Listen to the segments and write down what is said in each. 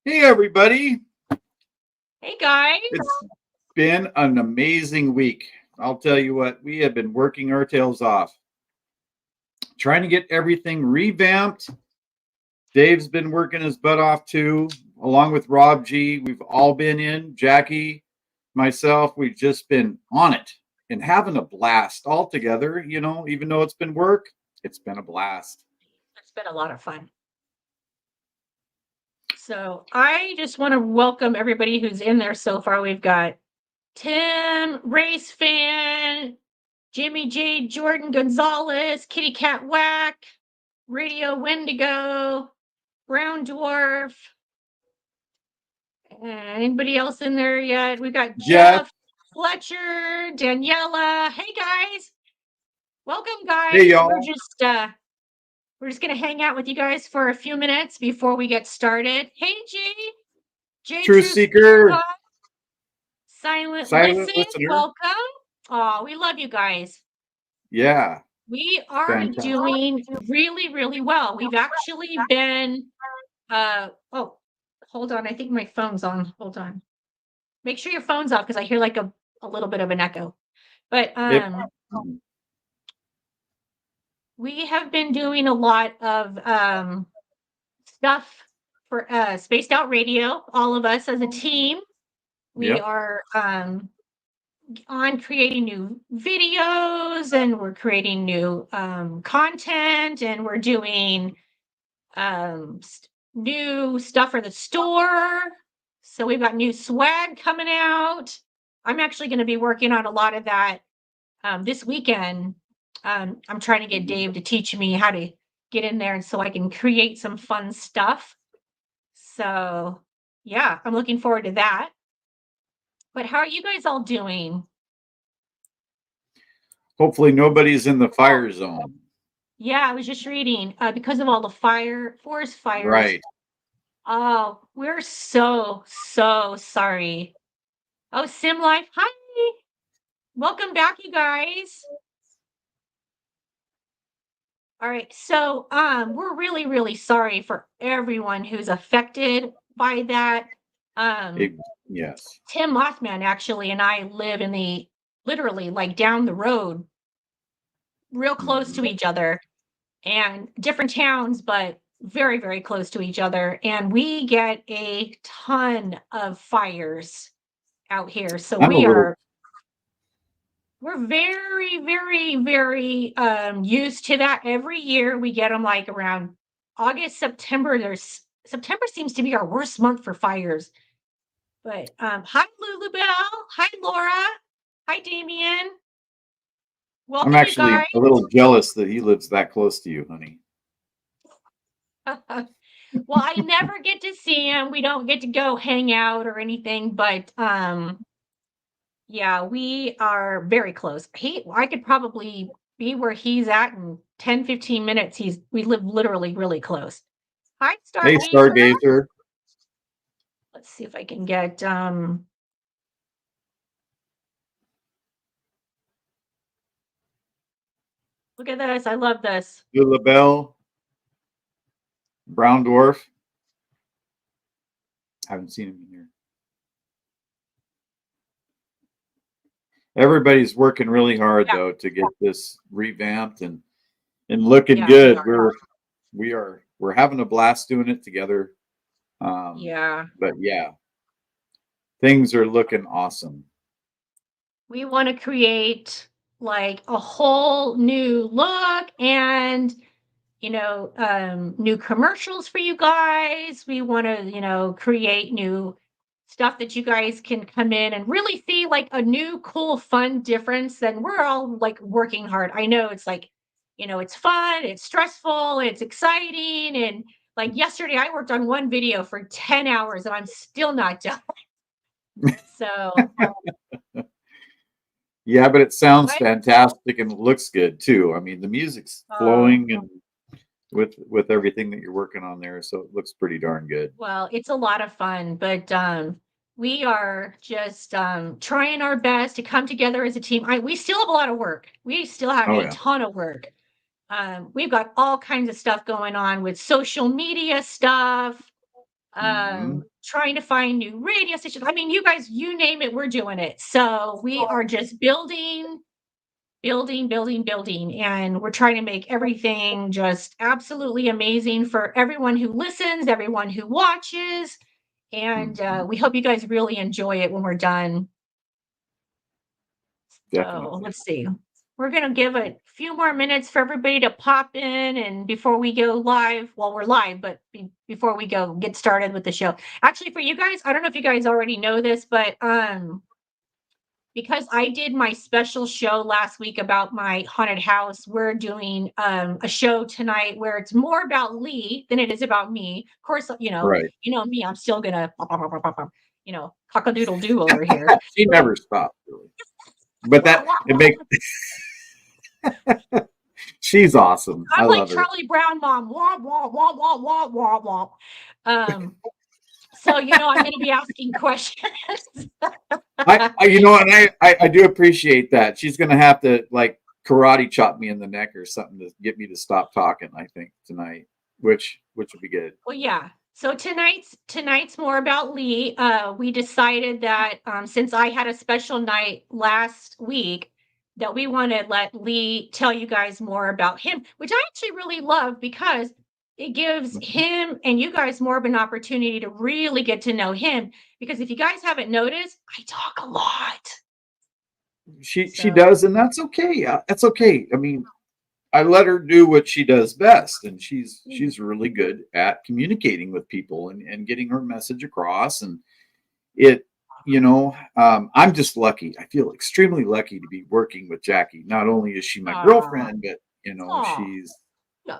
Hey, everybody. Hey guys. It's been an amazing week. I'll tell you what, we have been working our tails off, trying to get everything revamped. Dave's been working his butt off too, along with Rob G. We've all been in, Jackie, myself, we've just been on it and having a blast all together. Even though it's been work, it's been a blast. It's been a lot of fun. So I just want to welcome everybody who's in there so far. We've got Tim, Race Fan, Jimmy J, Jordan Gonzalez, Kitty Cat Whack, Radio Wendigo, Brown Dwarf. Anybody else in there yet? We've got Jeff, Jeff, Fletcher, Daniela. Hey guys. Welcome, hey, guys. We're y'all. just gonna hang out with you guys for a few minutes before we get started. Hey J Truth Truth Seeker Seeker, Pod, Silent silent Listen, listener. welcome. Oh, we love you guys. Yeah, We are fantastic. doing really, really well. We've actually been oh, hold on. I think my phone's on. Hold on. Make sure your phone's off because I hear like a little bit of an echo. But It, we have been doing a lot of stuff for Spaced Out Radio. All of us as a team, we yep. are on creating new videos, and we're creating new content, and we're doing new stuff for the store. So we've got new swag coming out. I'm actually going to be working on a lot of that this weekend. I'm trying to get Dave to teach me how to get in there, and so I can create some fun stuff. So, yeah, I'm looking forward to that. But how are you guys all doing? Hopefully nobody's in the fire zone. Yeah, I was just reading because of all the forest fires. Right. Oh, we're so sorry. Oh, Sim Life, hi. Welcome back, you guys. All right. So, we're really sorry for everyone who's affected by that. Um, It, yes. Tim Mothman actually and I live in the literally like down the road, real close to Mhm. each other, and different towns, but very close to each other. And we get a ton of fires out here. So I'm a little, we're very used to that. Every year we get them like around August, September. September seems to be our worst month for fires. But hi Lulubelle, hi Laura, hi Damien. I'm Welcome, you actually guys. a little jealous that he lives that close to you, honey. Well, I never get to see him. We don't get to go hang out or anything, but yeah, we are very close. I could probably be where he's at in 10-15 minutes. We live literally really close. Hi, Hey, Stargazer. Stargazer. Let's see if I can get look at this. I love this. Lila Bell. Brown Dwarf. Haven't seen him in here. Everybody's working really hard Yeah, though to get this revamped and looking yeah, we good. are. We're having a blast doing it together. Yeah. But yeah, things are looking awesome. We want to create like a whole new look and new commercials for you guys. We want to, create new stuff that you guys can come in and really see like a new, cool, fun difference. And we're all like working hard. I know it's like, it's fun, it's stressful, it's exciting. And like yesterday, I worked on one video for 10 hours and I'm still not done. So, Yeah, but it sounds but fantastic and it looks good too. I mean, the music's uh, flowing and with everything that you're working on there, so it looks pretty darn good. well, it's a lot of fun, but we are just trying our best to come together as a team. We still have a lot of work. We still have Oh a yeah. ton of work. We've got all kinds of stuff going on with social media stuff. trying to find new radio stations. I mean, you guys, you name it, we're doing it. So we are just building, and we're trying to make everything just absolutely amazing for everyone who listens, everyone who watches. And we hope you guys really enjoy it when we're done. Definitely. So let's see. We're going to give a few more minutes for everybody to pop in, and before we go live, well, we're live, but before we go get started with the show. Actually, for you guys, I don't know if you guys already know this, but because I did my special show last week about my haunted house, we're doing a show tonight where it's more about Lee than it is about me. Of course, Right. Me, I'm still gonna cock-a-doodle-doo over here. She never stopped, really. But that it makes she's awesome. I'm I like love her. Charlie Brown mom. Womp, womp, womp, womp, womp, womp, womp. So I'm going to be asking questions. I do appreciate that. She's going to have to like karate chop me in the neck or something to get me to stop talking. I think tonight, which would be good. Well, yeah. So tonight's more about Lee. We decided that since I had a special night last week, that we want to let Lee tell you guys more about him, which I actually really love because it gives him and you guys more of an opportunity to really get to know him. Because if you guys haven't noticed, I talk a lot. She does, and that's okay. That's okay. I mean, I let her do what she does best, and she's really good at communicating with people and getting her message across. And I'm just lucky. I feel extremely lucky to be working with Jackie. Not only is she my girlfriend, but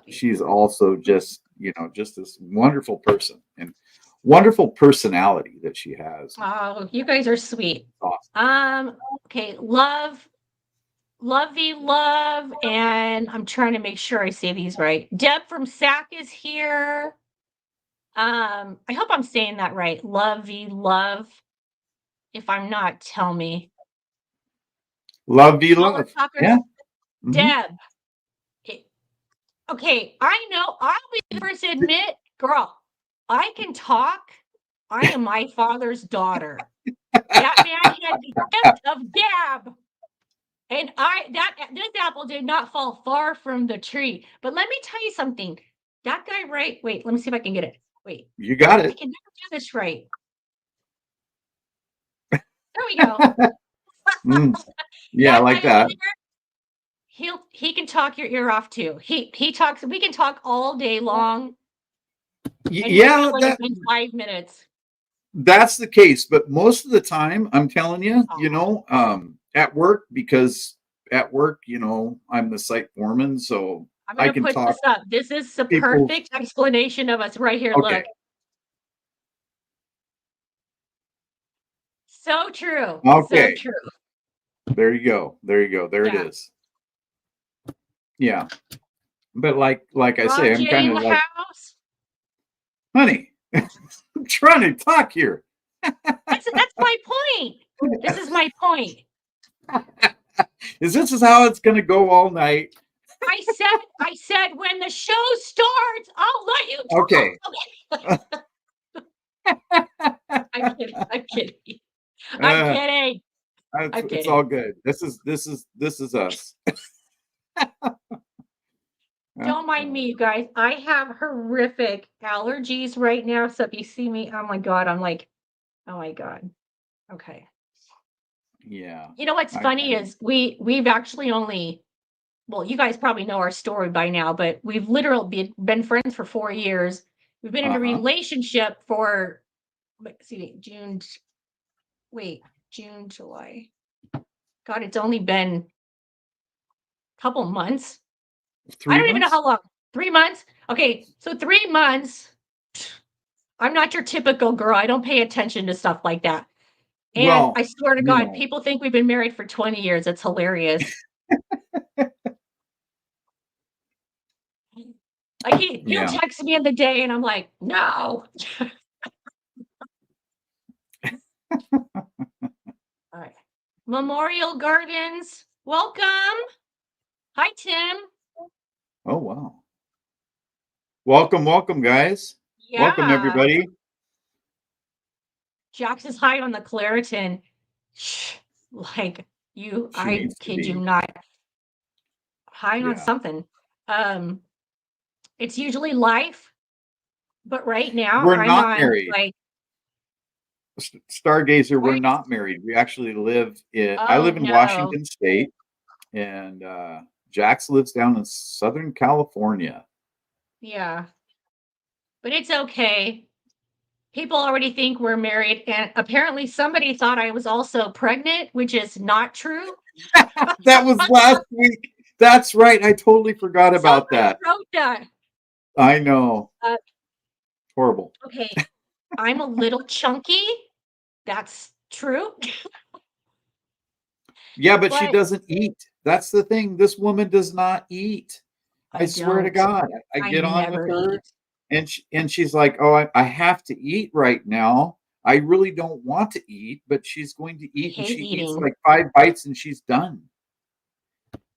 she's also just this wonderful person and wonderful personality that she has. Oh, you guys are sweet. Awesome. Okay, love, and I'm trying to make sure I say these right. Deb from SAC is here. I hope I'm saying that right. Love. If I'm not, tell me. Love. Yeah. Deb. Okay, I know. I'll be the first to admit, girl, I can talk. I am my father's daughter. That man had the gift of gab. And this apple did not fall far from the tree. But let me tell you something. That guy, right? Wait, let me see if I can get it. Wait. You got it. I can never do this right. There we go. Yeah, I like that. He can talk your ear off too. He talks. We can talk all day long. Yeah, in 5 minutes. That's the case, but most of the time, I'm telling you, at work, because at work, I'm the site foreman, so I can put this up. This is the perfect explanation of us right here. Okay. Look. So true. Okay. So true. There you go. There it is. Yeah. But like I say, I'm kind of like, honey, I'm trying to talk here. That's my point. This is my point. This is how it's going to go all night. I said when the show starts, I'll let you talk. Okay. I'm kidding. It's all good. This is us. Don't mind me, you guys. I have horrific allergies right now. So if you see me, oh my God, I'm like, oh my God. Okay. Yeah. You know what's funny is we've actually only, well, you guys probably know our story by now, but we've literally been friends for 4 years. We've been in a relationship for, June, July. God, it's only been a couple months. I don't even know how long. 3 months? Okay, so 3 months. I'm not your typical girl. I don't pay attention to stuff like that. And I swear to God, people think we've been married for 20 years. It's hilarious. Like he'll text me in the day and I'm like, no. All right. Memorial Gardens. Welcome. Hi, Tim. Oh, wow. Welcome, guys. Yeah. Welcome, everybody. Jax is high on the Claritin. Shh, like She I needs to kid you be. not, high on Yeah. something. Um, it's usually life, but right now We're I'm not on married. like, Stargazer, we're what? not married. We actually I Oh live in no, Washington State, and Jax lives down in Southern California. yeah, but it's okay. People already think we're married, and apparently somebody thought I was also pregnant, which is not true. That was last week. That's right. I totally forgot about Somebody that. wrote that. I know. Uh, Horrible. okay, I'm a little chunky. That's true. Yeah, but she But doesn't eat. That's the thing. This woman does not eat. I I swear to don't. God. I I get on with never her, eat. and she's like, "Oh, I have to eat right now. I really don't want to eat," but she's going to I eat, and hate she eats eating. like 5 bites, and she's done.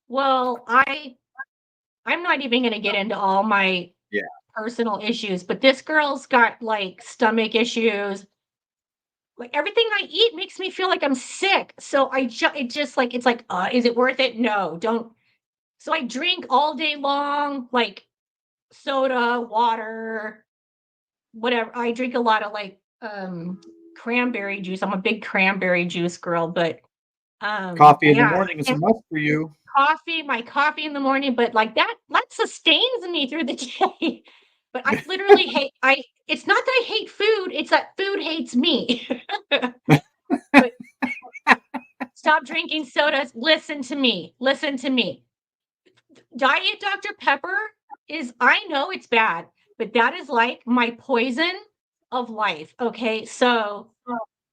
Well, I'm not even going to get into all my Yeah. personal issues, but this girl's got like stomach issues. Like everything I eat makes me feel like I'm sick. So it just like it's like, is it worth it? No, don't. So I drink all day long, like soda, water, whatever. I drink a lot of like cranberry juice. I'm a big cranberry juice girl, but Coffee in the yeah, morning is a and must for you. my coffee in the morning, but like that sustains me through the day. But I literally hate I it's not that I hate food, it's that food hates me. But stop drinking sodas. Listen to me. Listen to me. Diet Dr. Pepper is, I know it's bad, but that is like my poison of life. Okay. So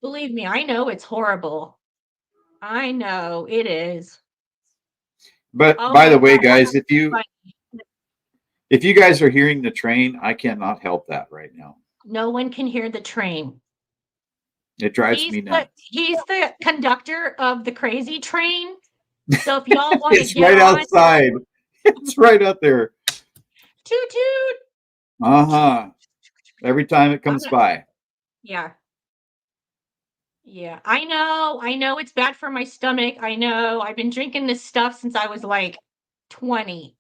believe me, I know it's horrible. I know it is. But Oh by my the way, God. guys, But if you guys are hearing the train, I cannot help that right now. no one can hear the train. It drives me nuts. He's the conductor of the crazy train. So if y'all want to It's get right on, outside. It's right out there. toot toot. Uh-huh. Every time it I'm comes gonna, by. yeah. Yeah, I know it's bad for my stomach. I know. I've been drinking this stuff since I was like 20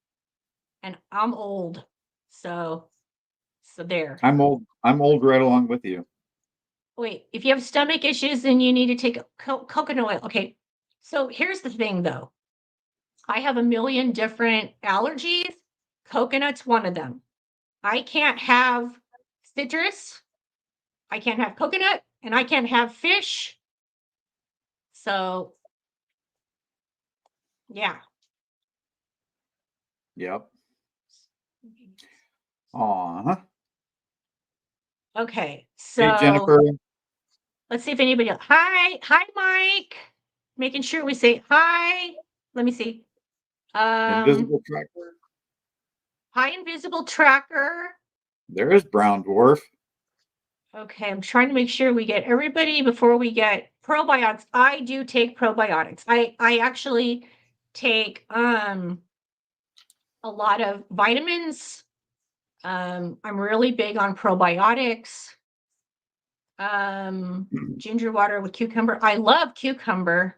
and I'm old. So, so there. I'm old. I'm old right along with you. Wait, if you have stomach issues, then you need to take coconut oil. Okay. So here's the thing though. I have a million different allergies. Coconut's one of them. I can't have citrus. I can't have coconut and I can't have fish. So, yeah. Yep. Aw. Okay. Hey, So, Jennifer. let's see if anybody else. Hi, Mike. Making sure we say hi. Let me see. Um, Invisible tracker. Hi, Invisible Tracker. There is Brown Dwarf. Okay, I'm trying to make sure we get everybody before we get probiotics. I do take probiotics. I actually take a lot of vitamins. I'm really big on probiotics. Ginger water with cucumber. I love cucumber.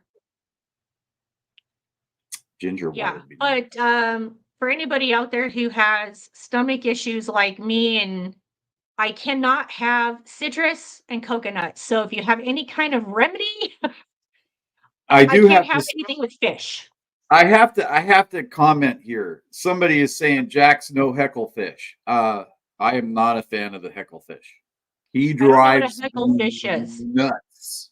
Ginger water Yeah, would be nice. but for anybody out there who has stomach issues like me, and I cannot have citrus and coconut. So if you have any kind of remedy, I I do can't have have to. anything with fish. I have to comment here. Somebody is saying Jack's no heckle fish. I am not a fan of the heckle fish. He I don't know what a drives heckle me fish is. nuts.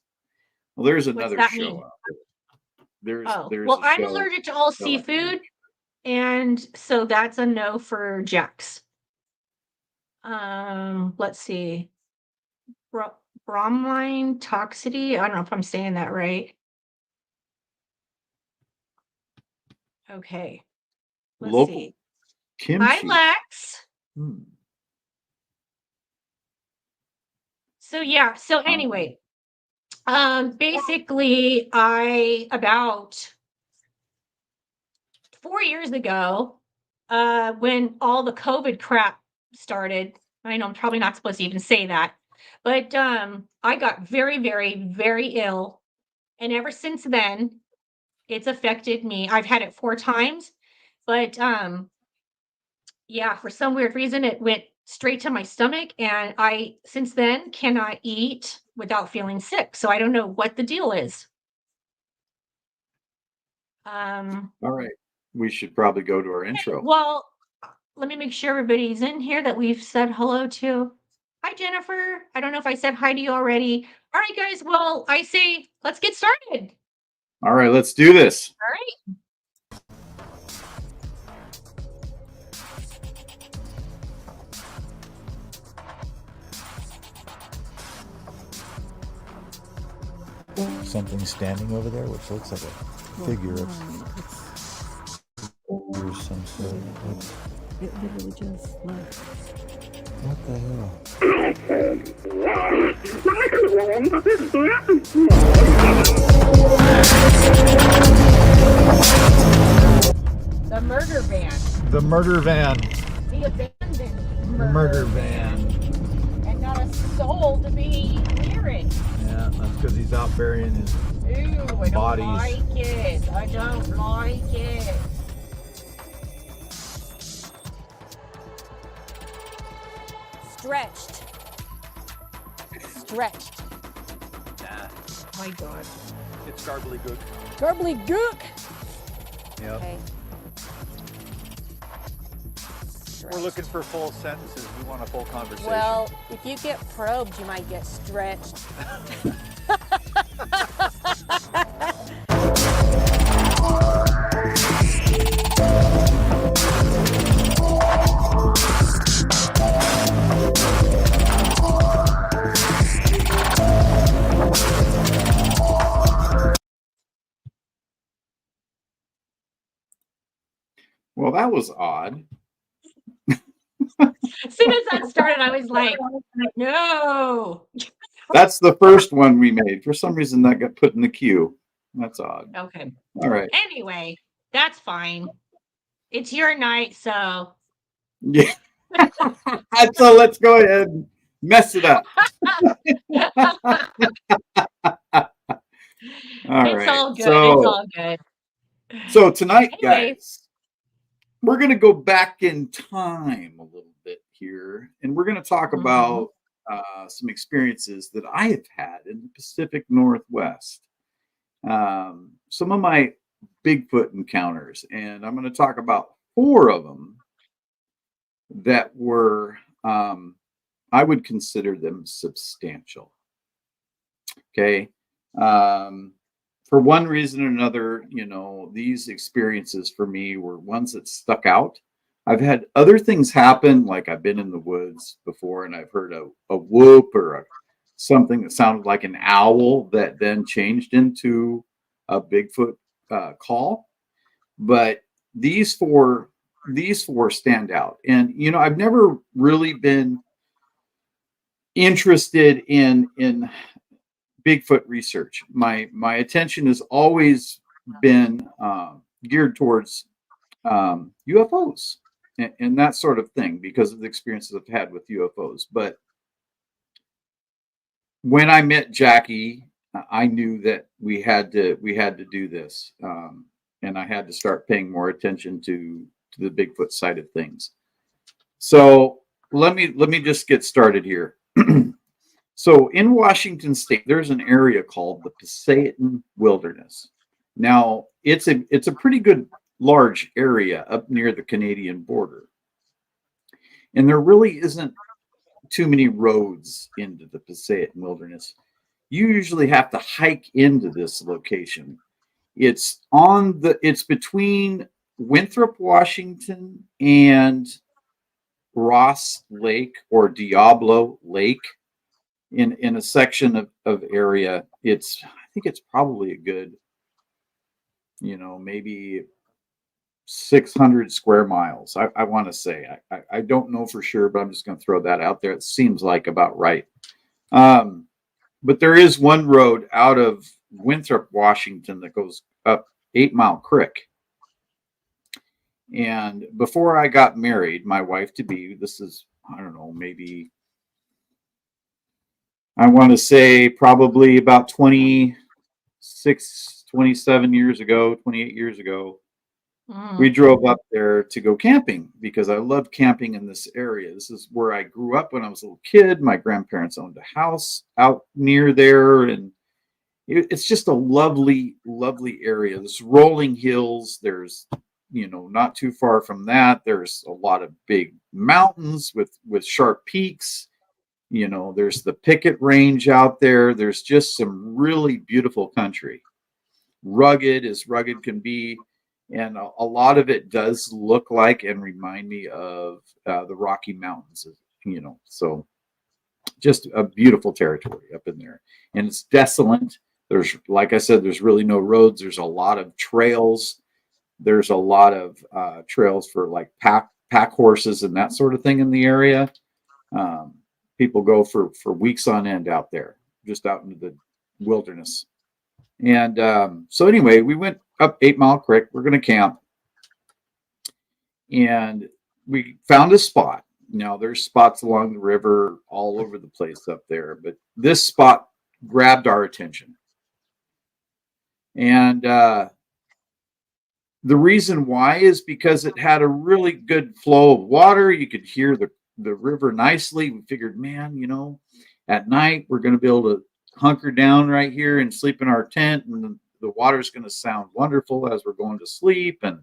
Well, there's What's another that show mean? out there. Oh, There's well, a I'm show. allergic to all I like seafood, and so that's a no for Jax. Let's see. Bro- Bromine toxicity. I don't know if I'm saying that right. Okay, let's local see. Hi, kimchi. Lex. Hmm. So yeah, so anyway, basically I about 4 years ago, when all the COVID crap started, I know I'm probably not supposed to even say that. But I got very, very, very ill. And ever since then, it's affected me. I've had it 4 times, but yeah, for some weird reason, it went straight to my stomach, and I since then cannot eat without feeling sick. So I don't know what the deal is. Um, All right. We should probably go to our intro. well, let me make sure everybody's in here that we've said hello to. Hi, Jennifer. I don't know if I said hi to you already. All right, guys. Well, I say let's get started. All right, let's do this. All right. Something standing over there, which looks like a figure of some sort. It literally just left. What the The murder van. hell? The murder van. The abandoned The murder van. And not a soul to be near it. Yeah, that's because he's out burying his. Ooh, I don't Bodies. like it. I don't like it. Stretched. Stretched. Nah, My God. it's garbly good. Garbly gook. Yep. Okay. We're looking for full sentences. We want a full conversation. Well, if you get probed, you might get stretched. Well, that was odd. As soon as that started, I was like, no. That's the first one we made. For some reason, that got put in the queue. That's odd. Okay. All right. Anyway, that's fine. It's your night, so Yeah. So let's go ahead and mess it up. All it's right. all good. So, It's all good. so tonight, Anyway. guys, we're going to go back in time a little bit here, and we're going to talk Mhm. about some experiences that I have had in the Pacific Northwest. Some of my Bigfoot encounters, and I'm going to talk about 4 of them that were, I would consider them substantial. Okay. For one reason or another, you know, these experiences for me were ones that stuck out. I've had other things happen, like I've been in the woods before and I've heard a whoop or something that sounded like an owl that then changed into a Bigfoot call. But these four stand out. And you know, I've never really been interested in Bigfoot research. My attention has always been geared towards UFOs and that sort of thing because of the experiences I've had with UFOs. But when I met Jackie, I knew that we had to do this, and I had to start paying more attention to the Bigfoot side of things. So let me just get started here. So in Washington State, there's an area called the Passaitan Wilderness. Now, it's a pretty good large area up near the Canadian border. And there really isn't too many roads into the Passaitan Wilderness. You usually have to hike into this location. It's between Winthrop, Washington and Ross Lake or Diablo Lake. In a section of area, I think it's probably a good, you know, maybe 600 square miles. I want to say, I don't know for sure, but I'm just going to throw that out there. It seems like about right. But there is one road out of Winthrop, Washington that goes up 8 Mile Creek. And before I got married, my wife to be, this is, I don't know, maybe I want to say probably about 26, 27 years ago, 28 years ago, we drove up there to go camping because I love camping in this area. This is where I grew up when I was a little kid. My grandparents owned a house out near there, and it's just a lovely, lovely area. There's rolling hills. There's, not too far from that, there's a lot of big mountains with sharp peaks. There's the picket range out there. There's just some really beautiful country. Rugged as rugged can be. And a lot of it does look like and remind me of the Rocky Mountains, so just a beautiful territory up in there. And it's desolate. There's, like I said, there's really no roads. There's a lot of trails. There's a lot of trails for like pack horses and that sort of thing in the area. People go for weeks on end out there, just out into the wilderness. And so anyway, we went up 8 Mile Creek. We're going to camp. And we found a spot. Now, there's spots along the river all over the place up there, but this spot grabbed our attention. And the reason why is because it had a really good flow of water. You could hear the river nicely. We figured, man, at night we're going to be able to hunker down right here and sleep in our tent, and the water's going to sound wonderful as we're going to sleep. And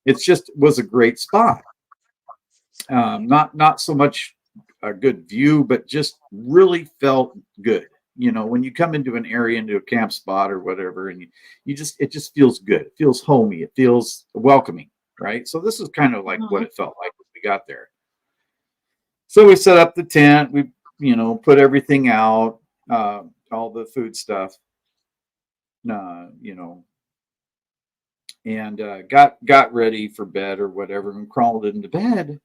it's just was a great spot. Not so much a good view, but just really felt good. When you come into an area, into a camp spot or whatever, and it just feels good. It feels homey. It feels welcoming, right? So this is kind of like what it felt like when we got there. So we set up the tent. We, put everything out, all the food stuff, and got ready for bed or whatever, and crawled into bed.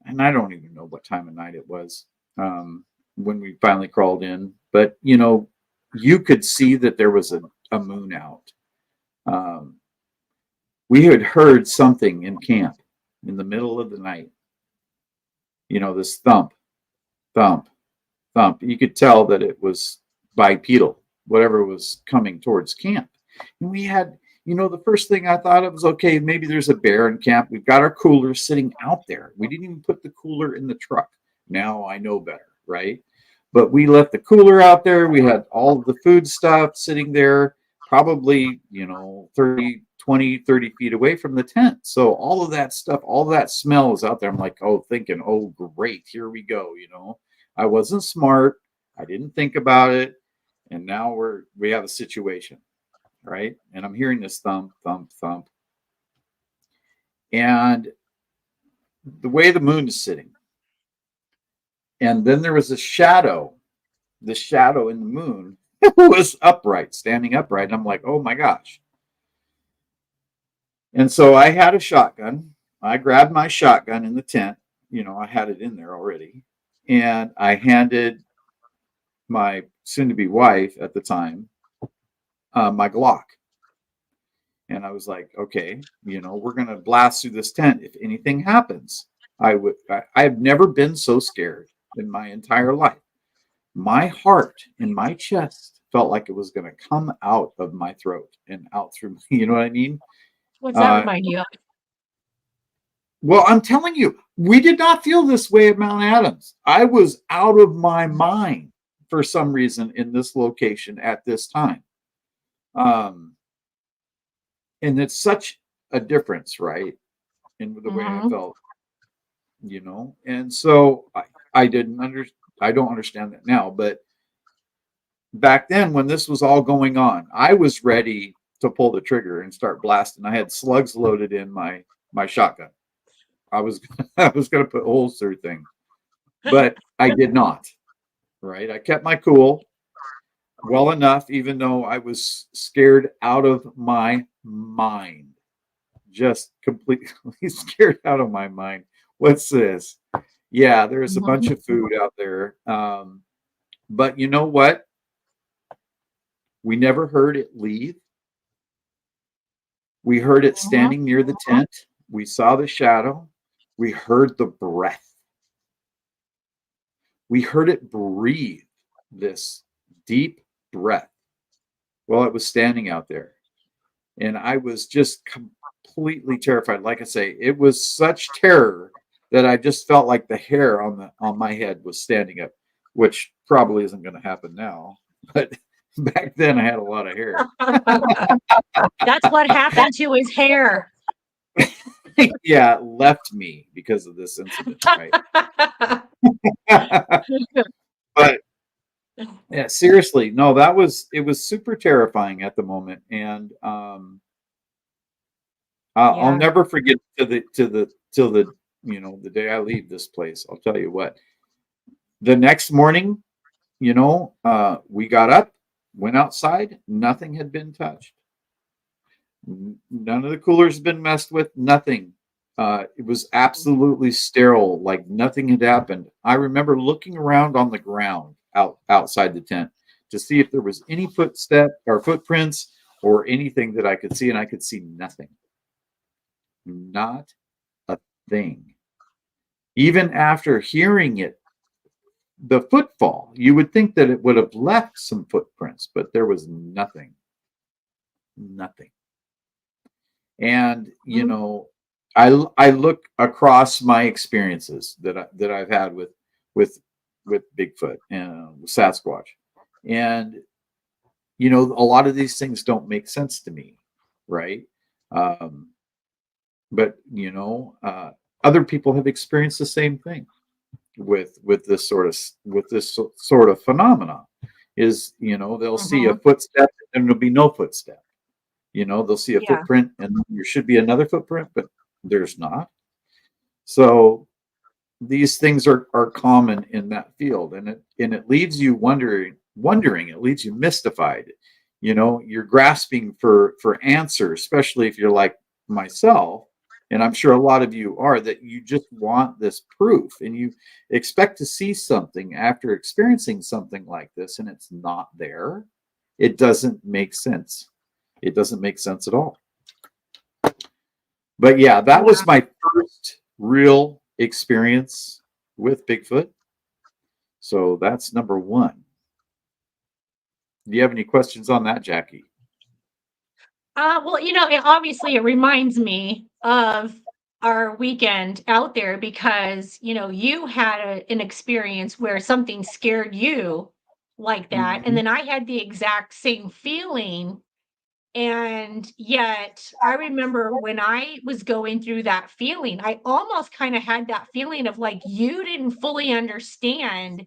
And I don't even know what time of night it was when we finally crawled in. But, you could see that there was a moon out. We had heard something in camp in the middle of the night. This thump, thump, thump. You could tell that it was bipedal, whatever was coming towards camp. And we had, the first thing I thought of was, okay, maybe there's a bear in camp. We've got our cooler sitting out there. We didn't even put the cooler in the truck. Now I know better, right? But we left the cooler out there. We had all of the food stuff sitting there, probably, 30 feet away from the tent. So all of that stuff, all of that smell is out there. I'm like, thinking, great, here we go. I wasn't smart. I didn't think about it. And now we have a situation, right? And I'm hearing this thump, thump, thump. And the way the moon is sitting. And then there was a shadow. The shadow in the moon was upright, standing upright. And I'm like, oh my gosh. And so I had a shotgun. I grabbed my shotgun in the tent. I had it in there already. And I handed my soon-to-be wife at the time my Glock. And I was like, okay, we're going to blast through this tent. If anything happens, I've never been so scared in my entire life. My heart in my chest felt like it was going to come out of my throat and out through, you know what I mean? What's that remind you of? Well, I'm telling you, we did not feel this way at Mount Adams. I was out of my mind for some reason in this location at this time. And it's such a difference, right? In the way I felt, and so I don't understand that now, but back then when this was all going on, I was ready to pull the trigger and start blasting. I had slugs loaded in my shotgun. I was going to put holes through things, but I did not, right? I kept my cool well enough, even though I was scared out of my mind, just completely scared out of my mind. What's this? Yeah, there's a bunch of food out there. But you know what? We never heard it leave. We heard it standing near the tent. We saw the shadow. We heard the breath. We heard it breathe. this deep breath while it was standing out there. And I was just completely terrified. Like I say, it was such terror that I just felt like the hair on my head was standing up, which probably isn't going to happen now. But back then I had a lot of hair. That's what happened to his hair. Yeah, it left me because of this incident, right? But yeah, seriously, no, it was super terrifying at the moment. And I'll Yeah. never forget till the the day I leave this place. I'll tell you what. The next morning, we got up, went outside, nothing had been touched. None of the coolers had been messed with, nothing. It was absolutely sterile, like nothing had happened. I remember looking around on the ground outside the tent to see if there was any footstep or footprints or anything that I could see, and I could see nothing. Not a thing. Even after hearing it, the footfall, you would think that it would have left some footprints, but there was nothing. Nothing. And I look across my experiences that I've had with Bigfoot and Sasquatch, and a lot of these things don't make sense to me, right? But other people have experienced the same thing with this sort of phenomena. Is they'll see a footstep and there'll be no footstep. They'll see a footprint and there should be another footprint, but there's not. So these things are common in that field, and it leaves you wondering. It leaves you mystified. You're grasping for answers, especially if you're like myself, and I'm sure a lot of you are, that you just want this proof and you expect to see something after experiencing something like this, and it's not there. It doesn't make sense. It doesn't make sense at all. But yeah, that was my first real experience with Bigfoot. So that's number one. Do you have any questions on that, Jackie? Well, obviously it reminds me of our weekend out there because, you had an experience where something scared you like that. And then I had the exact same feeling. And yet I remember when I was going through that feeling, I almost kind of had that feeling of like, you didn't fully understand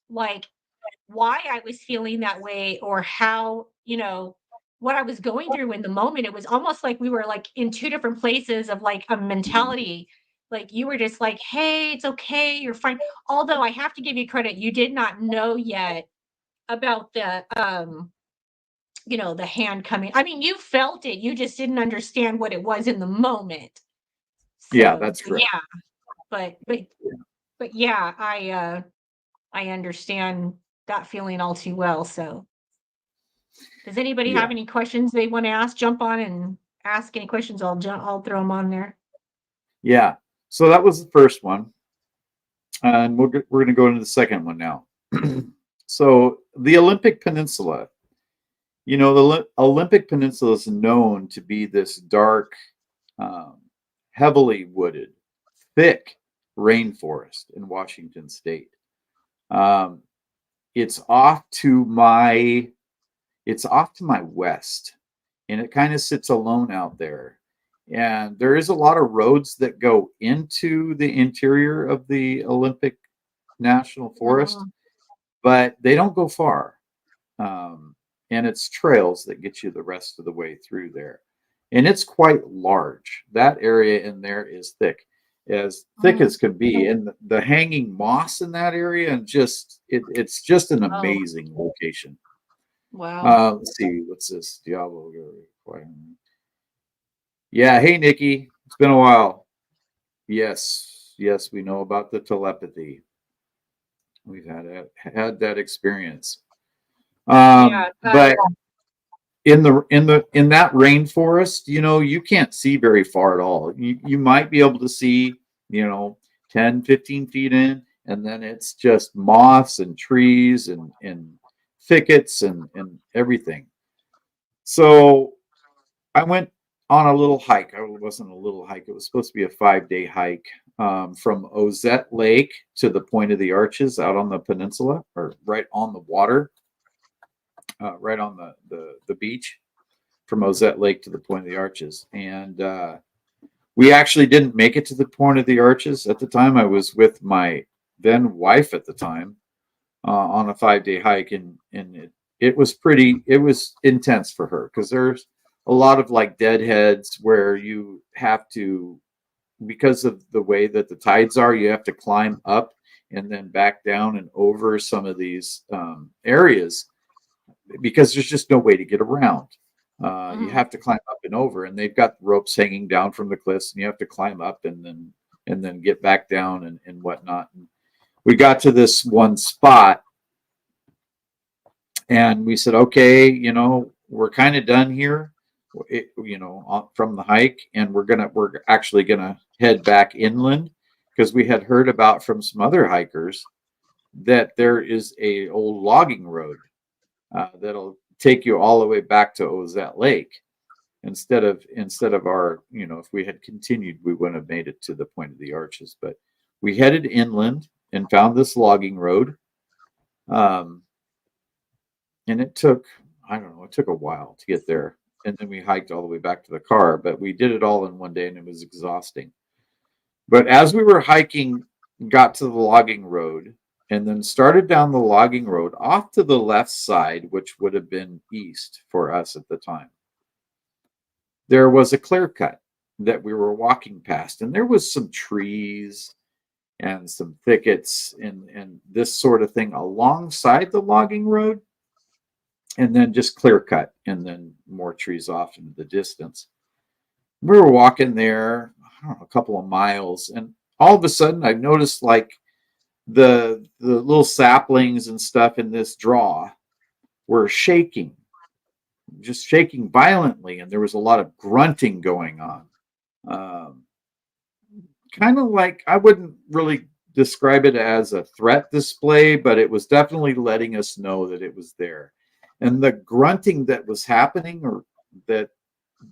like why I was feeling that way or how, what I was going through in the moment. It was almost like we were like in two different places of like a mentality. Like you were just like, hey, it's okay, you're fine. Although I have to give you credit, you did not know yet about the the hand coming. I mean, you felt it, you just didn't understand what it was in the moment. Yeah, So that's correct. yeah, but yeah, I understand that feeling all too well. So does anybody have any questions they want to ask? Jump on and ask any questions. I'll throw them on there. Yeah. So that was the first one. And we're going to go into the second one now. So the Olympic Peninsula, the Olympic Peninsula is known to be this dark, heavily wooded, thick rainforest in Washington State. It's off to my west, and it kind of sits alone out there. And there is a lot of roads that go into the interior of the Olympic National Forest, but they don't go far. And it's trails that get you the rest of the way through there. And it's quite large. That area in there is thick as can be. And the hanging moss in that area, and it's just an amazing location. Wow. Let's see, what's this? Diablo. Yeah, hey Nikki, it's been a while. Yes, we know about the telepathy. We've had that experience. But in that rainforest, you can't see very far at all. You might be able to see, 10, 15 feet in. and then it's just moss and trees and thickets and everything. So I went on a little hike. It wasn't a little hike. It was supposed to be a 5-day hike from Ozette Lake to the Point of the Arches out on the peninsula, or right on the water, right on the beach, from Ozette Lake to the Point of the Arches. And we actually didn't make it to the Point of the Arches at the time. I was with my then wife at the time on a 5-day hike, and it was intense for her, because there's a lot of like deadheads where you have to, because of the way that the tides are, you have to climb up and then back down and over some of these areas, because there's just no way to get around. You have to climb up and over, and they've got ropes hanging down from the cliffs, and you have to climb up and then get back down and whatnot. And we got to this one spot, and we said, okay, we're kind of done here, from the hike, and we're actually gonna head back inland, because we had heard about from some other hikers that there is a old logging road that'll take you all the way back to Ozette Lake. Instead of our, if we had continued, we wouldn't have made it to the Point of the Arches. But we headed inland and found this logging road. And it took, it took a while to get there. And then we hiked all the way back to the car, but we did it all in one day, and it was exhausting. But as we were hiking, got to the logging road, and then started down the logging road off to the left side, which would have been east for us at the time, there was a clear cut that we were walking past, and there was some trees and some thickets and this sort of thing alongside the logging road, and then just clear cut, and then more trees off into the distance. We were walking there, a couple of miles, and all of a sudden I noticed like the little saplings and stuff in this draw were shaking, just shaking violently, and there was a lot of grunting going on. Kind of like, I wouldn't really describe it as a threat display, but it was definitely letting us know that it was there. And the grunting that was happening, or that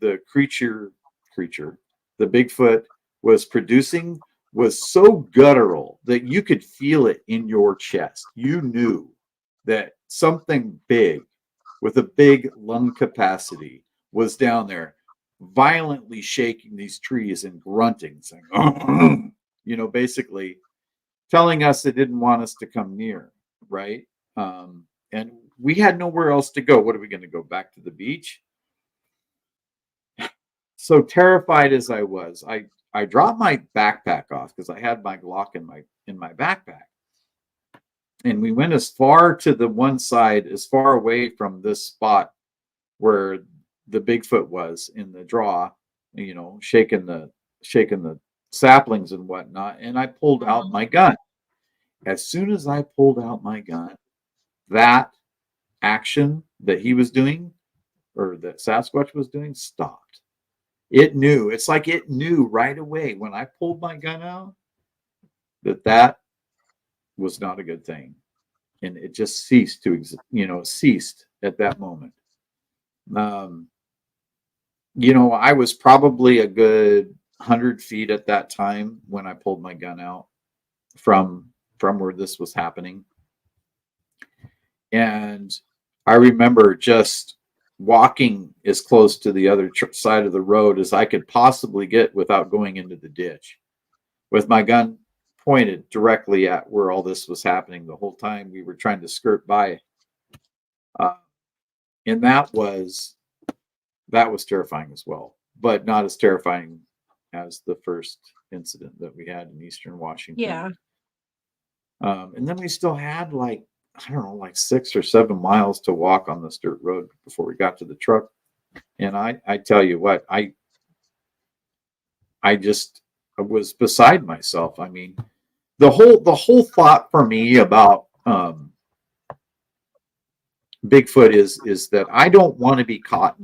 the creature, the Bigfoot, was producing, was so guttural that you could feel it in your chest. You knew that something big with a big lung capacity was down there, violently shaking these trees and grunting, saying, basically telling us it didn't want us to come near, right? And we had nowhere else to go. What are we going to go back to the beach? So terrified as I was, I dropped my backpack off, because I had my Glock in my backpack. And we went as far to the one side, as far away from this spot where the Bigfoot was in the draw, shaking the saplings and whatnot. And I pulled out my gun. As soon as I pulled out my gun, that action that he was doing, or that Sasquatch was doing, stopped. It knew. It's like it knew right away when I pulled my gun out that was not a good thing, and it just ceased ceased at that moment. I was probably a good 100 feet at that time when I pulled my gun out from where this was happening, and I remember just walking as close to the other side of the road as I could possibly get without going into the ditch, with my gun pointed directly at where all this was happening the whole time we were trying to skirt by. And that was terrifying as well, but not as terrifying as the first incident that we had in Eastern Washington. Yeah. And then we still had like 6 or 7 miles to walk on this dirt road before we got to the truck. And I tell you what, I was beside myself. I mean, the whole thought for me about Bigfoot is that I don't want to be caught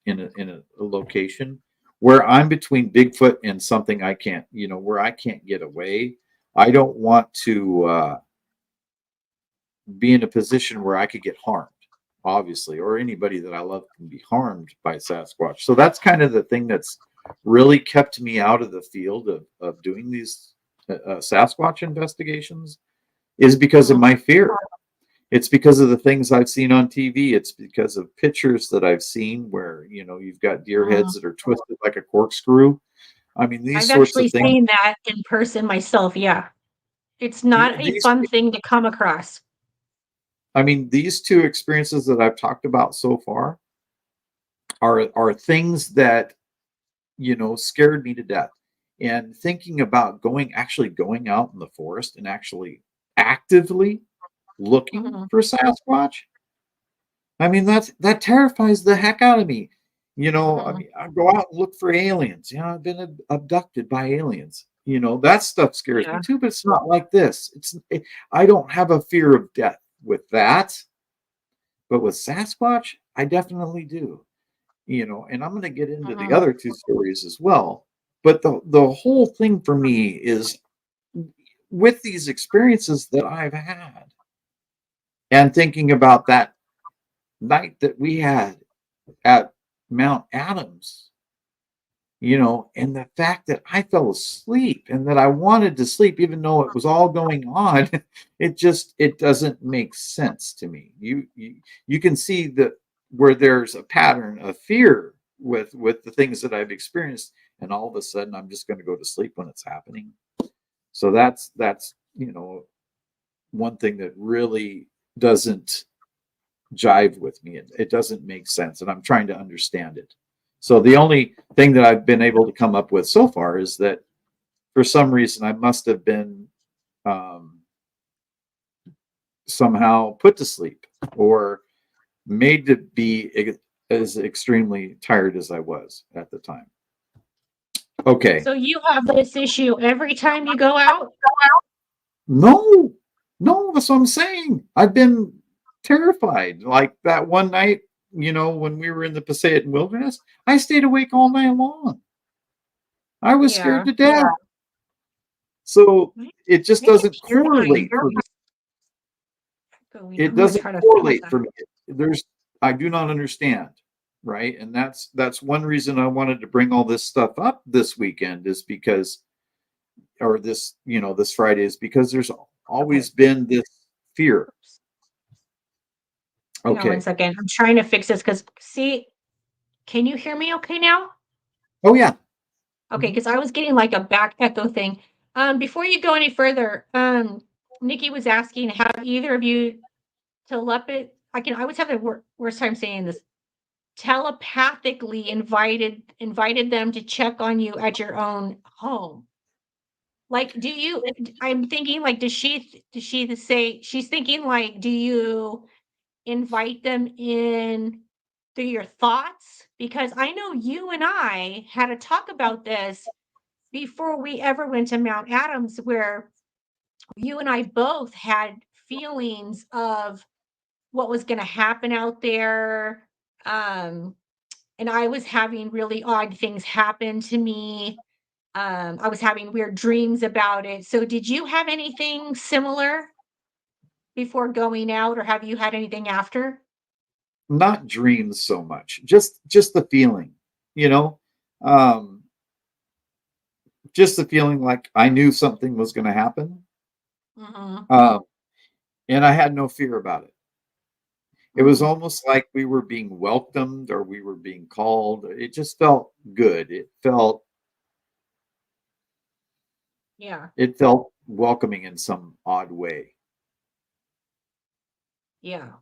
in a location where I'm between Bigfoot and something I can't, where I can't get away. I don't want to be in a position where I could get harmed, obviously, or anybody that I love can be harmed by Sasquatch. So that's kind of the thing that's really kept me out of the field of doing these Sasquatch investigations, is because of my fear. It's because of the things I've seen on TV. It's because of pictures that I've seen where, you've got deer heads that are twisted like a corkscrew. I mean, these I've sorts actually of things. seen that in person myself. Yeah. It's not a These, fun thing to come across. I mean, these two experiences that I've talked about so far are things that, scared me to death. And thinking about actually going out in the forest and actually actively looking for Sasquatch. I mean, that terrifies the heck out of me. I mean, I go out and look for aliens. I've been abducted by aliens. That stuff scares me too, but it's not like this. I don't have a fear of death with that, but with Sasquatch, I definitely do. And I'm going to get into the other two stories as well. But the whole thing for me is, with these experiences that I've had, and thinking about that night that we had at Mount Adams, and the fact that I fell asleep and that I wanted to sleep even though it was all going on, it doesn't make sense to me. You can see that where there's a pattern of fear with the things that I've experienced, and all of a sudden I'm just going to go to sleep when it's happening. So that's one thing that really doesn't jive with me. It doesn't make sense, and I'm trying to understand it. So the only thing that I've been able to come up with so far is that for some reason I must have been somehow put to sleep or made to be as extremely tired as I was at the time. Okay. So you have this issue every time you go out? No, that's what I'm saying. I've been terrified. Like that one night, when we were in the Passaic Wilderness, I stayed awake all night long. I was scared to death. So it just doesn't correlate for me. It doesn't correlate for me. I do not understand, right? And that's one reason I wanted to bring all this stuff up this weekend, is because, or this Friday, is because there's always been this fear. Hang on 1 second. I'm trying to fix this because, see, can you hear me okay now? Oh, yeah. Okay, because I was getting like a back echo thing. Before you go any further, Nikki was asking, have either of you I always have the worst time saying this, telepathically invited them to check on you at your own home? Like, I'm thinking, like, does she say, she's thinking, like, do you invite them in through your thoughts? Because I know you and I had a talk about this before we ever went to Mount Adams, where you and I both had feelings of what was going to happen out there. And I was having really odd things happen to me. I was having weird dreams about it. So did you have anything similar before going out, or have you had anything after? Not dreams so much, just the feeling, just the feeling like I knew something was going to happen. And I had no fear about it. It was almost like we were being welcomed, or we were being called. It just felt good. It felt welcoming in some odd way. Yeah.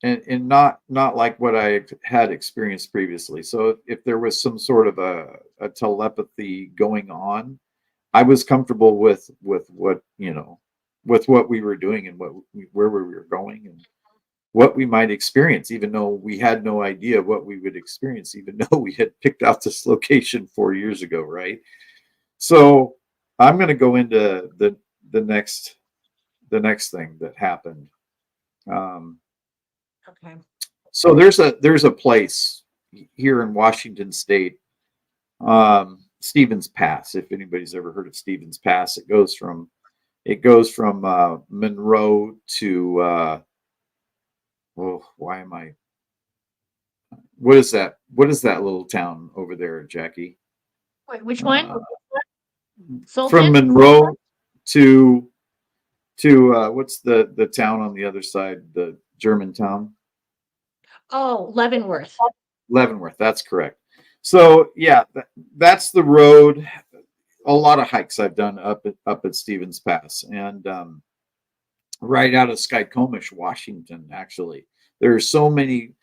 And not like what I had experienced previously. So if there was some sort of a telepathy going on, I was comfortable with what, with what we were doing and where we were going and what we might experience, even though we had no idea what we would experience, even though we had picked out this location 4 years ago, right? So I'm going to go into the next thing that happened. Okay. So there's a place here in Washington State. Stevens Pass. If anybody's ever heard of Stevens Pass, it goes from Monroe to why am I? What is that? What is that little town over there, Jackie? Wait, which one? From Sultan? Monroe to what's the town on the other side, the German town? Oh, Leavenworth. Leavenworth. That's correct. So yeah, that's the road. A lot of hikes I've done up at Stevens Pass, and right out of Skycomish, Washington. Actually, there are so many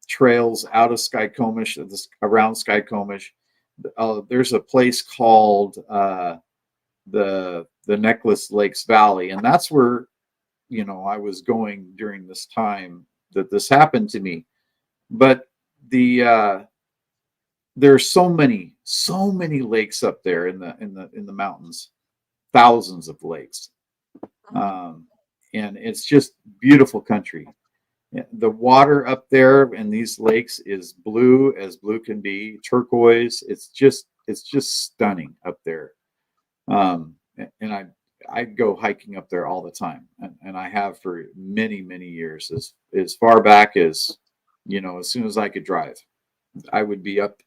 trails out of Skycomish, around Skycomish. There's a place called the Necklace Lakes Valley, and that's where I was going during this time that this happened to me. But there's so many lakes up there in the mountains, thousands of lakes, and it's just beautiful country. The water up there in these lakes is blue as blue can be, turquoise. It's just stunning up there. And I go hiking up there all the time, and I have for many years, as far back as as soon as I could drive. I would be up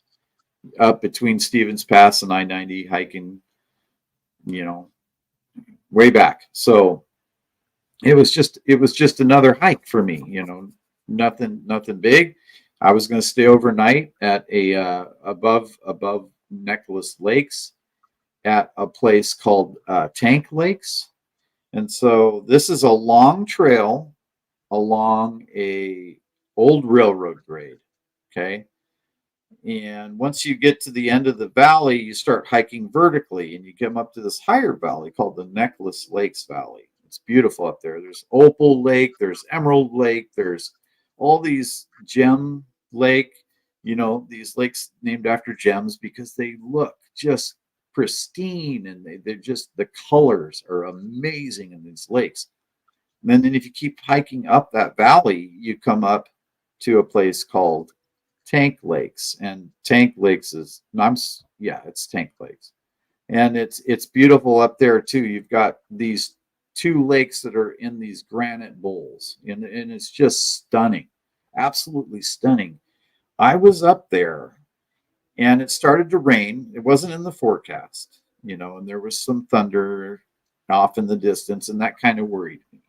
between Stevens Pass and I-90 hiking, way back. So it was just another hike for me, nothing big. I was going to stay overnight at a above Necklace Lakes at a place called Tank Lakes. And so this is a long trail along a old railroad grade. Okay. And once you get to the end of the valley, you start hiking vertically, and you come up to this higher valley called the Necklace Lakes Valley. It's beautiful up there. There's Opal Lake, there's Emerald Lake, there's all these gem lake, these lakes named after gems because they look just pristine, and they're just, the colors are amazing in these lakes. And then if you keep hiking up that valley, you come up to a place called Tank Lakes, and Tank Lakes is it's Tank Lakes, and it's beautiful up there too. You've got these two lakes that are in these granite bowls, and it's just stunning, absolutely stunning. I was up there, and it started to rain. It wasn't in the forecast, and there was some thunder off in the distance, and that kind of worried me.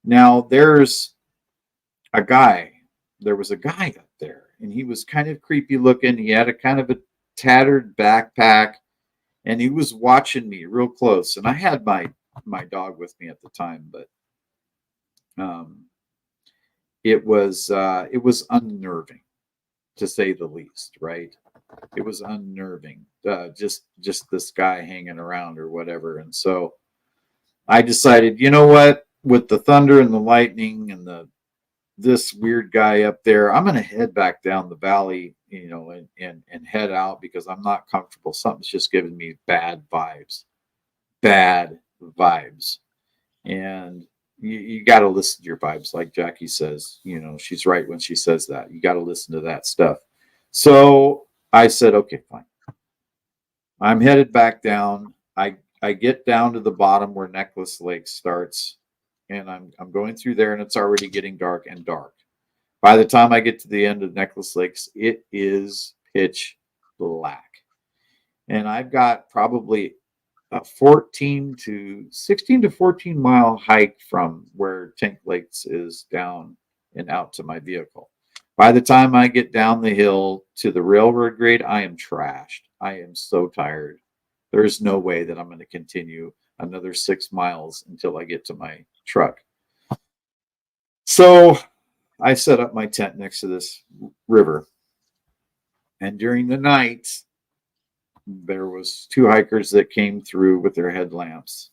Now there was a guy up there, and he was kind of creepy looking. He had a kind of a tattered backpack, and he was watching me real close. And I had my dog with me at the time, but it was unnerving, to say the least. Right? It was unnerving. Just this guy hanging around or whatever. And so I decided, you know what? With the thunder and the lightning and this weird guy up there, I'm going to head back down the valley, and head out, because I'm not comfortable. Something's just giving me bad vibes. And you got to listen to your vibes. Like Jackie says, she's right when she says that. You got to listen to that stuff. So I said, okay, fine. I'm headed back down. I get down to the bottom where Necklace Lake starts, and I'm going through there, and it's already getting dark. By the time I get to the end of Necklace Lakes, it is pitch black. And I've got probably a 16 to 14 mile hike from where Tank Lakes is down and out to my vehicle. By the time I get down the hill to the railroad grade, I am trashed. I am so tired. There's no way that I'm going to continue another 6 miles until I get to my truck. So I set up my tent next to this river. And during the night, there was 2 hikers that came through with their headlamps.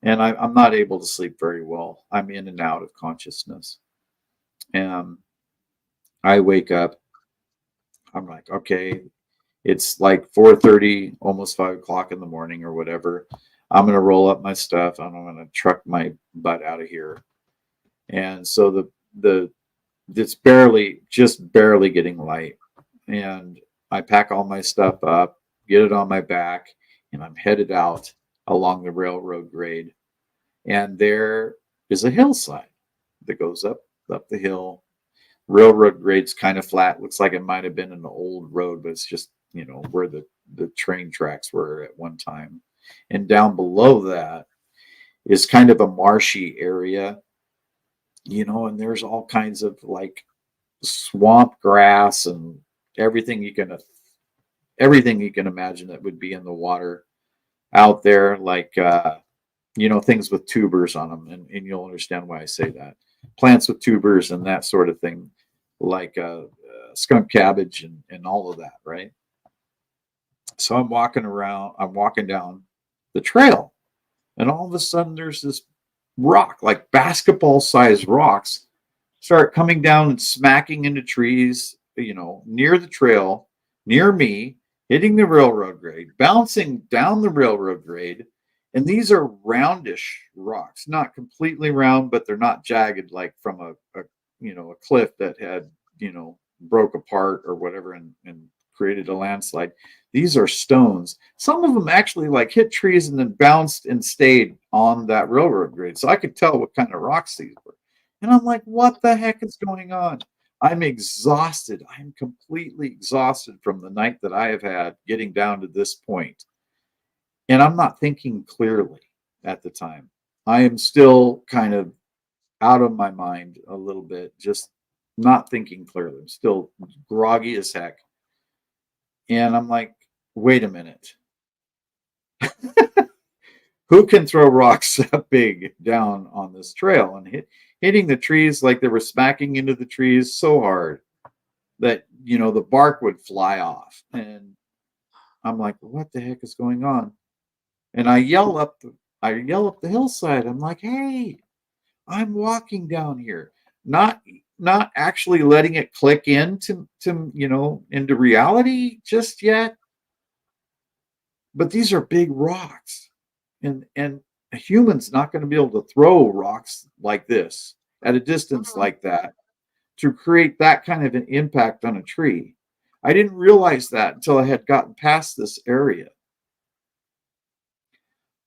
And I'm not able to sleep very well. I'm in and out of consciousness. And I wake up. I'm like, okay, it's like 4:30, almost 5 o'clock in the morning or whatever. I'm going to roll up my stuff, and I'm going to truck my butt out of here. And so it's barely getting light. And I pack all my stuff up, get it on my back, and I'm headed out along the railroad grade. And there is a hillside that goes up the hill. Railroad grade's kind of flat. Looks like it might have been an old road, but it's just, where the train tracks were at one time. And down below that is kind of a marshy area, and there's all kinds of like swamp grass and everything you can imagine that would be in the water out there, like things with tubers on them, and you'll understand why I say that. Plants with tubers and that sort of thing, like skunk cabbage and all of that, right? So I'm walking down the trail, and all of a sudden there's this rock, like basketball-sized rocks, start coming down and smacking into trees, near the trail, near me, hitting the railroad grade, bouncing down the railroad grade. And these are roundish rocks, not completely round, but they're not jagged like from a cliff that had, broke apart or whatever and created a landslide. These are stones. Some of them actually like hit trees and then bounced and stayed on that railroad grade. So I could tell what kind of rocks these were. And I'm like, what the heck is going on? I'm exhausted. I'm completely exhausted from the night that I have had getting down to this point. And I'm not thinking clearly at the time. I am still kind of out of my mind a little bit, just not thinking clearly. I'm still groggy as heck. And I'm like, wait a minute. Who can throw rocks that big down on this trail and hitting the trees like they were smacking into the trees so hard that, the bark would fly off. And I'm like, what the heck is going on? And I yell up the hillside. I'm like, hey, I'm walking down here. Not actually letting it click into reality just yet. But these are big rocks. And a human's not going to be able to throw rocks like this at a distance like that to create that kind of an impact on a tree. I didn't realize that until I had gotten past this area.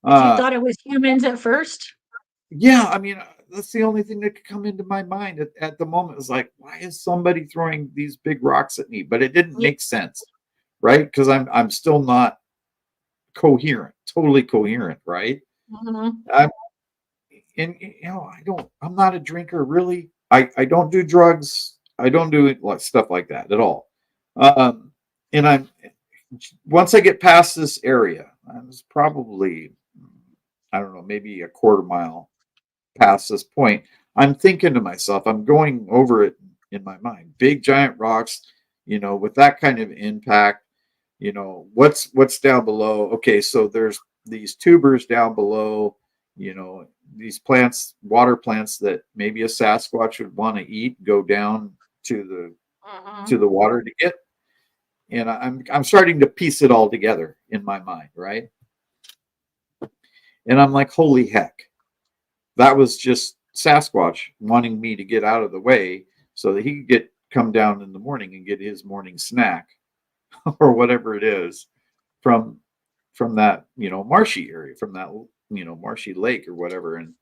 You thought it was humans at first? Yeah, I mean, that's the only thing that could come into my mind at the moment. Is like, why is somebody throwing these big rocks at me? But it didn't make sense, right? Because I'm still not totally coherent, right? I'm not a drinker, really. I don't do drugs. I don't do stuff like that at all. And once I get past this area, I was probably, I don't know, maybe a quarter mile past this point. I'm thinking to myself, I'm going over it in my mind. Big giant rocks, with that kind of impact, what's down below. Okay, so there's these tubers down below, these plants, water plants that maybe a Sasquatch would want to eat, go down to the water to get. And I'm starting to piece it all together in my mind, right? And I'm like, holy heck, that was just Sasquatch wanting me to get out of the way so that he could come down in the morning and get his morning snack or whatever it is from that, marshy area, from that, marshy lake or whatever. And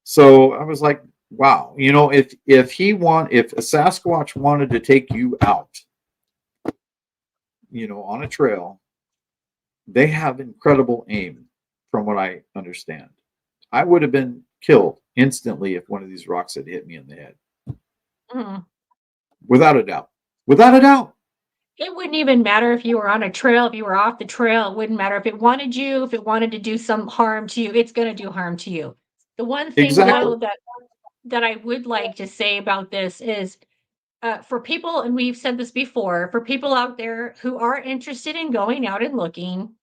so I was like, wow, if a Sasquatch wanted to take you out, on a trail, they have incredible aim from what I understand. I would have been killed instantly if one of these rocks had hit me in the head. Without a doubt. Without a doubt. It wouldn't even matter if you were on a trail, if you were off the trail. It wouldn't matter if it wanted you, if it wanted to do some harm to you. It's going to do harm to you. The one thing, though, that I would like to say about this is for people, and we've said this before, for people out there who are interested in going out and looking,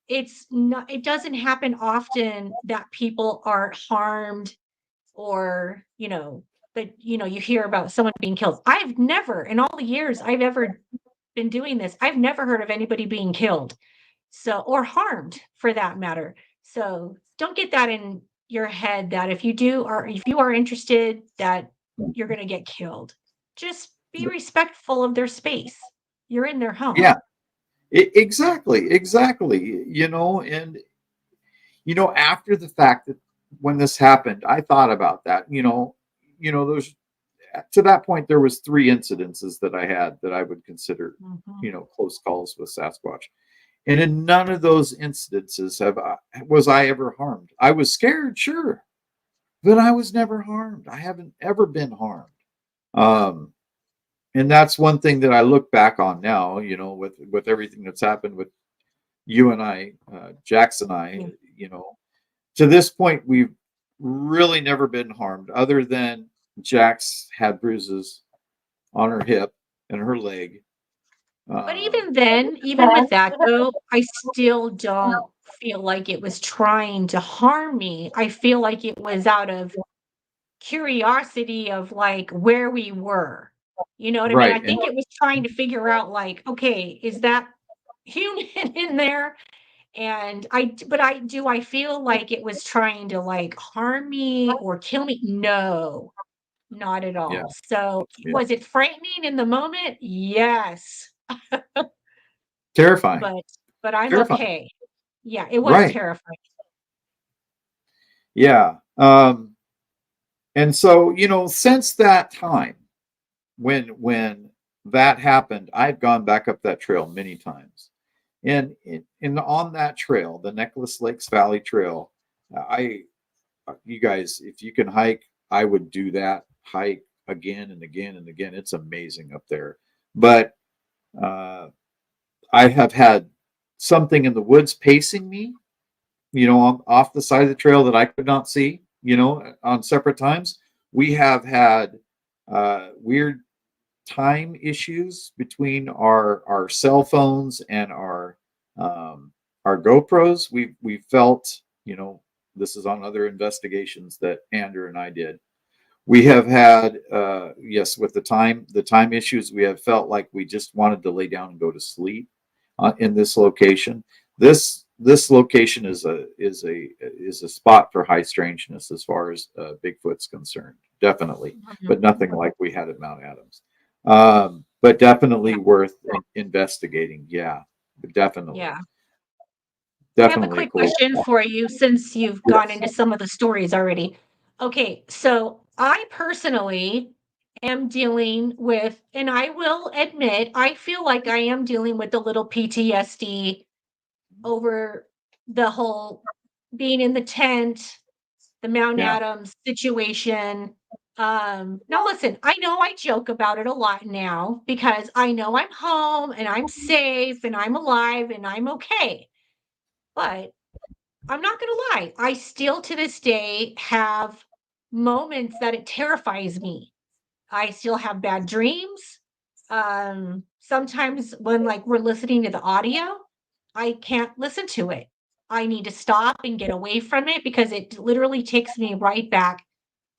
it doesn't happen often that people are harmed or, that, you hear about someone being killed. I've never, in all the years I've ever been doing this, I've never heard of anybody being killed. So, or harmed for that matter. So don't get that in your head that if you are interested, that you're going to get killed. Just be respectful of their space. You're in their home. Yeah, exactly. And after the fact that when this happened, I thought about that. There's to that point there was 3 incidences that I had that I would consider, close calls with Sasquatch. And in none of those incidences was I ever harmed. I was scared, sure, but I was never harmed. I haven't ever been harmed. And that's one thing that I look back on now, with everything that's happened with you and I, Jax and I, to this point, we've really never been harmed other than Jax had bruises on her hip and her leg. But even then, even with that though, I still don't feel like it was trying to harm me. I feel like it was out of curiosity of like where we were. You know what I mean? I Right. think it was trying to figure out like, okay, is that human in there? But I feel like it was trying to like harm me or kill me? No, not at Yeah. all. So Yeah. was it frightening in the moment? Yes. Terrifying. But I'm Terrifying. okay. Yeah, it was Right. terrifying. Yeah. And so, since that time, when that happened, I've gone back up that trail many times. And on that trail, the Necklace Lakes Valley Trail, you guys, if you can hike, I would do that hike again and again and again. It's amazing up there. But I have had something in the woods pacing me, off the side of the trail that I could not see, on separate times. We have had weird time issues between our cell phones and our GoPros. We felt, this is on other investigations that Andrew and I did. We have had, yes, with the time issues, we have felt like we just wanted to lay down and go to sleep in this location. This location is a spot for high strangeness as far as Bigfoot's concerned, definitely, but nothing like we had at Mount Adams. But definitely worth investigating. Yeah, definitely. Yeah. I have a Definitely quick cool. question for you since you've gone into some of the stories already. Okay, so I personally am dealing with, and I will admit, I feel like I am dealing with a little PTSD over the whole being in the tent, the Mount Yeah. Adams situation. Now listen, I know I joke about it a lot now because I know I'm home and I'm safe and I'm alive and I'm okay. But I'm not gonna lie, I still to this day have moments that it terrifies me. I still have bad dreams. Sometimes when like we're listening to the audio, I can't listen to it. I need to stop and get away from it because it literally takes me right back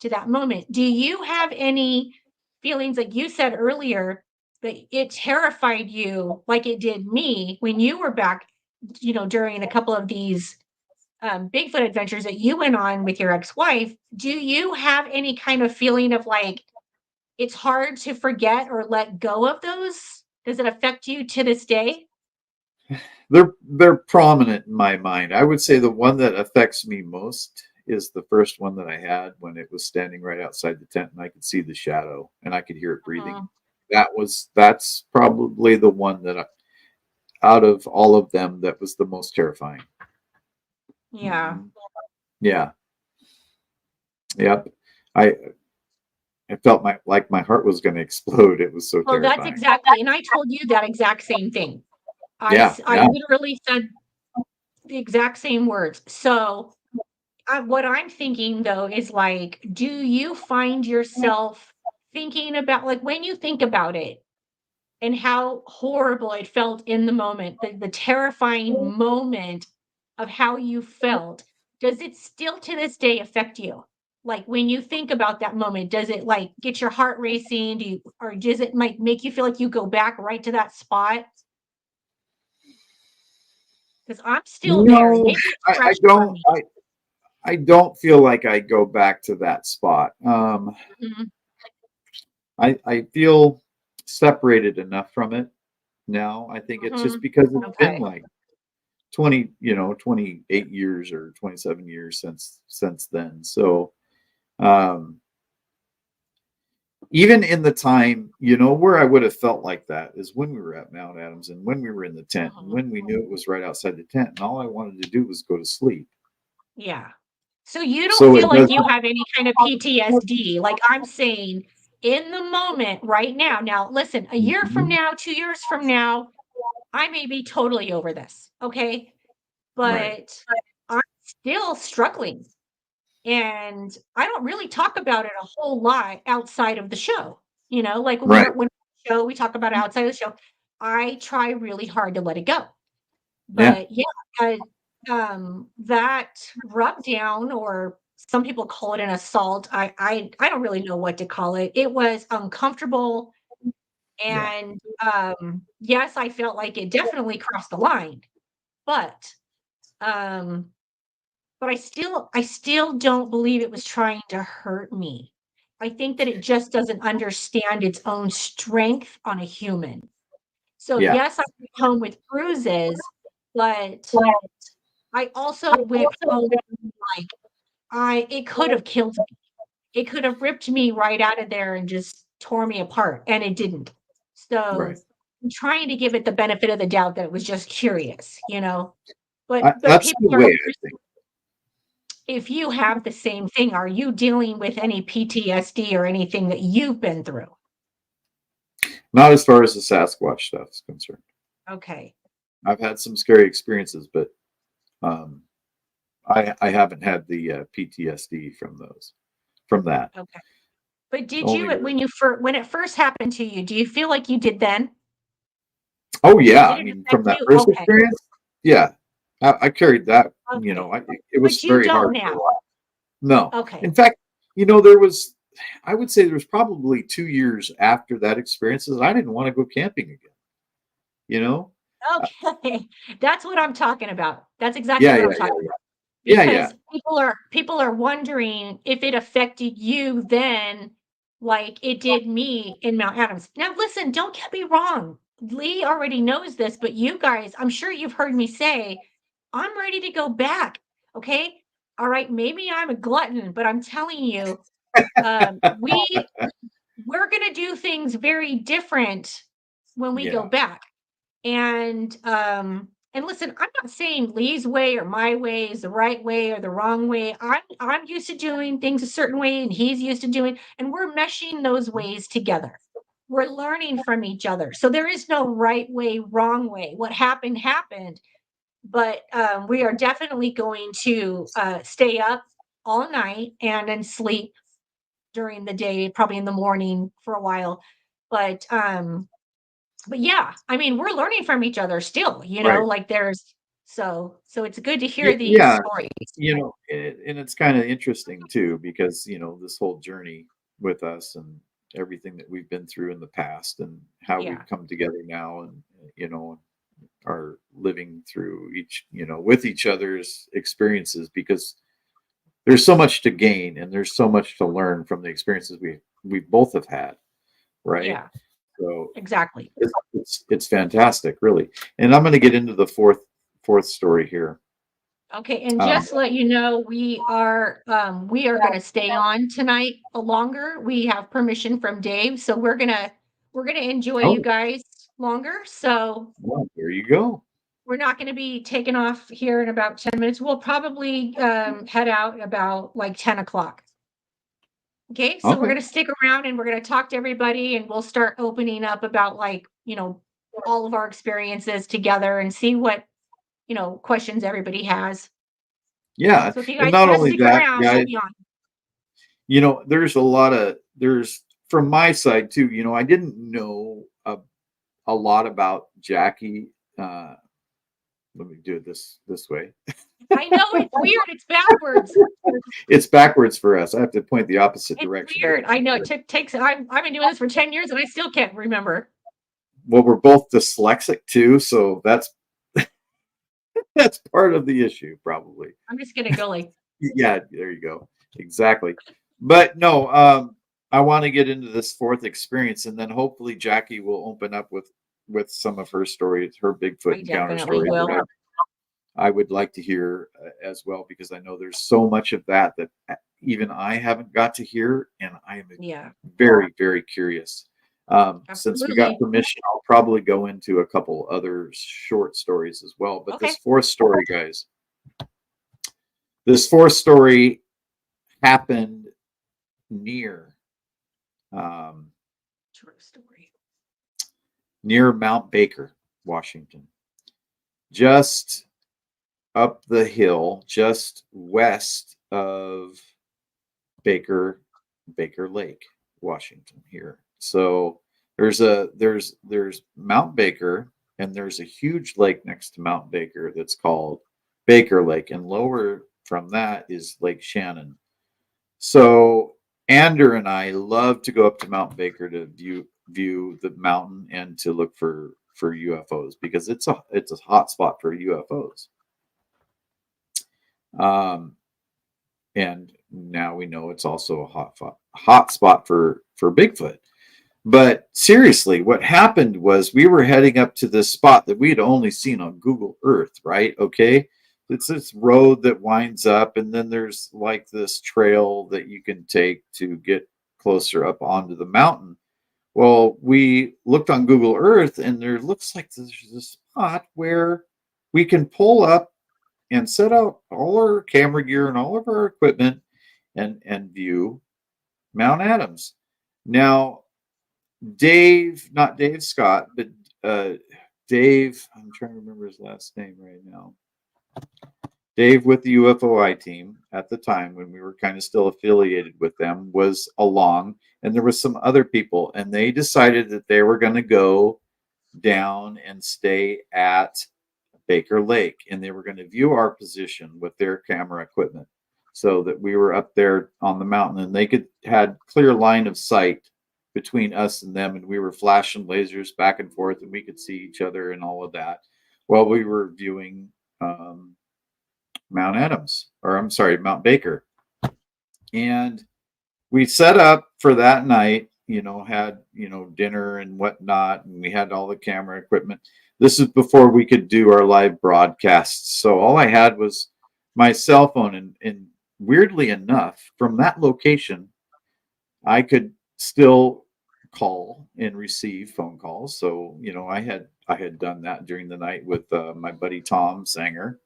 to that moment. Do you have any feelings like you said earlier that it terrified you like it did me when you were back, during a couple of these Bigfoot adventures that you went on with your ex-wife? Do you have any kind of feeling of like it's hard to forget or let go of those? Does it affect you to this day? They're prominent in my mind. I would say the one that affects me most is the first one that I had when it was standing right outside the tent and I could see the shadow and I could hear it breathing. That's probably the one that out of all of them that was the most terrifying. Yeah. Mhm. Yeah. Yep. I felt like my heart was going to explode. It was so Well, that's terrifying. exactly, and I told you that exact same thing. Yeah. I literally said the exact same words. So, what I'm thinking though is like, do you find yourself thinking about like when you think about it and how horrible it felt in the moment, the terrifying moment of how you felt, does it still to this day affect you? Like when you think about that moment, does it like get your heart racing? Or does it make you feel like you go back right to that spot? Because I'm still there. No, Maybe it's I fresh for don't. me. I don't feel like I go back to that spot. Mhm. I feel separated enough from it now. I think it's just Mhm. because it's been Okay. like 28 years or 27 years since then. So um even in the time, where I would have felt like that is when we were at Mount Adams and when we were in the tent and Mhm. when we knew it was right outside the tent and all I wanted to do was go to sleep. Yeah. So you don't So it feel like you doesn't. have any kind of PTSD? Like I'm saying, in the moment right now. Now, listen, a year from Mhm. now, 2 years from now, I may be totally over this, okay? Right. But I'm still struggling. And I don't really talk about it a whole lot outside of the show. Like when Right. we're when show, we talk about it outside of the show. I try really hard to let it go. Yeah. But yeah, uh, that rub down, or some people call it an assault. I don't really know what to call it. It was uncomfortable, Yeah. and yes, I felt like it definitely crossed the line. But um, but I still don't believe it was trying to hurt me. I think that it just doesn't understand its own strength on a human. So Yeah. yes, I went home with bruises, but I also went home like it could have killed me. It could have ripped me right out of there and just tore me apart, and it didn't. Right. So I'm trying to give it the benefit of the doubt that it was just curious. But That's people the are way I think. if you have the same thing, are you dealing with any PTSD or anything that you've been through? Not as far as the Sasquatch stuff is concerned. Okay. I've had some scary experiences, but um, I haven't had the PTSD from that. Okay. But did Only you with. when it first happened to you, do you feel like you did then? Oh yeah, Did I it mean from affect that you? first Okay. experience, yeah, I carried that. Okay. It was But you very don't hard for a now. while. No, Okay. in fact, there was. I would say there was probably 2 years after that experience that I didn't want to go camping again. You know? Okay. That's what I'm talking about. That's exactly Yeah, what yeah, I'm yeah, talking yeah, about. yeah, yeah. Because people are wondering if it affected you then like it did me in Mount Adams. Now listen, don't get me wrong. Lee already knows this, but you guys, I'm sure you've heard me say, I'm ready to go back. Okay? All right, maybe I'm a glutton, but I'm telling you, um, we we're gonna do things very different when we go Yeah, back. And listen, I'm not saying Lee's way or my way is the right way or the wrong way. I'm used to doing things a certain way and he's used to doing, and we're meshing those ways together. We're learning from each other. So there is no right way, wrong way. What happened happened, but we are definitely going to stay up all night and then sleep during the day, probably in the morning for a while. But yeah, I mean, we're learning from each other still, right. like there's so it's good to hear these Yeah, stories. and it's kind of interesting too because this whole journey with us and everything that we've been through in the past and how Yeah. we've come together now and are living through with each other's experiences because there's so much to gain and there's so much to learn from the experiences we both have had, right? Yeah, So exactly. it's fantastic, really. And I'm going to get into the fourth story here. Okay, and Um, just to let you know, we are gonna stay on tonight longer. We have permission from Dave, so we're gonna enjoy you oh, guys longer. So well, there you go. we're not gonna be taking off here in about 10 minutes. We'll probably head out about like 10 o'clock. Okay, so we're Okay. gonna stick around and we're gonna talk to everybody and we'll start opening up about like, all of our experiences together and see what, questions everybody has. Yeah, So if you and guys not want to only stick that, around, we'll guys, be on. there's from my side too. I didn't know a lot about Jackie. Uh, Let me do it this way. I know it's weird, it's backwards. It's backwards for us. I have to point the opposite It's direction. weird. I know takes I've been doing this for 10 years and I still can't remember. Well, we're both dyslexic too, so that's part of the issue, probably. I'm just gonna go like, Yeah, there you go. Exactly. But no, I want to get into this fourth experience, and then hopefully Jackie will open up with with some of her stories, her Bigfoot I encounter definitely stories will. that I would like to hear as well, because I know there's so much of that even I haven't got to hear, and I am Yeah, very, very curious. Since we got absolutely. permission, I'll probably go into a couple other short stories as well. But Okay. this fourth story, guys, this fourth story happened near True story. near Mount Baker, Washington, just up the hill, just west of Baker Lake, Washington here. So there's Mount Baker, and there's a huge lake next to Mount Baker that's called Baker Lake, and lower from that is Lake Shannon. So Ander and I love to go up to Mount Baker to view the mountain and to look for UFOs, because it's a hot spot for UFOs. And now we know it's also a hot spot for Bigfoot. But seriously, what happened was we were heading up to this spot that we had only seen on Google Earth, right? Okay. It's this road that winds up, and then there's like this trail that you can take to get closer up onto the mountain. Well, we looked on Google Earth, and there looks like there's this spot where we can pull up and set out all our camera gear and all of our equipment and view Mount Adams. Now, not Dave Scott, but Dave, I'm trying to remember his last name right now. Dave with the UFOI team at the time, when we were kind of still affiliated with them, was along, and there was some other people, and they decided that they were going to go down and stay at Baker Lake, and they were going to view our position with their camera equipment, so that we were up there on the mountain, and they had clear line of sight between us and them, and we were flashing lasers back and forth, and we could see each other and all of that while we were viewing Mount Baker. And we set up for that night, had dinner and whatnot, and we had all the camera equipment. This is before we could do our live broadcasts, so all I had was my cell phone, and weirdly enough, from that location I could still call and receive phone calls. So I had done that during the night with my buddy Tom Sanger.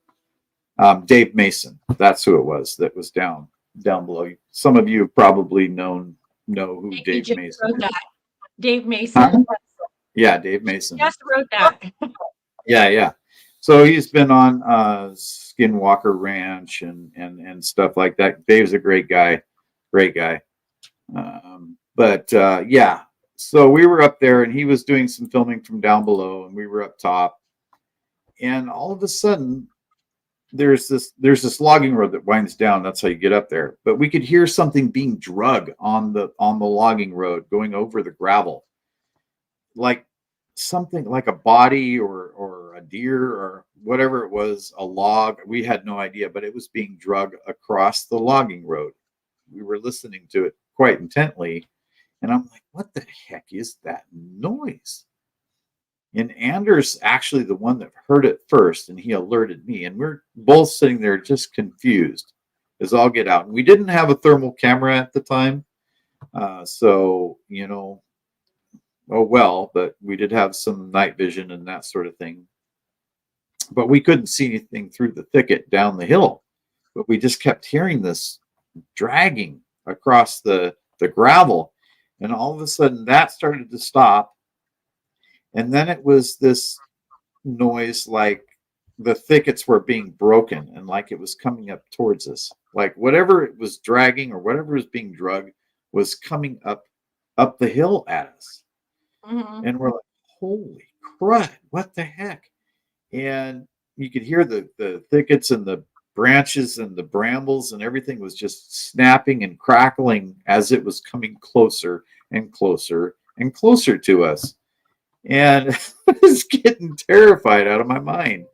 Dave Mason, that's who it was that was down below. Some of you probably know who Dave Mason is. Dave Mason. Huh? Yeah, Dave Mason. Just wrote that. Yeah. So he's been on Skinwalker Ranch and stuff like that. Dave's a great guy. Yeah. So we were up there, and he was doing some filming from down below, and we were up top. And all of a sudden, there's this logging road that winds down. That's how you get up there. But we could hear something being dragged on the logging road going over the gravel, like something like a body or a deer or whatever it was, a log. We had no idea, but it was being dragged across the logging road. We were listening to it quite intently, and I'm like, what the heck is that noise? And Anders actually the one that heard it first, and he alerted me, and we're both sitting there just confused as all get out. And we didn't have a thermal camera at the time, so oh well, but we did have some night vision and that sort of thing. But we couldn't see anything through the thicket down the hill. But we just kept hearing this dragging across the gravel. And all of a sudden that started to stop. And then it was this noise like the thickets were being broken, and like it was coming up towards us. Like whatever it was dragging or whatever was being dragged was coming up the hill at us. Mm-hmm. And we're like, holy crud, what the heck? And you could hear the thickets and the branches and the brambles and everything was just snapping and crackling as it was coming closer and closer and closer to us. And I was getting terrified out of my mind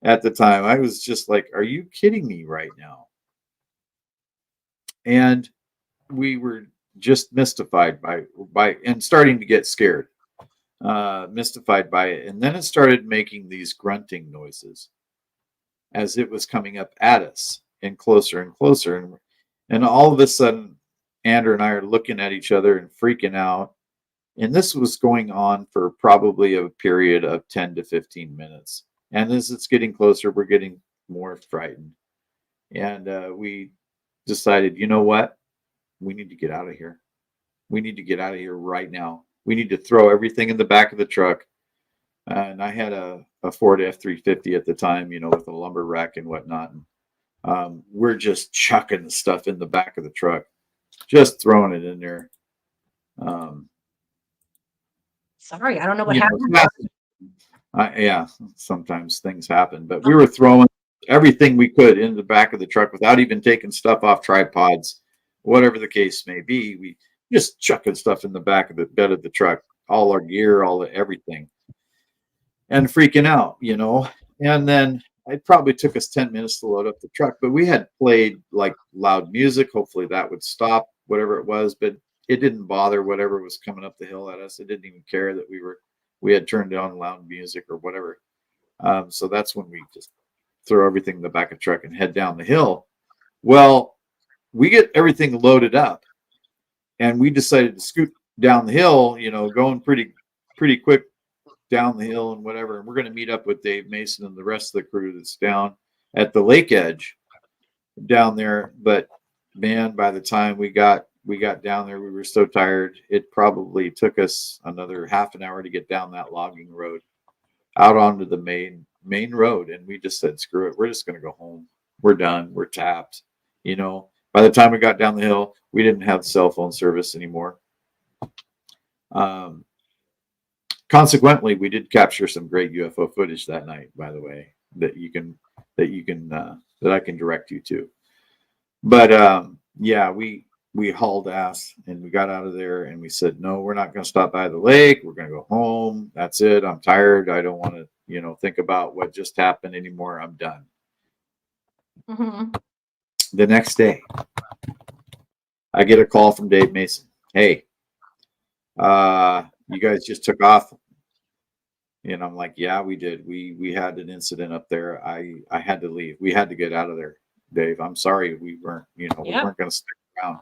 at the time. I was just like, are you kidding me right now? And we were just mystified by and starting to get scared. mystified by it. And then it started making these grunting noises as it was coming up at us and closer and closer. And all of a sudden, Andrew and I are looking at each other and freaking out. And this was going on for probably a period of 10 to 15 minutes. And as it's getting closer, we're getting more frightened. And we decided, you know what? We need to get out of here. We need to get out of here right now. We need to throw everything in the back of the truck. And I had a Ford F-350 at the time, with a lumber rack and whatnot. And we're just chucking the stuff in the back of the truck, just throwing it in there. Sorry, I don't know what happened. Yeah, sometimes things happen, but we were throwing everything we could in the back of the truck without even taking stuff off tripods, whatever the case may be. We just chucking stuff in the back of the bed of the truck, all our gear, everything, and freaking out, And then it probably took us 10 minutes to load up the truck, but we had played like loud music. Hopefully that would stop whatever it was, but it didn't bother whatever was coming up the hill at us. It didn't even care that we had turned on loud music or whatever. So that's when we just throw everything in the back of the truck and head down the hill. Well, we get everything loaded up and we decided to scoot down the hill, going pretty quick down the hill and whatever. And we're going to meet up with Dave Mason and the rest of the crew that's down at the lake edge down there. But man, by the time we got down there, we were so tired. It probably took us another half an hour to get down that logging road out onto the main road. And we just said, screw it. We're just going to go home. We're done. We're tapped. By the time we got down the hill, we didn't have cell phone service anymore. Consequently, we did capture some great UFO footage that night, by the way, that I can direct you to. But yeah, we hauled ass and we got out of there and we said, no, we're not going to stop by the lake. We're going to go home. That's it. I'm tired. I don't want to, think about what just happened anymore. I'm done. Mm-hmm. The next day, I get a call from Dave Mason. Hey, you guys just took off. And I'm like, yeah, we did. We had an incident up there. I had to leave. We had to get out of there, Dave. I'm sorry. We weren't, we weren't going to stick around.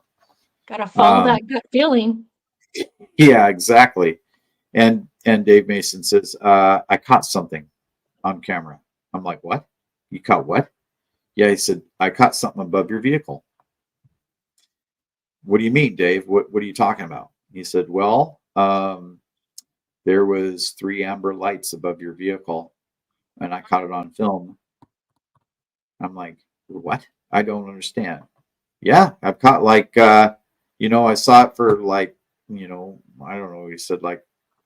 Got to follow that gut feeling. Yeah, exactly. And Dave Mason says, I caught something on camera. I'm like, what? You caught what? Yeah, he said, I caught something above your vehicle. What do you mean, Dave? What are you talking about? He said, well, there was 3 amber lights above your vehicle, and I caught it on film. I'm like, what? I don't understand. Yeah, I've caught I saw it for I don't know. He said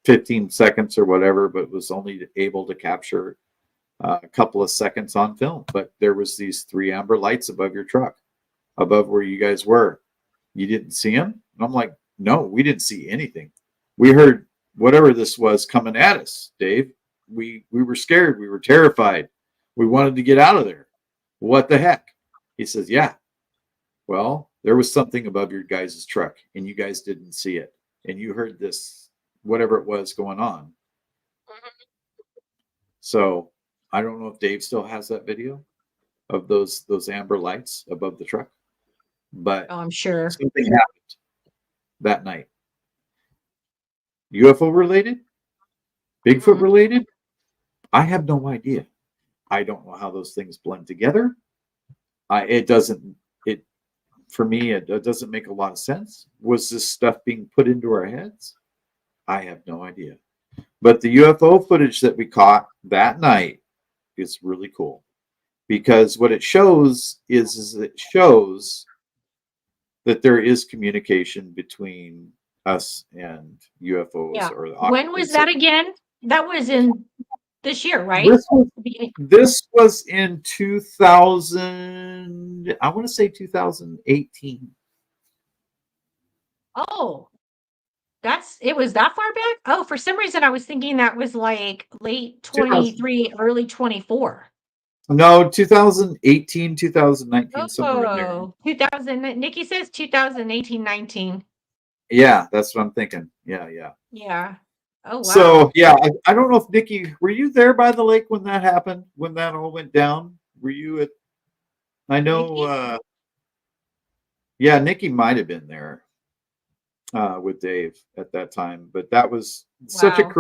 15 seconds or whatever, but was only able to capture a couple of seconds on film. But there was these 3 amber lights above your truck, above where you guys were. You didn't see them? And I'm like, no, we didn't see anything. We heard whatever this was coming at us, Dave. We were scared. We were terrified. We wanted to get out of there. What the heck? He says, yeah. Well, there was something above your guys' truck and you guys didn't see it. And you heard this, whatever it was going on. So I don't know if Dave still has that video of those amber lights above the truck, but I'm sure something happened that night. UFO related? Bigfoot related? I have no idea. I don't know how those things blend together. For me, it doesn't make a lot of sense. Was this stuff being put into our heads? I have no idea. But the UFO footage that we caught that night is really cool because what it shows is it shows that there is communication between us and UFOs. Yeah. Or the when was that again? That was in this year, right? This was in 2000. I want to say 2018. Oh, it was that far back? Oh, for some reason I was thinking that was like late 23, early 24. No, 2018, 2019, somewhere in there. 2000. Nikki says 2018, 19. Yeah, that's what I'm thinking. Yeah. Yeah. Oh, wow. So yeah, I don't know if Nikki, were you there by the lake when that happened? When that all went down? Were you at? I know. Nikki? Yeah, Nikki might have been there with Dave at that time, but that was such a Wow.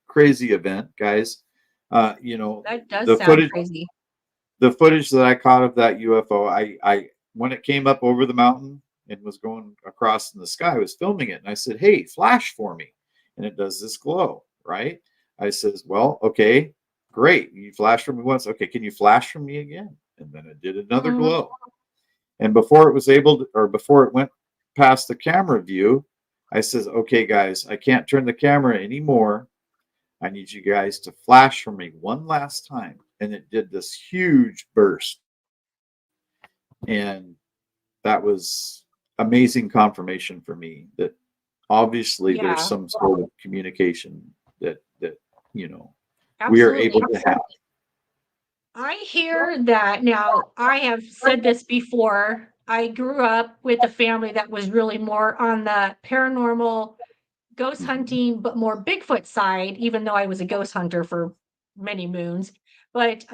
crazy event, guys. You know, That does the sound footage crazy. the footage that I caught of that UFO, I when it came up over the mountain and was going across in the sky, I was filming it, and I said, "Hey, flash for me," and it does this glow, right? I says, "Well, okay, great. You flashed for me once. Okay, can you flash for me again?" And then it did another Mhm. glow. And before it was able to, or before it went past the camera view, I says, "Okay, guys, I can't turn the camera anymore. I need you guys to flash for me one last time." And it did this huge burst. And that was amazing confirmation for me that obviously there's Yeah, some sort of communication that you know we are able absolutely. to have. I hear that now. I have said this before. I grew up with a family that was really more on the paranormal ghost Mhm. hunting, but more Bigfoot side, even though I was a ghost hunter for many moons. But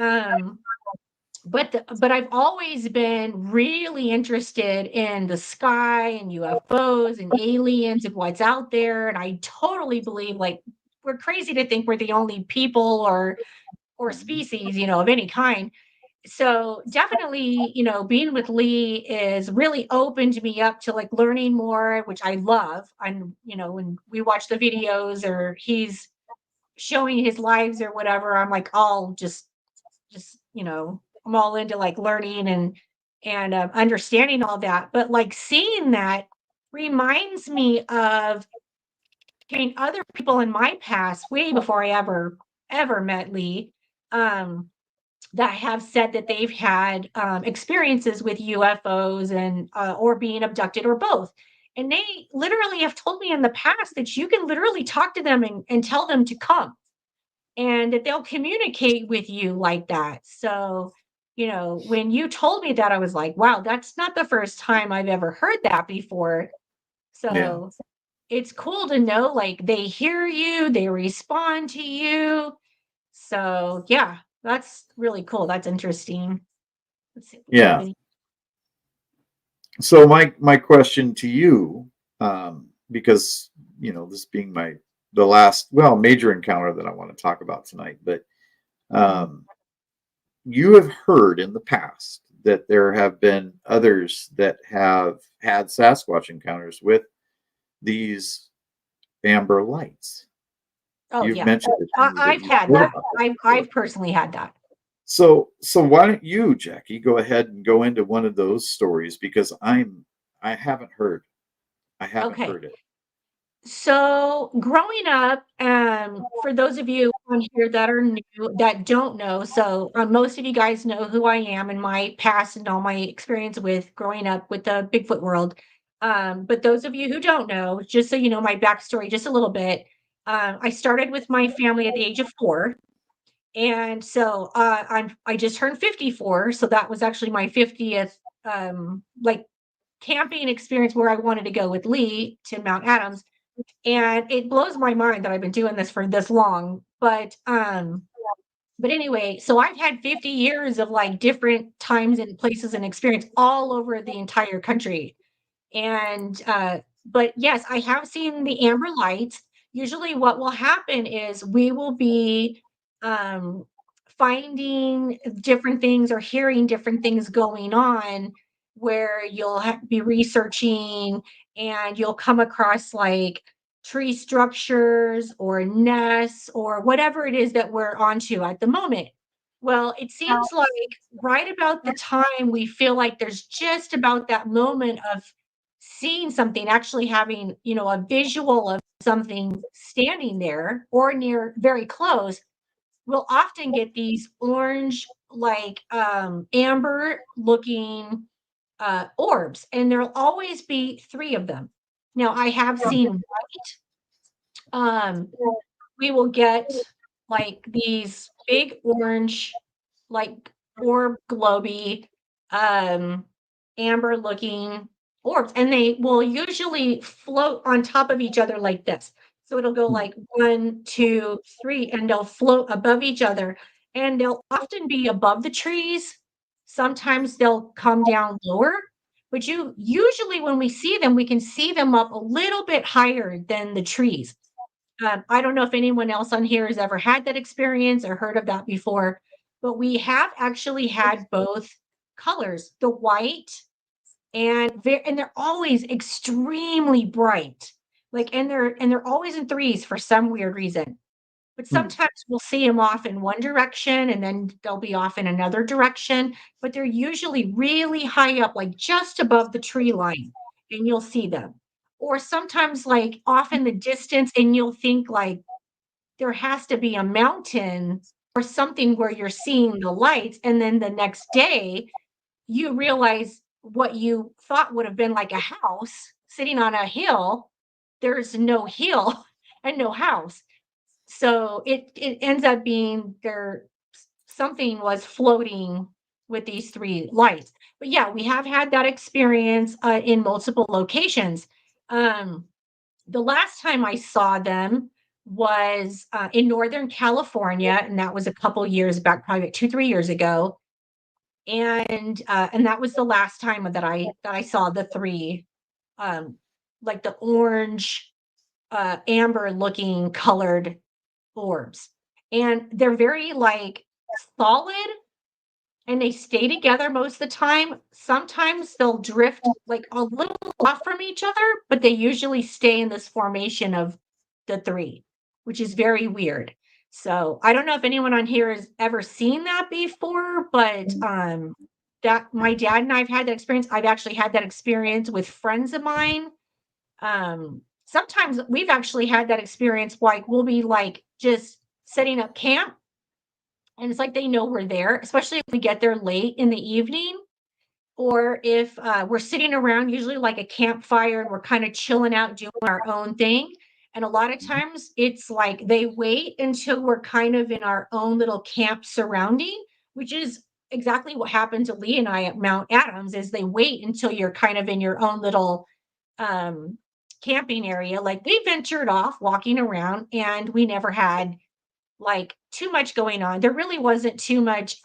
but I've always been really interested in the sky and UFOs and aliens and what's out there. And I totally believe like we're crazy to think we're the only people or Mhm. species, of any kind. So definitely, being with Lee is really opened me up to like learning more, which I love. And when we watch the videos or he's showing his lives or whatever, I'm like all just I'm all into like learning and understanding all that. But like seeing that reminds me of hearing other people in my past, way before I ever met Lee. Um, that have said that they've had experiences with UFOs and or being abducted or both. And they literally have told me in the past that you can literally talk to them and tell them to come and that they'll communicate with you like that. So, when you told me that, I was like, wow, that's not the first time I've ever heard that before. Yeah, So it's cool to know like they hear you, they respond to you. So yeah, that's really cool. That's interesting. Let's see if we got yeah. video. So my question to you, because this being the last major encounter that I want to talk about tonight, but Mhm. um, you have heard in the past that there have been others that have had Sasquatch encounters with these amber lights. Oh You've yeah, mentioned it to me that I've you've had heard that. about this I've before. personally had that. So why don't you, Jackie, go ahead and go into one of those stories because I haven't heard. I haven't Okay. heard it. So growing up, for those of you on here that are new, that don't know, so most of you guys know who I am and my past and all my experience with growing up with the Bigfoot world. But those of you who don't know, just so you know my backstory just a little bit, I started with my family at the age of 4. And so I just turned 54. So that was actually my 50th like camping experience where I wanted to go with Lee to Mount Adams. And it blows my mind that I've been doing this for this long. But anyway, so I've had 50 years of like different times and places and experience all over the entire country. And but yes, I have seen the amber lights. Usually what will happen is we will be um finding different things or hearing different things going on where you'll be researching and you'll come across like tree structures or nests or whatever it is that we're onto at the moment. Well, it seems like right about the time we feel like there's just about that moment of seeing something, actually having, a visual of something standing there or near very close, we'll often get these orange, like amber looking orbs, and there'll always be 3 of them. Now, I have seen white. We will get like these big orange, like orb globy, um, amber looking orbs, and they will usually float on top of each other like this. So it'll go like 1, 2, 3, and they'll float above each other. And they'll often be above the trees. Sometimes they'll come down lower. But usually when we see them, we can see them up a little bit higher than the trees. I don't know if anyone else on here has ever had that experience or heard of that before, but we have actually had both colors, the white and they're always extremely bright. Like and they're always in threes for some weird reason. But sometimes we'll see them off in one direction and then they'll be off in another direction, but they're usually really high up, like just above the tree line, and you'll see them. Or sometimes like off in the distance, and you'll think like there has to be a mountain or something where you're seeing the lights, and then the next day you realize what you thought would have been like a house sitting on a hill, there's no hill and no house. So it ends up being something was floating with these 3 lights. But yeah, we have had that experience in multiple locations. The last time I saw them was in Northern California, and that was a couple years back, probably 2, 3 years ago. And that was the last time that I saw the 3, like the orange, amber looking colored orbs. And they're very like solid and they stay together most of the time. Sometimes they'll drift like a little off from each other, but they usually stay in this formation of the 3, which is very weird. So I don't know if anyone on here has ever seen that before, but that my dad and I've had that experience. I've actually had that experience with friends of mine. Sometimes we've actually had that experience, like we'll be like just setting up camp and it's like they know we're there, especially if we get there late in the evening, or if we're sitting around, usually like a campfire, and we're kind of chilling out, doing our own thing. And a lot of times it's like they wait until we're kind of in our own little camp surrounding, which is exactly what happened to Lee and I at Mount Adams, is they wait until you're kind of in your own little um, camping area. Like we ventured off walking around and we never had like too much going on. There really wasn't too much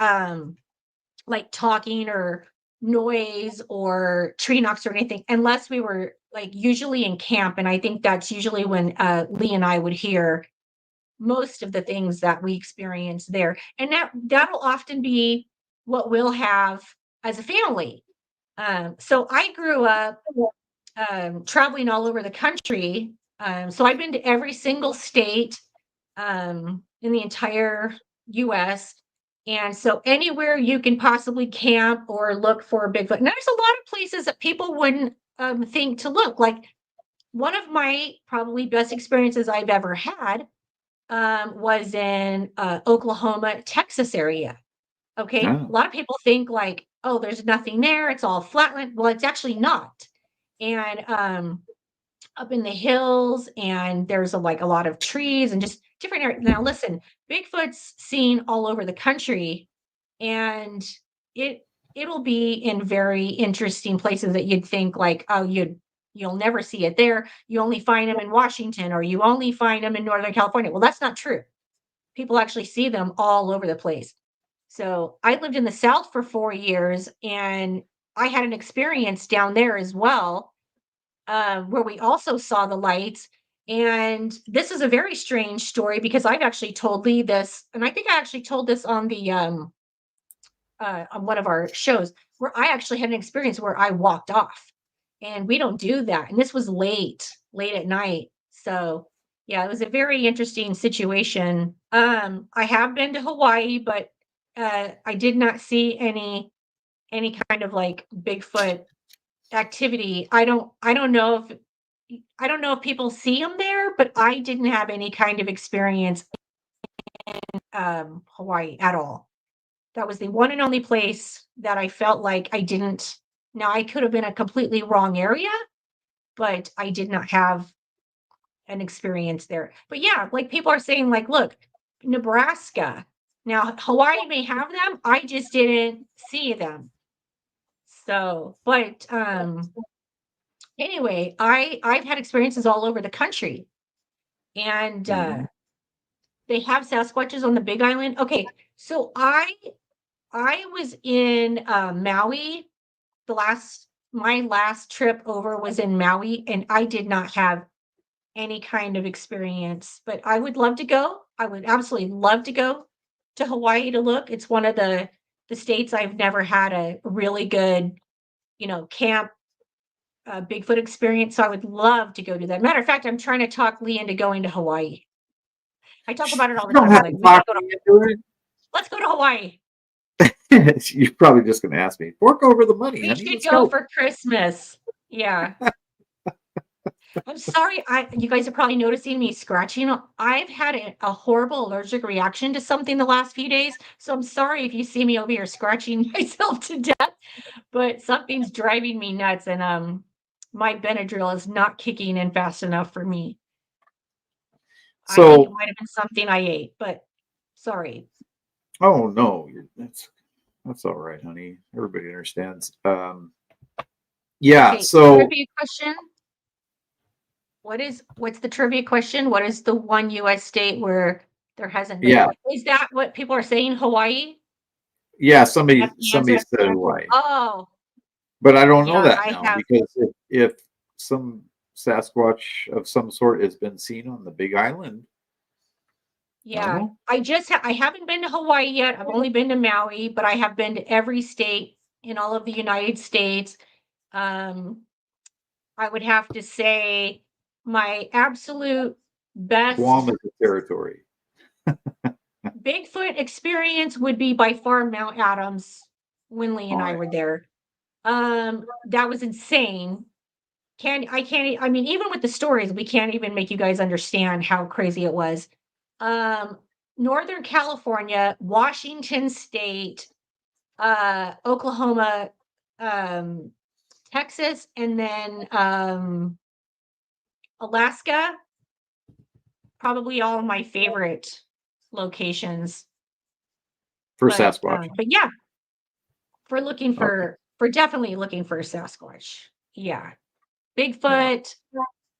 like talking or noise or tree knocks or anything, unless we were like usually in camp. And I think that's usually when Lee and I would hear most of the things that we experience there. And that'll often be what we'll have as a family. So I grew up traveling all over the country. So I've been to every single state in the entire US. And so anywhere you can possibly camp or look for a Bigfoot. And there's a lot of places that people wouldn't think to look. Like one of my probably best experiences I've ever had was in Oklahoma, Texas area. Okay. A lot of people think like, oh, there's nothing there. It's all flatland. Well, it's actually not. And up in the hills, and there's like a lot of trees and just different areas. Now, listen, Bigfoot's seen all over the country, and it'll be in very interesting places that you'd think like, oh, you'll never see it there. You only find them in Washington, or you only find them in Northern California. Well, that's not true. People actually see them all over the place. So I lived in the South for 4 years, and I had an experience down there as well, where we also saw the lights. And this is a very strange story because I've actually told Lee this, and I think I actually told this on the on one of our shows, where I actually had an experience where I walked off, and we don't do that. And this was late at night. So yeah, it was a very interesting situation. I have been to Hawaii, but I did not see any kind of like Bigfoot activity. I don't know if people see them there, but I didn't have any kind of experience in Hawaii at all. That was the one and only place that I felt like I didn't. Now I could have been a completely wrong area, but I did not have an experience there. But yeah, like people are saying, like, look, Nebraska. Now Hawaii may have them. I just didn't see them. So, but anyway, I've had experiences all over the country. and Mhm. they have Sasquatches on the Big Island. Okay, so I was in Maui. My last trip over was in Maui, and I did not have any kind of experience, but I would love to go. I would absolutely love to go to Hawaii to look. It's one of the states I've never had a really good, camp Bigfoot experience. So I would love to go do that. Matter of fact, I'm trying to talk Lee into going to Hawaii. I talk about it all You the don't time. I'm have like, to we gotta talk go to, me into let's go to Hawaii. it. You're probably just going to ask me, fork over the money, We honey. should Let's go go. for Christmas. Yeah. I'm sorry. You guys are probably noticing me scratching. I've had a horrible allergic reaction to something the last few days. So I'm sorry if you see me over here scratching myself to death, but something's driving me nuts, and my Benadryl is not kicking in fast enough for me. I think it So, might have been something I ate, but sorry. oh no, that's all right, honey. Everybody understands. Yeah. Okay, So, trivia question. What's the trivia question? What is the one US state where there hasn't been? yeah, Is that what people are saying? Hawaii? yeah. That's the Somebody answer? said Hawaii, Oh, but I don't know yeah, that I now have. because if some Sasquatch of some sort has been seen on the Big Island, I don't Yeah, know. I haven't been to Hawaii yet. I've only been to Maui, but I have been to every state in all of the United States. Um, I would have to say my absolute Guam best is a territory. Bigfoot experience would be by far Mount Adams when Lee and Oh I yeah. were there. That was insane. I mean, even with the stories, we can't even make you guys understand how crazy it was. Um, Northern California, Washington State, Oklahoma, um, Texas, and then Alaska, probably all of my favorite locations. For But Sasquatch. but yeah, Okay. for definitely looking for a Sasquatch. Yeah. Yeah. Bigfoot.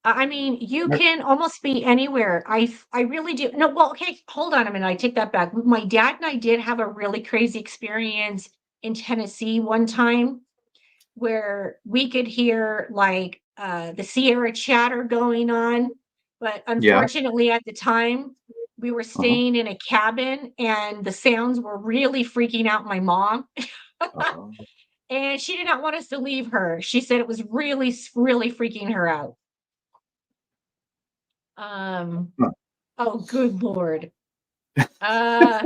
I mean, you can almost be anywhere. I really do. No, well, okay, hold on a minute. I take that back. My dad and I did have a really crazy experience in Tennessee one time where we could hear like the Sierra chatter going on, but Yeah. unfortunately at the time we were Uh-huh. staying in a cabin and the sounds were really freaking out my mom. Uh-huh. And she did not want us to leave her. She said it was really, really freaking her out. Um, Huh. oh, good Lord. Uh,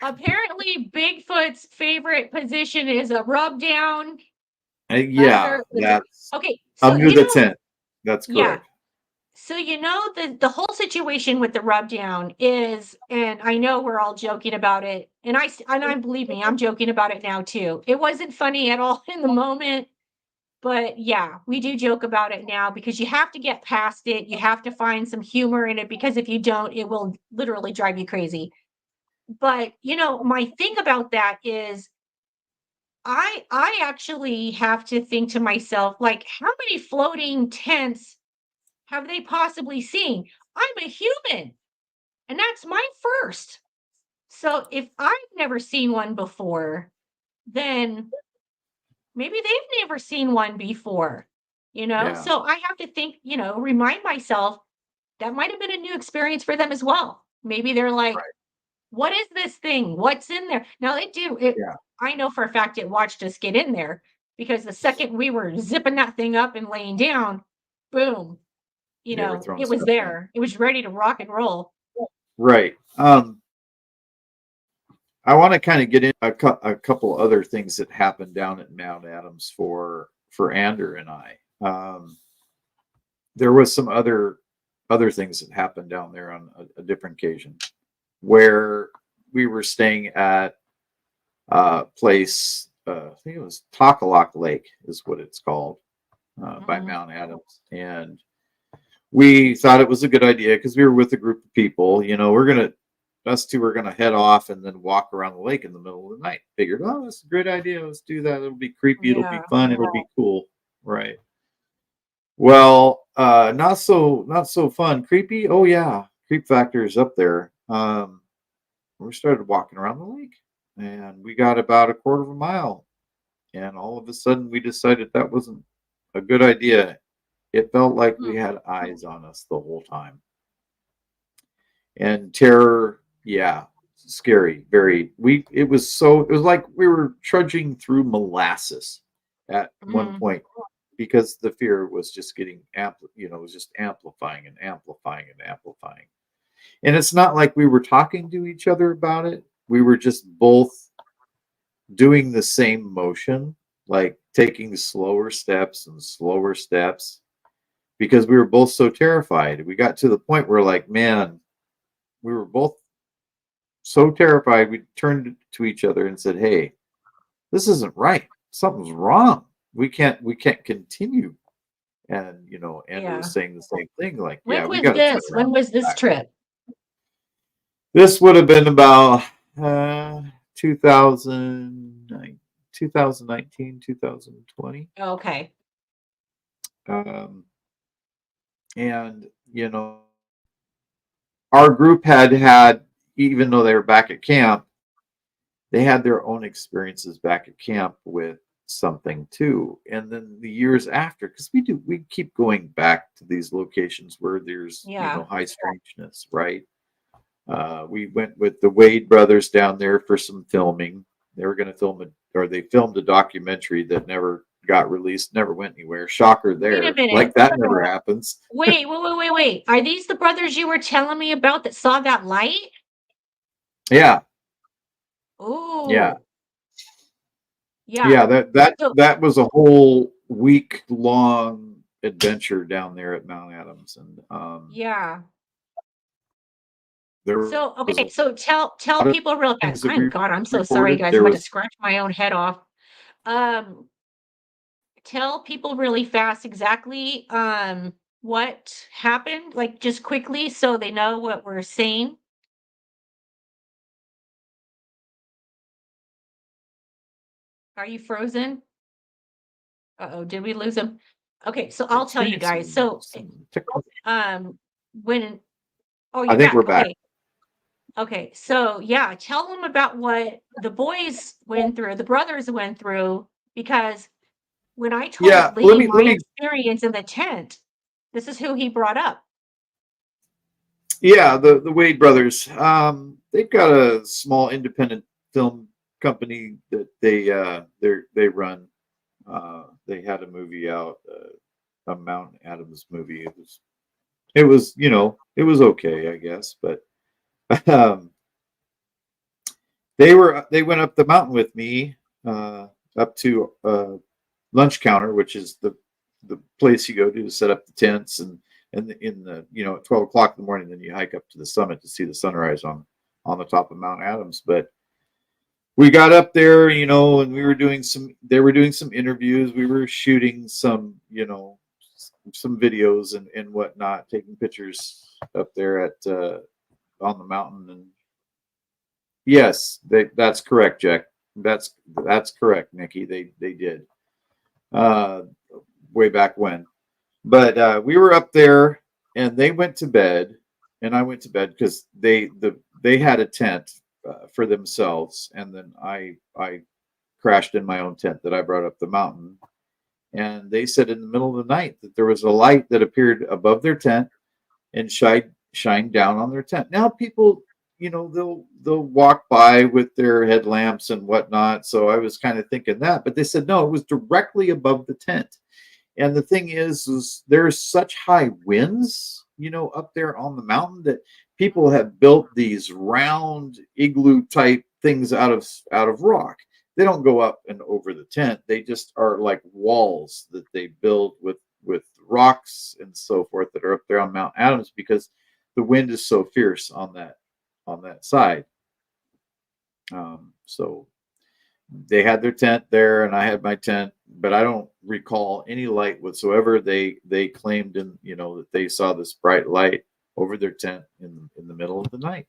apparently Bigfoot's favorite position is a rub down Yeah, under that's okay, so under the tent. That's yeah. correct. So the whole situation with the rub down is, and I know we're all joking about it, and I believe me, I'm joking about it now too. It wasn't funny at all in the moment. But yeah, we do joke about it now because you have to get past it. You have to find some humor in it because if you don't, it will literally drive you crazy. But my thing about that is I actually have to think to myself, like, how many floating tents have they possibly seen? I'm a human, and that's my first. So if I've never seen one before, then maybe they've never seen one before, Yeah. So I have to think, remind myself that might have been a new experience for them as well. Maybe they're like, Right. what is this thing? What's in there? Now it Yeah. I know for a fact it watched us get in there because the second we were zipping that thing up and laying down, boom, They were throwing it was stuff in. there. It was ready to rock and roll. Right. I want to kind of get in a couple other things that happened down at Mount Adams for Ander and I. There was some other things that happened down there on a different occasion where we were staying at a place. I think it was Takalak Lake is what it's called by Mhm. Mount Adams, and we thought it was a good idea because we were with a group of people. Us two are gonna head off and then walk around the lake in the middle of the night. Figured, oh, that's a great idea. Let's do that. It'll be creepy. It'll be Yeah. fun. It'll be cool, right? Well, not so fun. Creepy. Oh yeah, creep factor is up there. We started walking around the lake, and we got about a quarter of a mile, and all of a sudden we decided that wasn't a good idea. It felt like we had eyes on us the whole time. And terror, yeah, scary, very. It was like we were trudging through molasses at one point because the fear was just getting it was just amplifying and amplifying and amplifying. And it's not like we were talking to each other about it. We were just both doing the same motion, like taking slower steps and slower steps because we were both so terrified. We got to the point where, like, man, we were both so terrified. We turned to each other and said, "Hey, this isn't right. Something's wrong. We can't continue." And Andrew was saying the same thing. Like, When yeah, we was got to turn this? around. When was this trip? This would have been about 2019, 2020. Okay. And our group had, even though they were back at camp, they had their own experiences back at camp with something too. And then the years after, because we keep going back to these locations where there's high strangeness, right? We went with the Wade brothers down there for some filming. They were going to film they filmed a documentary that never got released, never went anywhere. Shocker there. Wait a minute. Like that never happens. Wait. Are these the brothers you were telling me about that saw that light? Yeah. Oh. Yeah. Yeah. Yeah, that was a whole week-long adventure down there at Mount Adams. And yeah. there So was okay, so tell of people real fast. things that we I'm so sorry, recorded. guys. There I'm about to was scratch my own head off. Um, tell people really fast exactly what happened, like just quickly, so they know what we're saying. Are you frozen? Uh-oh, did we lose him? Okay, so I'll tell you guys. So when oh, I you're think back. we're back. Okay, so yeah, tell them about what the boys went through, the brothers went through, because when I told Yeah, Lee my let me experience in the tent, this is who he brought up. Yeah, the Wade brothers. They've got a small independent film company that they run. They had a movie out, a Mountain Adams movie. It was okay, I guess, but they went up the mountain with me, up to lunch counter, which is the place you go to set up the tents, and in the at 12 o'clock in the morning, then you hike up to the summit to see the sunrise on the top of Mount Adams. But we got up there, and they were doing some interviews. We were shooting some some videos and whatnot, taking pictures up there at on the mountain. And yes, that's correct, Jack. That's correct, Nikki. They did way back when. But we were up there, and they went to bed, and I went to bed because they had a tent for themselves, and then I crashed in my own tent that I brought up the mountain. And they said in the middle of the night that there was a light that appeared above their tent and shined down on their tent. Now people, they'll walk by with their headlamps and whatnot. So I was kind of thinking that, but they said no, it was directly above the tent. And the thing is there's such high winds, up there on the mountain, that people have built these round igloo type things out of rock. They don't go up and over the tent. They just are like walls that they build with rocks and so forth that are up there on Mount Adams, because the wind is so fierce on that side. So they had their tent there, and I had my tent, but I don't recall any light whatsoever. They claimed that they saw this bright light over their tent in the middle of the night.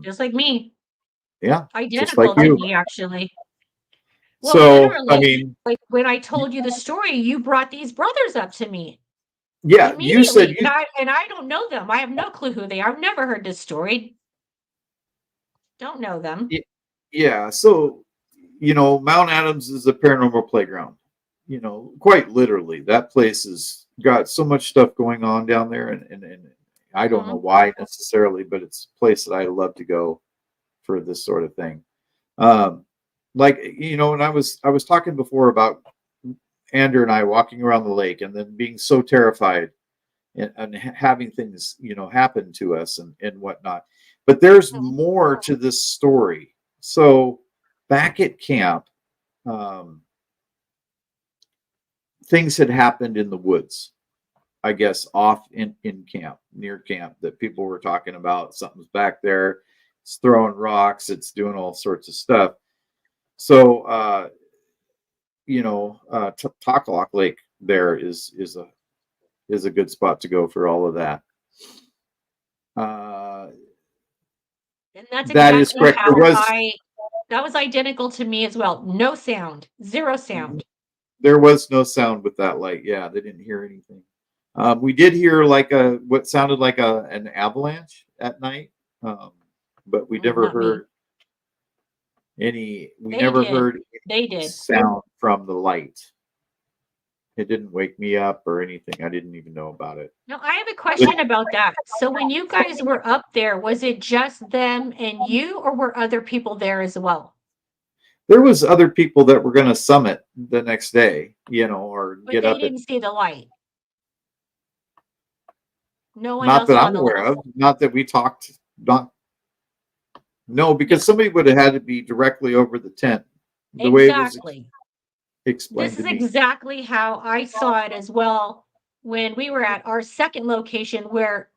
Just like me. Yeah, Identical just like to you. me, actually. Well, So, I literally, mean, like when I told you the story, you brought these brothers up to me yeah, you said immediately, and I don't know them. I have no clue who they are. I've never heard this story. Don't know them. yeah. So, Mount Adams is a paranormal playground. Quite literally, that place has got so much stuff going on down there, and I don't know Mhm. why necessarily, but it's a place that I love to go for this sort of thing. Um, and I was talking before about Andrew and I walking around the lake and then being so terrified and having things, happen to us and whatnot. But there's Mhm. more to this story. So back at camp, um, things had happened in the woods, I guess, off in camp, near camp, that people were talking about. Something's back there. It's throwing rocks. It's doing all sorts of stuff. So, Takalak Lake there is a good spot to go for all of that. And that's That is exactly correct. that was identical to me as well. No sound, zero sound. There was no sound with that light. Yeah, they didn't hear anything. We did hear like what sounded like an avalanche at night, but we never Not me. heard any. We They never did. heard They any did. sound from the light. It didn't wake me up or anything. I didn't even know about it. Now, I have a question about that. So when you guys were up there, was it just them and you, or were other people there as well? There was other people that were going to summit the next day, or But get they up at. didn't see the light. No one Not else that saw I'm the aware light. of. Not that we talked. Not No, Yeah, because somebody would have had to be directly over the tent. The way it was exactly. explained This to is me. exactly how I saw it as well when we were at our second location where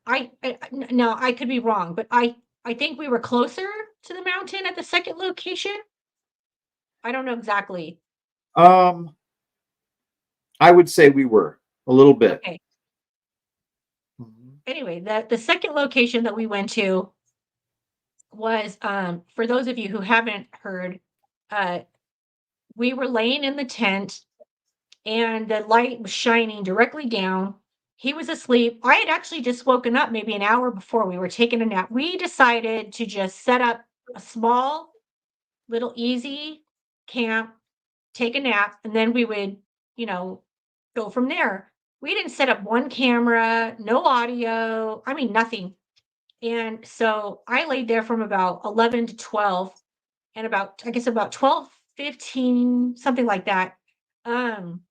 now I could be wrong, but I think we were closer to the mountain at the second location. I don't know exactly. Um, I would say we were a little bit. Okay. Mhm. Anyway, the second location that we went to was for those of you who haven't heard, uh we were laying in the tent and the light was shining directly down. He was asleep. I had actually just woken up maybe an hour before. We were taking a nap. We decided to just set up a small, little, easy camp, take a nap, and then we would, you know, go from there. We didn't set up one camera, no audio. I mean, nothing. And so I laid there from about 11 to 12, and I guess about 12:15, something like that. Um,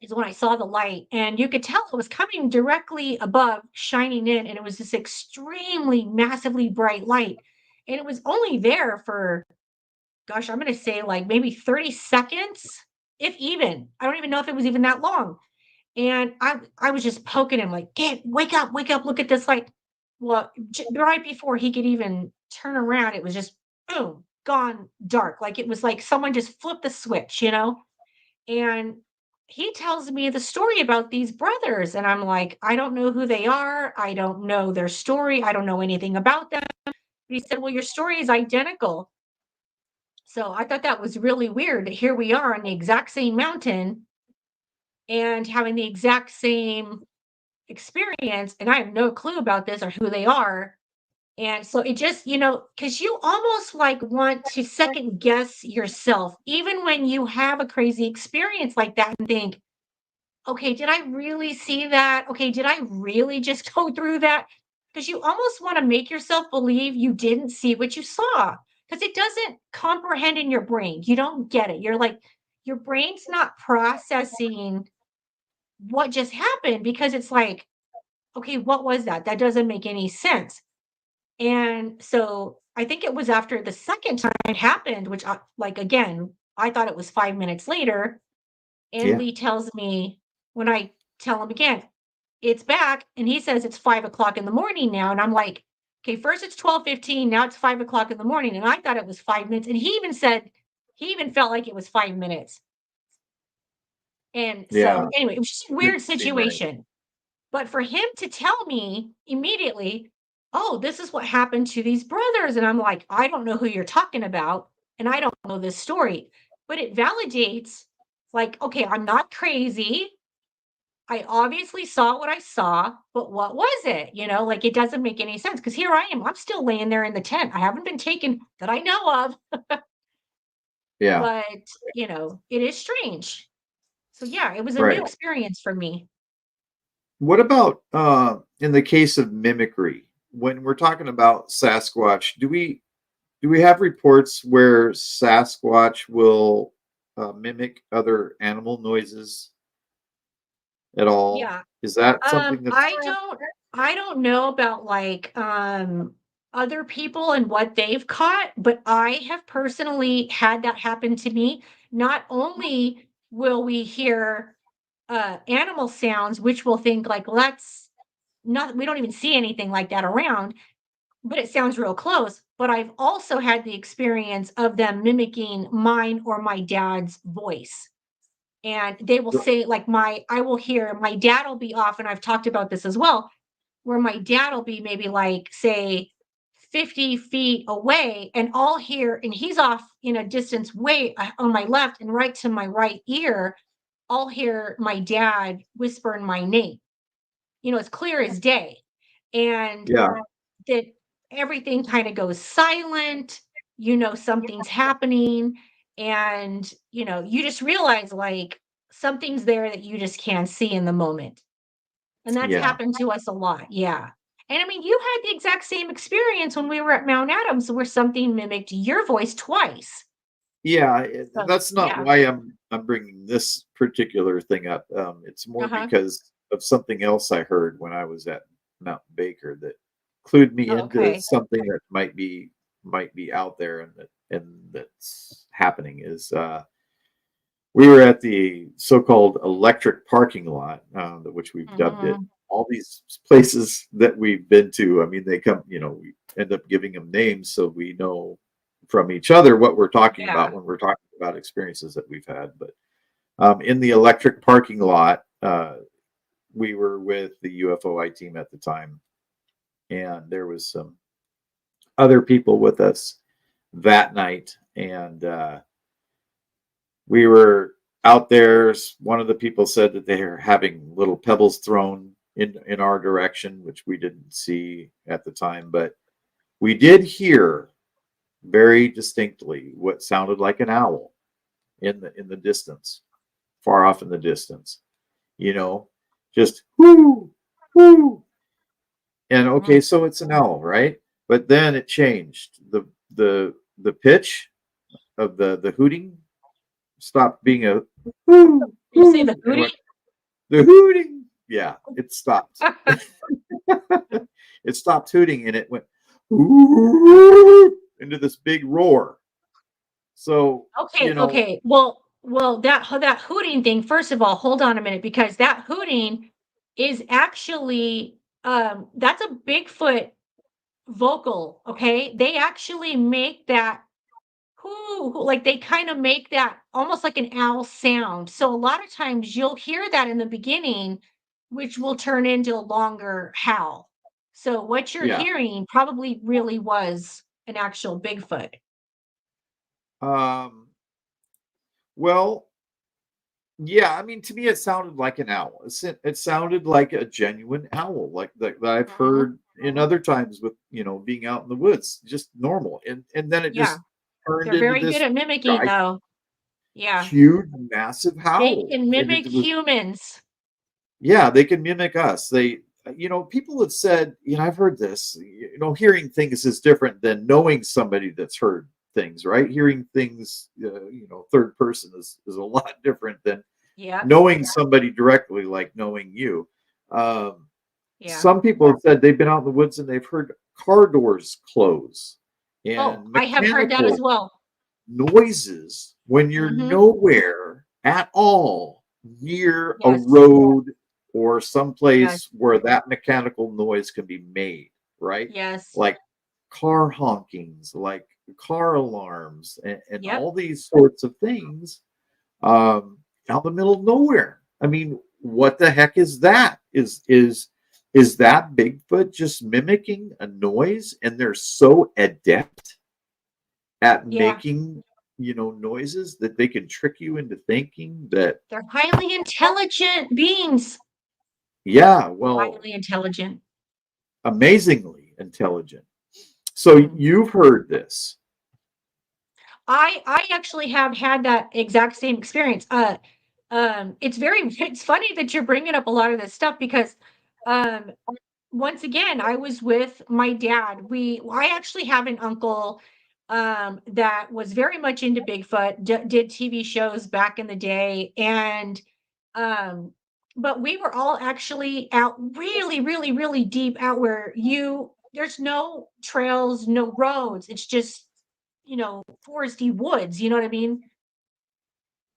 is when I saw the light, and you could tell it was coming directly above, shining in, and it was this extremely massively bright light. And it was only there for, gosh, I'm going to say like maybe 30 seconds, if even. I don't even know if it was even that long. And I was just poking him like, "Get wake up, look at this light." Well, right before he could even turn around, it was just boom, gone dark. Like it was like someone just flipped the switch, you know? And he tells me the story about these brothers. And I'm like, I don't know who they are. I don't know their story. I don't know anything about them. But he said, well, your story is identical. So I thought that was really weird that here we are on the exact same mountain and having the exact same experience. And I have no clue about this or who they are. And so it just, because you almost like want to second guess yourself, even when you have a crazy experience like that and think, okay, did I really see that? Okay, did I really just go through that? Because you almost want to make yourself believe you didn't see what you saw because it doesn't comprehend in your brain. You don't get it. You're like, your brain's not processing what just happened because it's like, okay, what was that? That doesn't make any sense. And so I think it was after the second time it happened, which, like, again, I thought it was 5 minutes later. And Yeah. Lee tells me when I tell him again, it's back. And he says it's 5 o'clock in the morning now. And I'm like, okay, first it's 12:15. Now it's 5 o'clock in the morning. And I thought it was 5 minutes. And he even said, he even felt like it was 5 minutes. And Yeah. so anyway, it was just a weird Didn't seem right. situation. But for him to tell me immediately, oh, this is what happened to these brothers. And I'm like, I don't know who you're talking about. And I don't know this story. but it validates, like, okay, I'm not crazy. I obviously saw what I saw, but what was it? You know, like, it doesn't make any sense because here I am. I'm still laying there in the tent. I haven't been taken that I know of, Yeah. but, it is strange. So, yeah, it was a new Right. experience for me. What about in the case of mimicry? When we're talking about Sasquatch, do we have reports where Sasquatch will mimic other animal noises at all? Yeah. Is that something that's I don't know about, like, other people and what they've caught, but I have personally had that happen to me. Not only will we hear, animal sounds, which we'll think like, "Well, that's not we don't even see anything like that around," but it sounds real close. But I've also had the experience of them mimicking mine or my dad's voice. And they will say, like, I will hear my dad will be off, and I've talked about this as well, where my dad will be maybe like, say, 50 feet away, and I'll hear, and he's off in a distance way on my left, and right to my right ear, I'll hear my dad whispering my name. It's clear as day. And yeah, that everything kind of goes silent, something's happening, and you just realize, like, something's there that you just can't see in the moment. And that's yeah, happened to us a lot. Yeah. And I mean, you had the exact same experience when we were at Mount Adams where something mimicked your voice twice. yeah. So, That's not yeah. why I'm bringing this particular thing up. It's more Uh-huh. because of something else I heard when I was at Mount Baker that clued me Oh, into okay. something that might be out there and that's happening. Is we were at the so-called electric parking lot, which we've dubbed it. Mhm. All these places that we've been to, I mean, they come, we end up giving them names so we know from each other what we're talking about Yeah. when we're talking about experiences that we've had. But in the electric parking lot, we were with the UFOI team at the time, and there was some other people with us that night, and we were out there. One of the people said that they were having little pebbles thrown in our direction, which we didn't see at the time, but we did hear very distinctly what sounded like an owl in the distance, far off in the distance. You know, just whoo whoo. And okay, Mhm. so it's an owl, right? But then it changed. The pitch of the hooting stopped being a whoo You say the whoo and hootie? went the hooting. Yeah, it stopped. It stopped hooting and it went ooh, into this big roar. So, Okay, okay. Well, that hooting thing, first of all, hold on a minute, because that hooting is actually, that's a Bigfoot vocal, okay? They actually make that like, they kind of make that almost like an owl sound. So a lot of times you'll hear that in the beginning, which will turn into a longer howl. So what you're yeah. hearing probably really was an actual Bigfoot. Um, well, yeah, I mean, to me, it sounded like an owl. It sounded like a genuine owl, like that I've Mhm. heard in other times with being out in the woods, just normal. And then it Yeah. just turned They're into very good this at mimicking, though. Yeah. huge, massive They howl, can and mimic it was humans. yeah, they can mimic us. People have said, I've heard this. Hearing things is different than knowing somebody that's heard things, right? Hearing things, third person is a lot different than Yep. knowing somebody directly, like knowing you. Um, Yeah. some people have said they've been out in the woods and they've heard car doors close Oh, and I have heard that mechanical as well. noises when you're Mhm. nowhere at all near a Yes. road or Yes. someplace where that mechanical noise can be made, right? Yes. Like car honkings, like car alarms, and Yep. all these sorts of things out in the middle of nowhere. I mean, what the heck is that? Is that Bigfoot just mimicking a noise and they're so adept at Yeah. making noises that they can trick you into thinking that, They're highly intelligent beings. yeah, well, Highly intelligent. amazingly intelligent. So you've heard this. I actually have had that exact same experience. It's funny that you're bringing up a lot of this stuff because um once again, I was with my dad. I actually have an uncle that was very much into Bigfoot, did TV shows back in the day, and but we were all actually out really, really, really deep out where there's no trails, no roads. It's just, foresty woods. You know what I mean?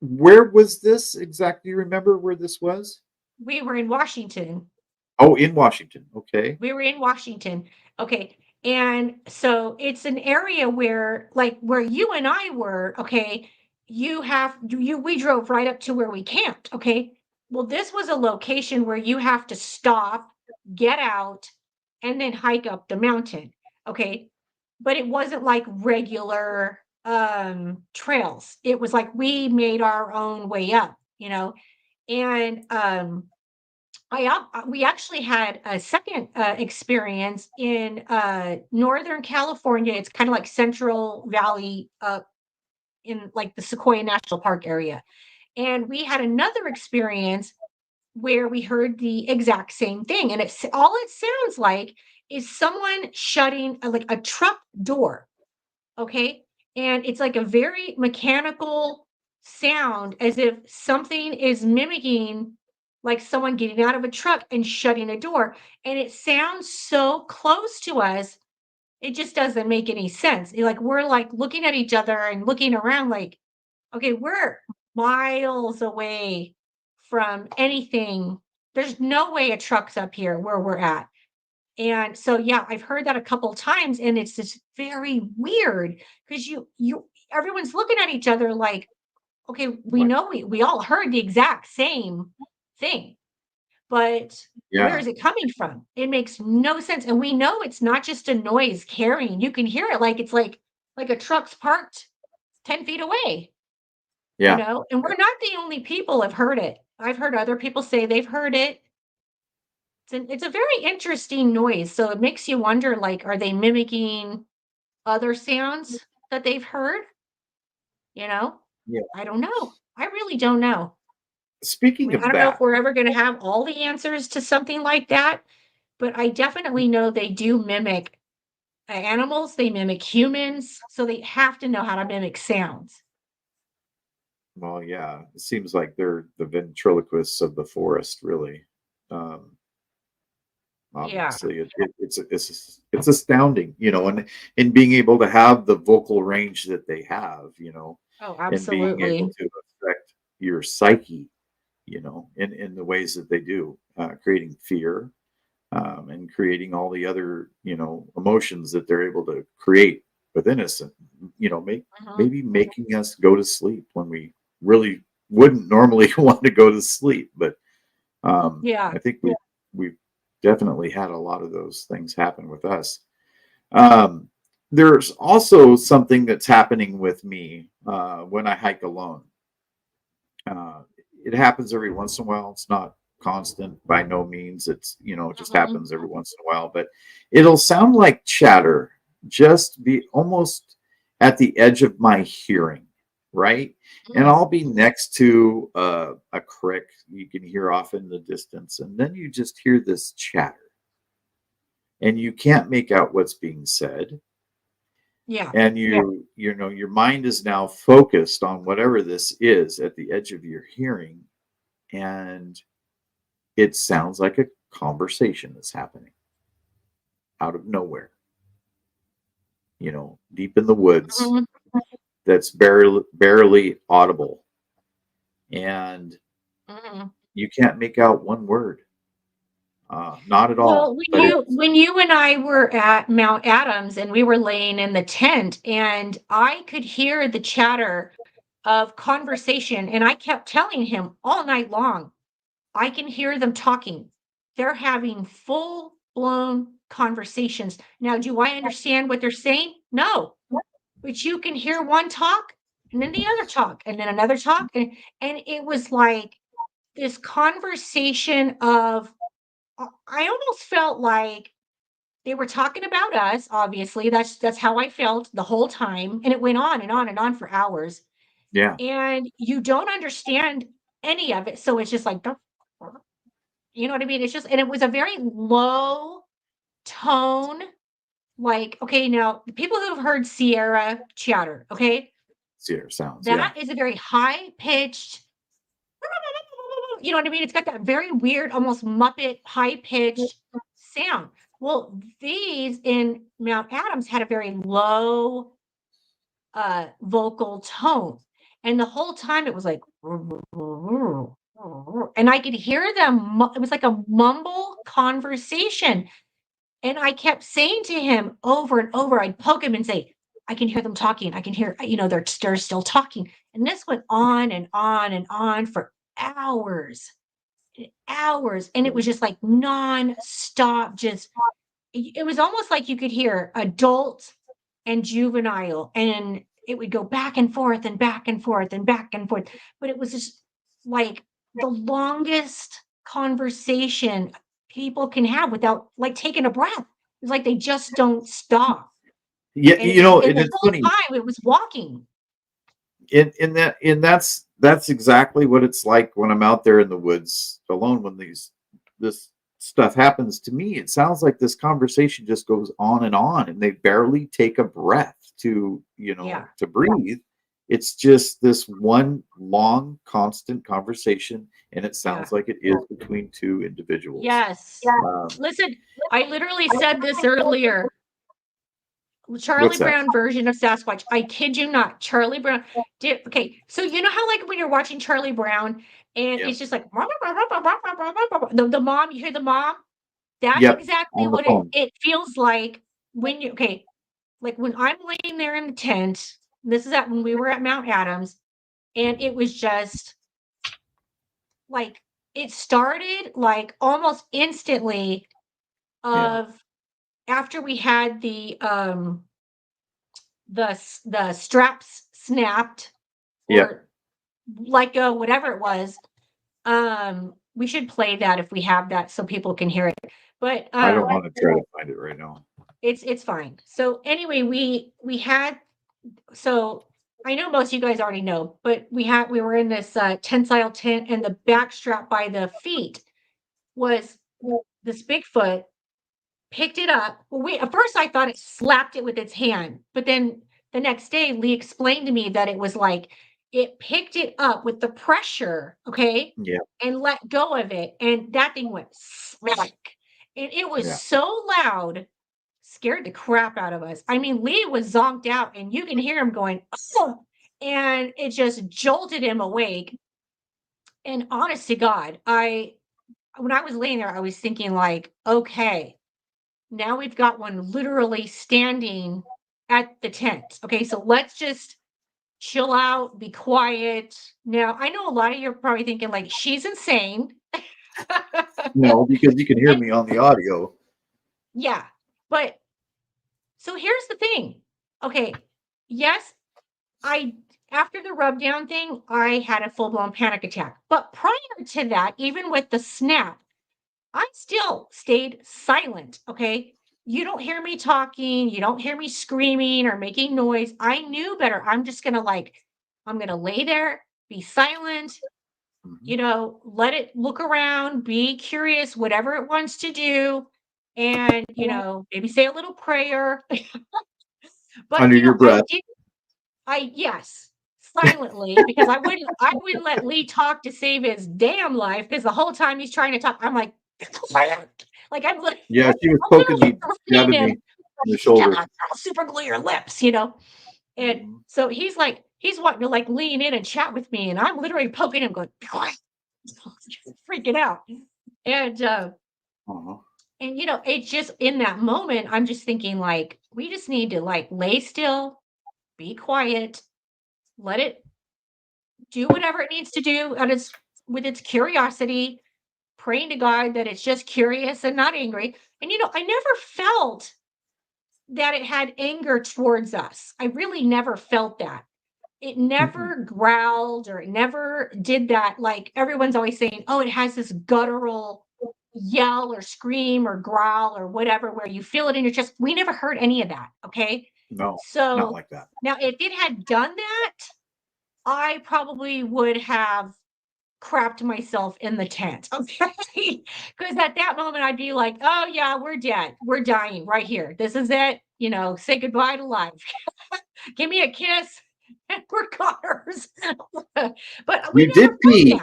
Where was this exactly? You remember where this was? We were in Washington. Oh, in Washington. Okay. We were in Washington. Okay. And so it's an area where, like where you and I were, okay, we drove right up to where we camped. Okay. Well, this was a location where you have to stop, get out, and then hike up the mountain. Okay. But it wasn't like regular trails. It was like we made our own way up, and we actually had a second experience in Northern California. It's kind of like Central Valley in like the Sequoia National Park area. And we had another experience where we heard the exact same thing. And all it sounds like is someone shutting like a truck door. Okay. And it's like a very mechanical sound as if something is mimicking like someone getting out of a truck and shutting a door. And it sounds so close to us. It just doesn't make any sense. Like we're like looking at each other and looking around like, okay, we're miles away from anything. There's no way a truck's up here where we're at. And so, yeah, I've heard that a couple times, and it's just very weird because everyone's looking at each other like, okay, we Right. know we all heard the exact same thing, but where Yeah. is it coming from? It makes no sense. And we know it's not just a noise carrying. You can hear it like it's like a truck's parked 10 feet away, Yeah. and we're not the only people have heard it. I've heard other people say they've heard it. It's a very interesting noise, so it makes you wonder, like, are they mimicking other sounds that they've heard? You know? Yeah. I don't know. I really don't know. I Speaking mean, I of don't know if that, we're ever gonna have all the answers to something like that, but I definitely know they do mimic animals, they mimic humans, so they have to know how to mimic sounds. well, yeah, it seems like they're the ventriloquists of the forest, really. Um, Yeah. Obviously, it's astounding, and being able to have the vocal range that they have, Oh, and being able absolutely. to affect your psyche, in the ways that they do, creating fear, and creating all the other, emotions that they're able to create within us, and Mhm. maybe making us go to sleep when we really wouldn't normally want to go to sleep. But Yeah. I think we've definitely had a lot of those things happen with us. Um, there's also something that's happening with me when I hike alone. Uh, it happens every once in a while. It's not constant by no means. It just Mhm. happens every once in a while, but it'll sound like chatter, just be almost at the edge of my hearing, right? And Mm. I'll be next to a creek you can hear off in the distance, and then you just hear this chatter, and you can't make out what's being said, Yeah. and your mind is now focused on whatever this is at the edge of your hearing, and it sounds like a conversation that's happening out of nowhere, deep in the woods, Mhm. that's barely audible, and Mhm. you can't make out one word, not at Well, all. But it's when you and I were at Mount Adams and we were laying in the tent and I could hear the chatter of conversation and I kept telling him all night long, I can hear them talking. They're having full blown conversations. Now, do I understand what they're saying? No. But you can hear one talk and then the other talk, and then another talk, and it was like this conversation of I almost felt like they were talking about us, obviously. That's how I felt the whole time, and it went on and on and on for hours, Yeah. and you don't understand any of it, so it's just like, you know what I mean? It's just and it was a very low tone, like, okay, now, the people who've heard Sierra chatter, okay? Sierra sounds. Yeah. That is a very high-pitched, you know what I mean? It's got that very weird, almost Muppet high-pitched sound. Well, these in Mount Adams had a very low, vocal tone, and the whole time it was like, and I could hear them it was like a mumble conversation, and I kept saying to him over and over, I'd poke him and say, "I can hear them talking. I can hear, they're still talking." And this went on and on and on for hours, hours. And it was just like nonstop, just it was almost like you could hear adult and juvenile, and it would go back and forth and back and forth and back and forth. But it was just like the longest conversation people can have without like taking a breath. It's like they just don't stop. Yeah. And and And the it's whole funny. time it was walking. That's exactly what it's like when I'm out there in the woods alone. When this stuff happens to me, it sounds like this conversation just goes on, and they barely take a breath to Yeah. to breathe. It's just this one long, constant conversation, and it sounds like it is between two individuals. Yes. Listen, I literally said this earlier. Charlie What's that? Brown version of Sasquatch. I kid you not. Charlie Brown. Okay, so you know how like when you're watching Charlie Brown and Yep. it's just like the mom, you hear the mom? That's Yep. exactly On the what phone. it feels like when you like when I'm laying there in the tent. This is when we were at Mount Adams, and it was just like it started like almost instantly Yeah. of after we had the straps snapped Yep. or let go, whatever it was. We should play that if we have that so people can hear it. But I don't want to try to find it right now. it's fine. So anyway, we had so I know most of you guys already know, but we were in this tensile tent, and the back strap by the feet was this Bigfoot picked it up. Well, at first I thought it slapped it with its hand, but then the next day Lee explained to me that it was like it picked it up with the pressure, okay, Yeah. and let go of it, and that thing went smack, and it was Yeah. so loud, scared the crap out of us. I mean, Lee was zonked out, and you can hear him going, "Oh," and it just jolted him awake. And honest to God, when I was laying there, I was thinking like, okay, now we've got one literally standing at the tent. Okay, so let's just chill out, be quiet. Now, I know a lot of you are probably thinking like she's insane. No, because you can hear And me on the audio. yeah, but so here's the thing. Okay, yes, I after the rub down thing, I had a full-blown panic attack. But prior to that, even with the snap, I still stayed silent, okay? You don't hear me talking, you don't hear me screaming or making noise. I knew better. I'm just gonna I'm gonna lay there, be silent, Mhm. let it look around, be curious, whatever it wants to do, and maybe say a little prayer. But Under your I breath. did yes, silently, because I wouldn't let Lee talk to save his damn life, because the whole time he's trying to talk, I'm like, like Yeah, she was I'm poking literally me, threatening jabbing me him, in the shoulder. I'll super glue your lips, And Mhm. so he's wanting to like lean in and chat with me, and I'm literally poking him, going, "Be quiet," freaking out. And Uh-huh. it's just in that moment, I'm just thinking like, we just need to like lay still, be quiet, let it do whatever it needs to do and it's with its curiosity, praying to God that it's just curious and not angry. And I never felt that it had anger towards us. I really never felt that. it never growled or it never did that. Like everyone's always saying, oh, it has this guttural yell or scream or growl or whatever, where you feel it in your chest. We never heard any of that. Okay. No, not So like that. now, if it had done that, I probably would have crapped myself in the tent. Okay. Because at that moment, I'd be like, oh, yeah, we're dead. We're dying right here. This is it. Say goodbye to life. Give me a kiss and we're goners. But we You never did heard pee.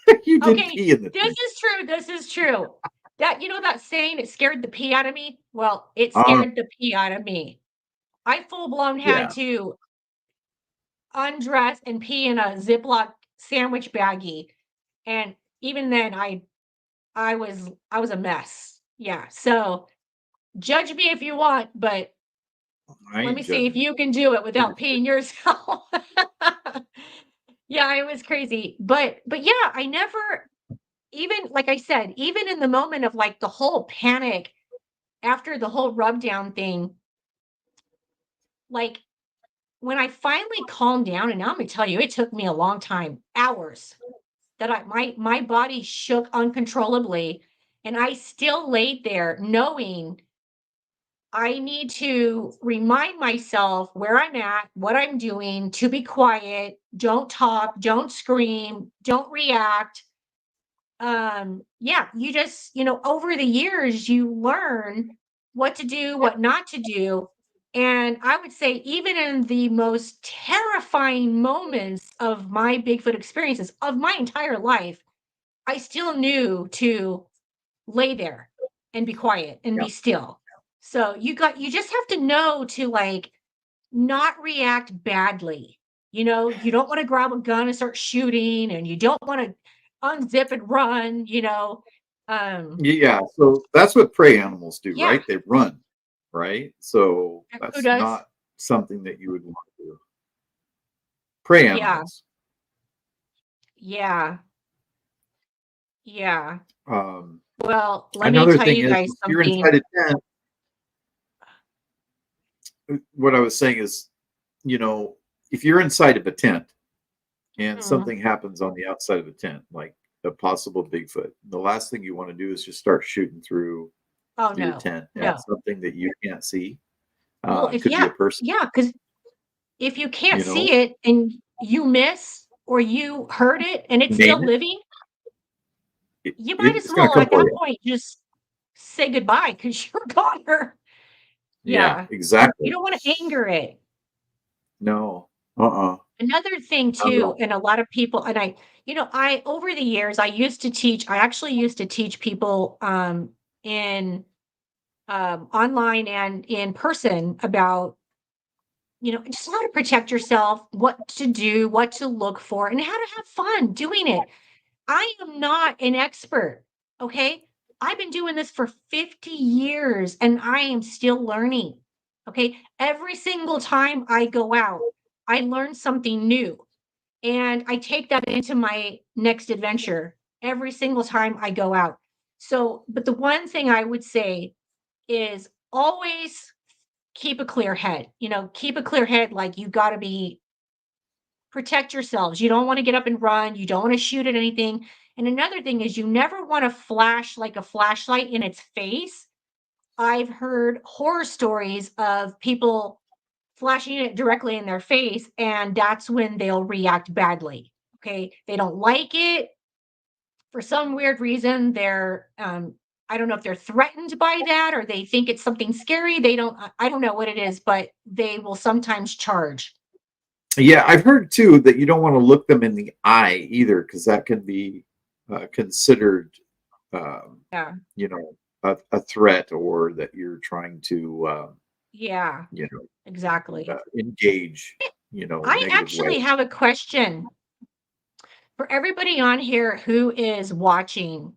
that. You did Okay. pee in the This tent. is true. This is true. That saying, it scared the pee out of me. Well, it Uh, scared the pee out of me. I full blown yeah. had to undress and pee in a Ziploc sandwich baggie. And even then I was a mess. Yeah. So judge me if you want, but I let ain't me see if judging. you can do it without peeing yourself. Yeah, it was crazy. But yeah, I never, even like I said, even in the moment of like the whole panic after the whole rub down thing, like when I finally calmed down, and now I'm gonna tell you, it took me a long time, hours, that my body shook uncontrollably, and I still laid there knowing I need to remind myself where I'm at, what I'm doing, to be quiet, don't talk, don't scream, don't react. Yeah, you just, over the years you learn what to do, what not to do. And I would say, even in the most terrifying moments of my Bigfoot experiences of my entire life, I still knew to lay there and be quiet and Yeah. be still. So you just have to know to like not react badly. You don't want to grab a gun and start shooting, and you don't want to unzip and run. Yeah. So that's what prey animals do, Yeah, right? They run, right? So who that's does? not something that you would want to do. Prey Yeah, animals. yeah, yeah. Um, Well, let me Another tell thing you is, guys if you're something. inside a tent, what I was saying is, if you're inside of a tent and Mhm. something happens on the outside of the tent, like a possible Bigfoot, the last thing you want to do is just start shooting through Oh your no, tent at no. something that you can't see. Well, if Could be a yeah, person, yeah, because if you can't you see know, it and you miss or you hurt it and it's name still it. living, it you might as it's going to well come at for that you. point just say goodbye because you're goner. Yeah, Yeah. You exactly. don't want to anger it. No, uh-uh, Another thing not at too, all. and a lot of people, and I over the years, I actually used to teach people in online and in person about, just how to protect yourself, what to do, what to look for, and how to have fun doing it. I am not an expert, okay? I've been doing this for 50 years and I am still learning, okay? Every single time I go out, I learn something new and I take that into my next adventure every single time I go out. So, but the one thing I would say is always keep a clear head. Keep a clear head, like you got to be protect yourselves. You don't want to get up and run. You don't want to shoot at anything. And another thing is you never want to flash like a flashlight in its face. I've heard horror stories of people flashing it directly in their face, and that's when they'll react badly. Okay. They don't like it for some weird reason. I don't know if they're threatened by that or they think it's something scary. I don't know what it is, but they will sometimes charge. Yeah, I've heard too that you don't want to look them in the eye either, because that can be considered, um, Yeah. a threat, or that you're trying to, Yeah. you know, Exactly. engage, I negative way. actually have a question for everybody on here who is watching.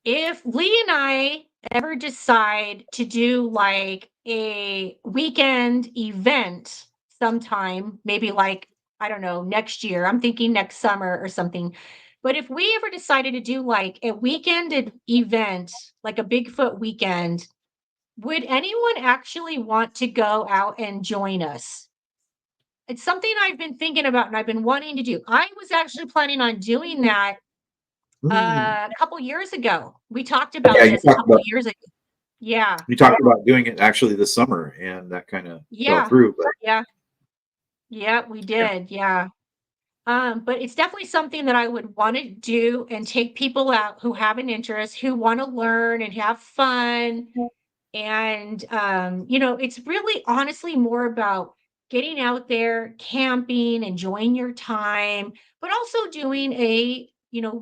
If Lee and I ever decide to do like a weekend event sometime, maybe like, I don't know, next year, I'm thinking next summer or something. But if we ever decided to do like a event, like a Bigfoot weekend, would anyone actually want to go out and join us? it's something I've been thinking about and I've been wanting to do. I was actually planning on doing that a couple years ago. We talked about Yeah, this a couple years ago. Yeah. you talked about doing it actually this summer, and that kind of fell Yeah. through. But Yeah. Yeah, we did. Yeah. But it's definitely something that I would want to do and take people out who have an interest, who want to learn and have fun. And it's really honestly more about getting out there, camping, enjoying your time, but also doing a,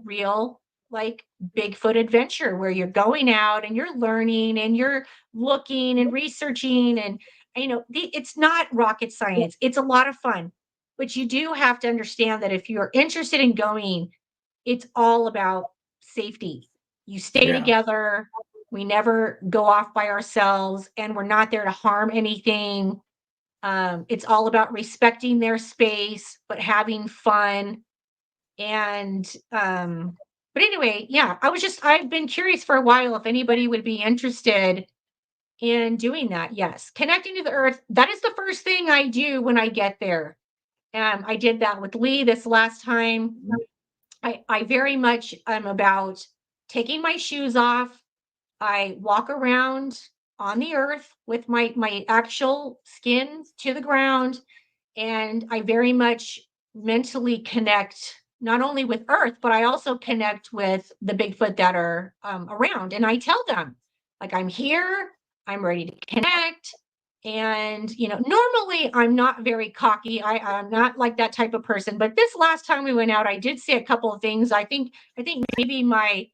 real like Bigfoot adventure where you're going out and you're learning and you're looking and researching and it's not rocket science. It's a lot of fun. But you do have to understand that if you're interested in going, it's all about safety. You stay yeah, together. We never go off by ourselves, and we're not there to harm anything. It's all about respecting their space, but having fun. And but anyway, yeah, I've been curious for a while if anybody would be interested in doing that. Yes. Connecting to the earth. That is the first thing I do when I get there. I did that with Lee this last time. I very much am about taking my shoes off. I walk around on the earth with my actual skin to the ground, and I very much mentally connect not only with earth, but I also connect with the Bigfoot that are around. And I tell them, like, I'm here, I'm ready to connect. And normally I'm not very cocky. I'm not like that type of person. But this last time we went out, I did say a couple of things. I think maybe I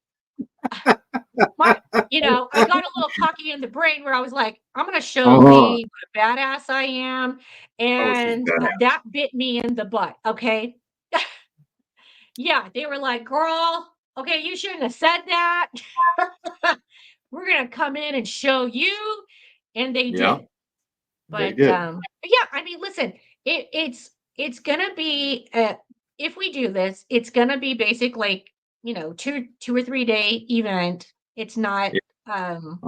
got a little cocky in the brain where I was like, I'm going to show uh-huh. Lee what a badass I am. Oh, she's And bad. that bit me in the butt. Okay. Yeah. They were like, girl, okay, you shouldn't have said that. We're going to come in and show you. And they Yeah, did. they But did. yeah, I mean, listen, it's going to be, if we do this, it's going to be basically, 2 or 3 day event. It's not, Yeah. um,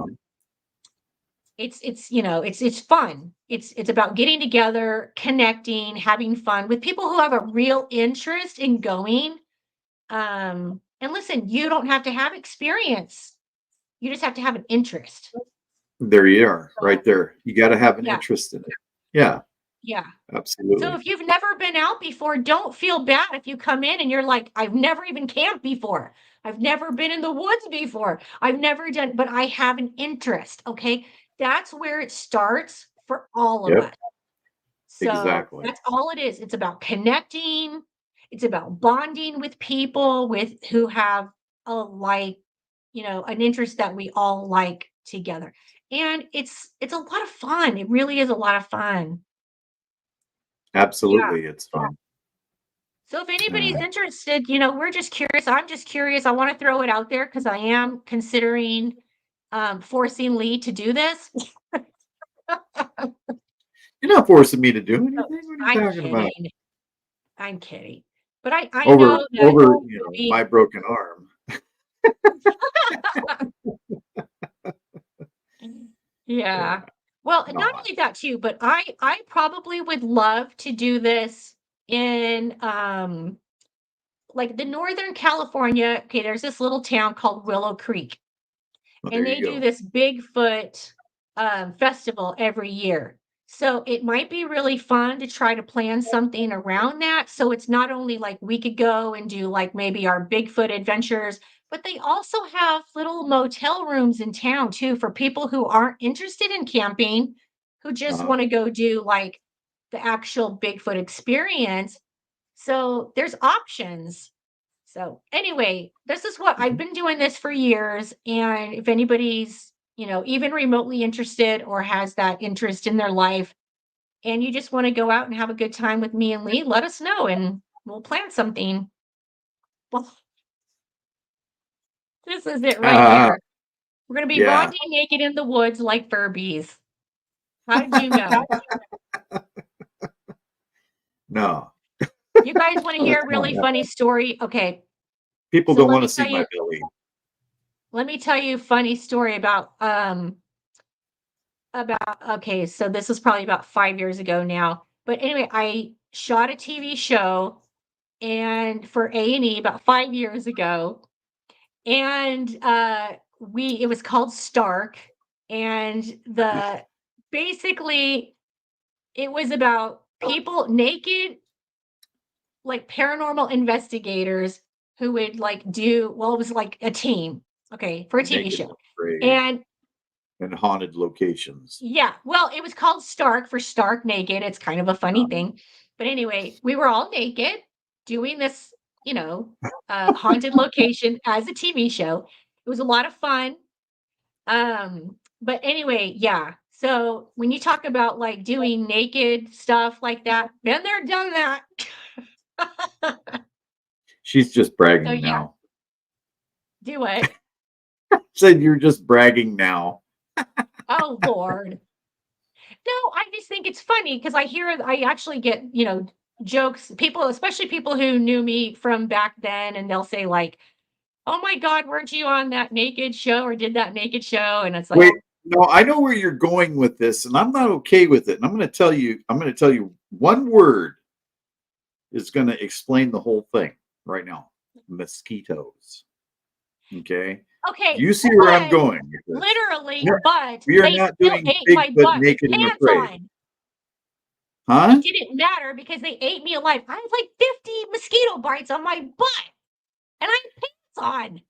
it's fun. It's about getting together, connecting, having fun with people who have a real interest in going. And listen, you don't have to have experience. You just have to have an interest. There you are, So, right there. You got to have an yeah, interest in it. Yeah, yeah. So absolutely. if you've never been out before, don't feel bad if you come in and you're like, I've never even camped before. I've never been in the woods before. I've never done, but I have an interest. Okay. That's where it starts for all of Yep, us. So exactly. that's all it is. It's about connecting. It's about bonding with people with who have a like, an interest that we all like together. And it's a lot of fun. It really is a lot of fun. Yeah. Absolutely, it's fun. So if Yeah. anybody's interested, we're just curious. I'm just curious. I want to throw it out there because I am considering forcing Lee to do this. You're not forcing me to do anything. So, What are you I'm talking about? kidding. I'm kidding. But I Over, know that over, it would be my broken arm. Yeah. yeah. Well, not No. only that too, but I probably would love to do this in like the Northern California. Okay, there's this little town called Willow Creek, Well, there and they you do go. this Bigfoot festival every year. So it might be really fun to try to plan something around that. So it's not only like we could go and do like maybe our Bigfoot adventures, but they also have little motel rooms in town too for people who aren't interested in camping, who just Uh-huh. want to go do like the actual Bigfoot experience. So there's options. So anyway, this is what I've Mhm. been doing this for years. And if anybody's, even remotely interested or has that interest in their life, and you just want to go out and have a good time with me and Lee, let us know and we'll plan something. Well, this is it right here. We're going to be Yeah. bonding naked in the woods like Furbies. How did you know? No, You guys want to hear that's a not really happening. funny story? Okay. People So don't want to see my belly. let me tell you a funny story about okay, so this was probably about 5 years ago now. But anyway, shot a TV show and for A&E about 5 years ago. And it was called Stark. And basically it was about people naked, like paranormal investigators who would like it was like a team, okay, for a TV Naked show. and And haunted locations. yeah, well, it was called Stark for Stark Naked. It's kind of a funny thing. But anyway, we were all naked doing this, haunted location as a TV show. It was a lot of fun. But anyway, yeah. So when you talk about like doing naked stuff like that, been there, done that. She's just So bragging yeah, now. do it. Said you're just bragging now. Oh Lord. No, I just think it's funny because I actually get, jokes, people, especially people who knew me from back then, and they'll say, like, oh my God, weren't you on that naked show or did that naked show? And it's like, Wait, no, I know where you're going with this, and I'm not okay with it. And I'm going to tell you one word is going to explain the whole thing right now. Mosquitoes. Okay. okay, You see where I'm but going with this. literally, No, but we are they not still doing ate my Bigfoot butt with naked and pants afraid. on. Huh? It didn't matter because they ate me alive. I had like 50 mosquito bites on my butt, and I had pants on.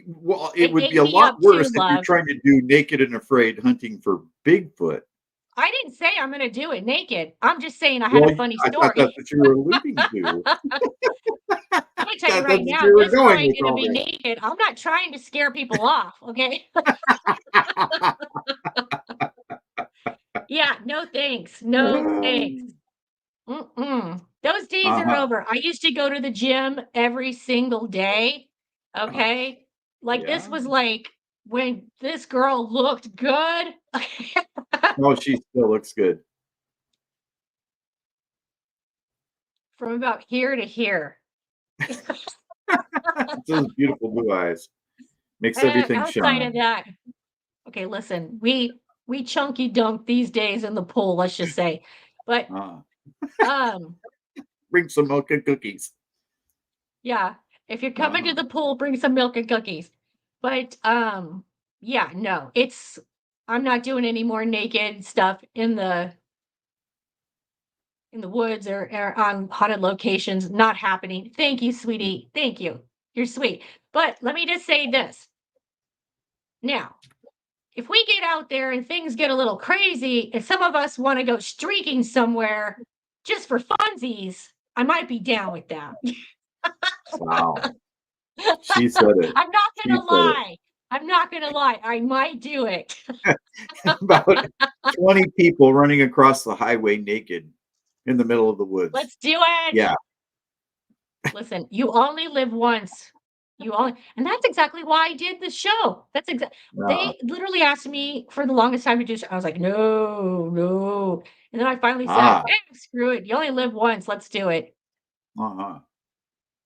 Well, They it would be ate a me lot up worse too, if you're love. trying to do naked and afraid hunting for Bigfoot. I didn't say I'm going to do it naked. I'm just saying I had Well, a funny I thought that's story. what you were alluding to. I'm going to tell you That's right what now, you were this girl going ain't with going to all be this. naked. I'm not trying to scare people off, okay? Yeah, no thanks. No thanks. Those days are Uh-huh. over. I used to go to the gym every single day, okay? Like, this Yeah. was like when this girl looked good. Oh, she still looks good. From about here to here. Those beautiful blue eyes. Makes everything Outside shine. of that, okay, listen, we chunky dunk these days in the pool, let's just say. But Uh, um, bring some milk and cookies. yeah, if you're coming to Uh-huh. the pool, bring some milk and cookies. But yeah, no, I'm not doing any more naked stuff in the woods or on haunted locations. Not happening. Thank you, sweetie. Thank you. You're sweet. But let me just say this. Now, if we get out there and things get a little crazy, and some of us want to go streaking somewhere just for funsies, I might be down with that. Wow. She said it. I'm not She gonna said it. lie. I'm not gonna lie. I might do it. About 20 people running across the highway naked in the middle of the woods. Let's do it. Yeah. Listen, you only live once. And that's exactly why I did the show. That's exactly. Uh, They literally asked me for the longest time to do so. I was like, no, no. And then I finally said, screw it. You only live once. Let's do it. uh-huh.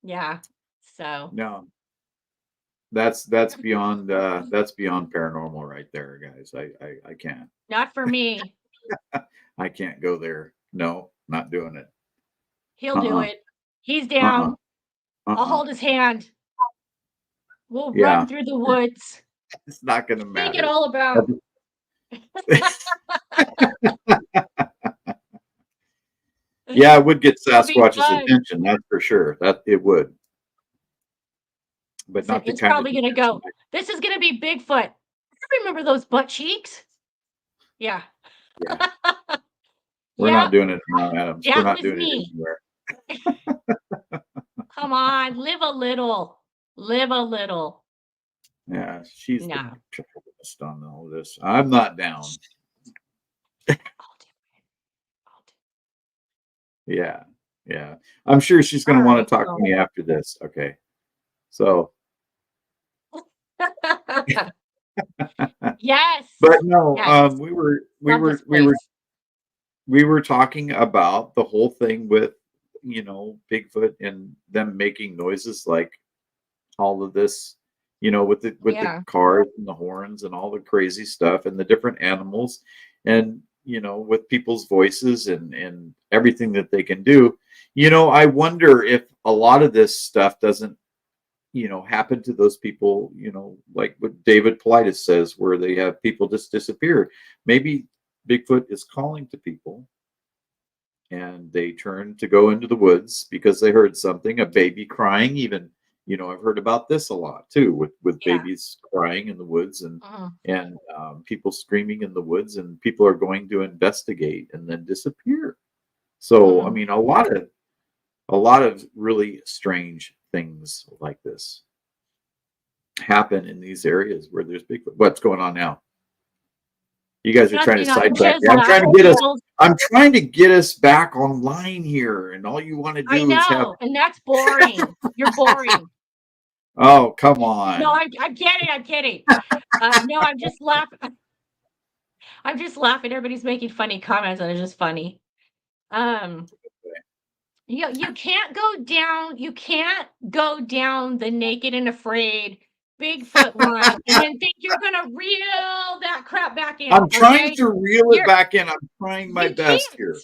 Yeah. So No. That's beyond paranormal right there, guys. I can't. not for me. I can't go there. No, not doing it. He'll do Uh-uh. it. He's Uh-uh. down. I'll Uh-uh. hold his hand. We'll Yeah. run through the woods. It's not gonna Make it matter. all about. Yeah, it would get It'll be Sasquatch's fun. attention, that's for sure. That it would. But Listen, not the it's kind of probably gonna attention go. This is gonna be Bigfoot. I remember those butt cheeks. Yeah. Yeah. We're not doing it now, Adams. We're That not was doing it me. anywhere. Come on, live a little. Live a little. Yeah, she's No. the protagonist on all this. I'm not down. I'll do it. Yeah, yeah. I'm sure she's going to want to talk to me after this. Okay, so. Yes. But no, yes. we were talking about the whole thing with Bigfoot and them making noises like all of this, with the cars and the horns and all the crazy stuff and the different animals. And with people's voices and everything that they can do. I wonder if a lot of this stuff doesn't, happen to those people, like what David Politis says, where they have people just disappear. Maybe Bigfoot is calling to people and they turn to go into the woods because they heard something, a baby crying. Even, I've heard about this a lot too, with Yeah. babies crying in the woods and Mhm. and people screaming in the woods, and people are going to investigate and then disappear. So, I Mhm. mean, a lot of really strange things like this happen in these areas where there's Bigfoot. What's going on now? You guys are trying to Nothing, I'm sidetrack just me. laughing. I'm trying to get us back online here, and all you want to I do is have. know, and that's boring. You're boring. Oh, come No, on. I'm kidding. I'm kidding. No, I'm just laughing. I'm just laughing. Everybody's making funny comments, and it's just funny. Um, you can't go down. You can't go down the naked and afraid Bigfoot line and then think you're gonna reel that crap back in. I'm trying Okay, to reel it you're back in. I'm trying my you best can't. here.